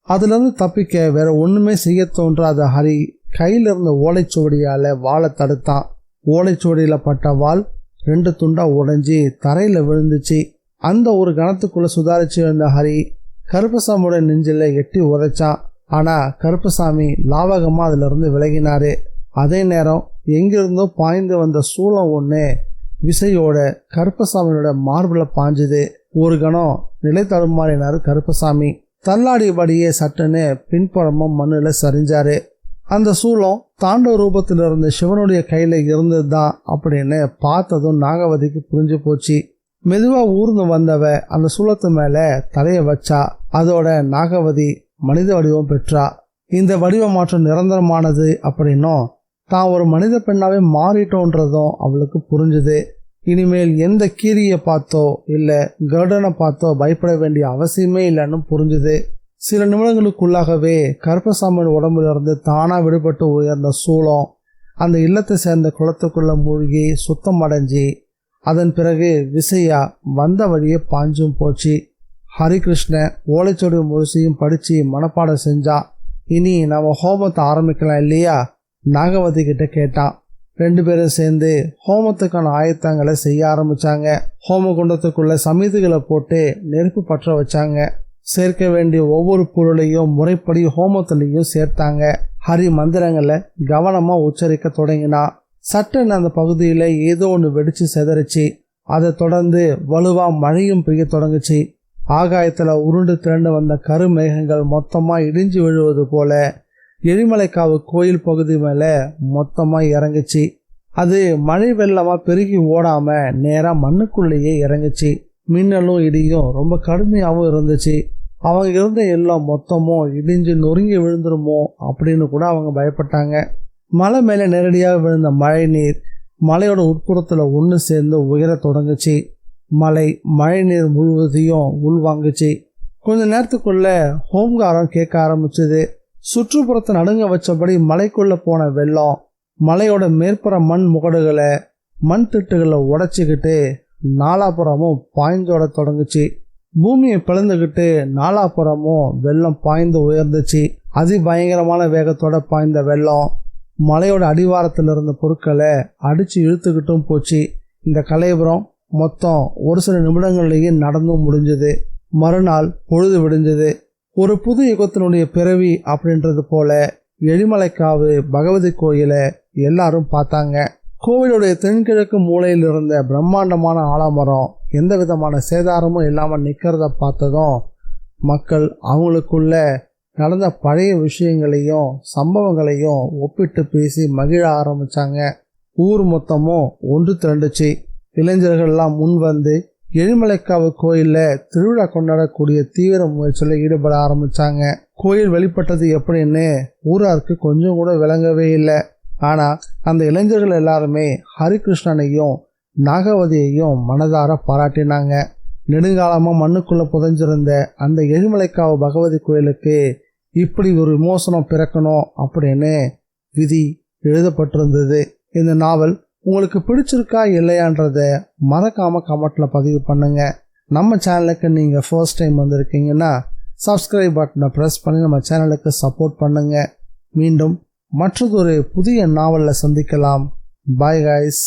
அதுல இருந்து தப்பிக்க வேற ஒண்ணுமே செய்ய தோன்றாத ஹரி கையில இருந்த ஓலைச்சுவடியால வாளை தடுத்தான். ஓலைச்சுவடியில பட்ட வாள் 2 துண்டா உடைஞ்சி தரையில விழுந்துச்சு. அந்த ஒரு கணத்துக்குள்ள சுதாரிச்சு இருந்த ஹரி கருப்பசாமியோட நெஞ்சில எட்டி உதைச்சான். ஆனா கருப்பசாமி லாவகமா அதுல இருந்து விலகினாரு. அதே நேரம் எங்கிருந்தோ பாய்ந்து வந்த சூளம் ஒண்ணு விசையோட கருப்பசாமியோட மார்புல பாஞ்சுது. ஒரு கணம் நிலை தடுமாறினாரு கருப்பசாமி. தள்ளாடியபடியே சட்டுன்னு பின்புறமும் மண்ணுல சரிஞ்சாரு. அந்த சூளம் தாண்டவ ரூபத்தில் இருந்த சிவனுடைய கையில இருந்ததுதான் அப்படின்னு பார்த்ததும் நாகவதிக்கு புரிஞ்சு போச்சு. மெதுவா ஊர்ந்து வந்தவ அந்த சூளத்து மேல தலைய வச்சா. அதோட நாகவதி மனித வடிவம் பெற்றா. இந்த வடிவ மாற்றம் நிரந்தரமானது அப்படின்னும் தான் ஒரு மனித பெண்ணாவே மாறிட்டோன்றதும் அவளுக்கு புரிஞ்சுது. இனிமேல் எந்த கீரியை பார்த்தோ இல்லை கருடனை பார்த்தோ பயப்பட வேண்டிய அவசியமே இல்லைன்னு புரிஞ்சுது. சில நிமிடங்களுக்குள்ளாகவே கருப்பசாமியின் உடம்புலிருந்து தானாக விடுபட்டு உயர்ந்த சூளம் அந்த இல்லத்தை சேர்ந்த குளத்துக்குள்ள மூழ்கி சுத்தம் அடைஞ்சி அதன் பிறகு விசையா வந்த வழியே பாஞ்சும் போச்சு. ஹரிகிருஷ்ண ஓலைச்சொடி முழுசையும் படித்து மனப்பாடம் செஞ்சான். இனி நம்ம ஹோமத்தை ஆரம்பிக்கலாம் இல்லையா? நாகவதி கிட்ட கேட்டான். 2 பேரும் சேர்ந்து ஹோமத்துக்கான ஆயத்தங்களை செய்ய ஆரம்பிச்சாங்க. ஹோம குண்டத்துக்குள்ள சமிதிகளை போட்டு நெருப்பு பற்ற வச்சாங்க. சேர்க்க வேண்டிய ஒவ்வொரு பொருளையும் முறைப்படி ஹோமத்திலையும் சேர்த்தாங்க. ஹரி மந்திரங்களை கவனமா உச்சரிக்க தொடங்கினான். சட்டன்னு அந்த பகுதியில ஏதோ ஒன்று வெடிச்சு செதறிச்சு. அதை தொடர்ந்து வலுவா மழையும் பெய்ய தொடங்குச்சு. ஆகாயத்துல உருண்டு திரண்டு வந்த கருமேகங்கள் மொத்தமா இடிஞ்சு விழுவது போல எழிமலைக்காவு கோயில் பகுதி மேல மொத்தமா இறங்குச்சு. அது மழை வெள்ளமா பெருகி ஓடாம நேரா மண்ணுக்குள்ளேயே இறங்குச்சு. மின்னலும் இடியும் ரொம்ப கடுமையாகவும் இருந்துச்சு. அவங்க இருந்த எல்லாம் மொத்தமும் இடிஞ்சு நொறுங்கி விழுந்துருமோ அப்படின்னு கூட அவங்க பயப்பட்டாங்க. மலை மேலே நேரடியாக விழுந்த மழை நீர் மலையோட உட்புறத்துல ஒன்று சேர்ந்து உயர தொடங்குச்சு. மழை நீர் முழுவதையும் உள்வாங்குச்சு. கொஞ்ச நேரத்துக்குள்ள ஹோம்காரம் கேட்க ஆரம்பிச்சுது. சுற்றுப்புறத்தை நடுங்க வச்சபடி மலைக்குள்ள போன வெள்ளம் மலையோட மேற்புற மண் முகடுகளை மண் திட்டுகளை உடைச்சிக்கிட்டு நாலாபுறமும் பாய்ந்தோட தொடங்குச்சு. பூமியை பிளந்துக்கிட்டு நாலாபுறமும் வெள்ளம் பாய்ந்து உயர்ந்துச்சு. அதிபயங்கரமான வேகத்தோட பாய்ந்த வெள்ளம் மலையோட அடிவாரத்தில் இருந்த பொருட்களை அடிச்சு இழுத்துக்கிட்டும் போச்சு. இந்த கலைபுரம் மொத்தம் ஒரு சில நிமிடங்கள்லேயே நடந்தும் முடிஞ்சது. மறுநாள் பொழுது விடிஞ்சது. ஒரு புது யுகத்தினுடைய பிறவி அப்படின்றது போல எழிமலைக்காவு பகவதி கோயிலை எல்லாரும் பார்த்தாங்க. கோவிலுடைய தென்கிழக்கு மூலையில் இருந்த பிரம்மாண்டமான ஆலமரம் எந்த விதமான சேதாரமும் இல்லாமல் நிற்கிறத பார்த்ததும் மக்கள் அவங்களுக்குள்ள நடந்த பழைய விஷயங்களையும் சம்பவங்களையும் ஒப்பிட்டு பேசி மகிழ ஆரம்பிச்சாங்க. ஊர் மொத்தமும் ஒன்று திரண்டுச்சு. இளைஞர்கள்லாம் முன் வந்து எழிமலைக்காவு கோயிலில் திருவிழா கொண்டாடக்கூடிய தீவிர முயற்சியில் ஈடுபட ஆரம்பிச்சாங்க. கோயில் வெளிப்பட்டது எப்படின்னு ஊராருக்கு கொஞ்சம் கூட விளங்கவே இல்லை. ஆனால் அந்த இளைஞர்கள் எல்லாருமே ஹரிகிருஷ்ணனையும் நாகவதியையும் மனதார பாராட்டினாங்க. நெடுங்காலமாக மண்ணுக்குள்ளே புதைஞ்சிருந்த அந்த எழிமலைக்காவு பகவதி கோயிலுக்கு இப்படி ஒரு விமோசனம் பிறக்கணும் அப்படின்னு விதி எழுதப்பட்டிருந்தது. இந்த நாவல் உங்களுக்கு பிடிச்சிருக்கா இல்லையான்றத மறக்காம கமெண்ட்ல பதிவு பண்ணுங்க. நம்ம சேனலுக்கு நீங்க ஃபர்ஸ்ட் டைம் வந்திருக்கீங்கன்னா சப்ஸ்கிரைப் பட்டனை ப்ரெஸ் பண்ணி நம்ம சேனலுக்கு சப்போர்ட் பண்ணுங்க. மீண்டும் மற்றொரு புதிய நாவலில் சந்திக்கலாம். Bye guys.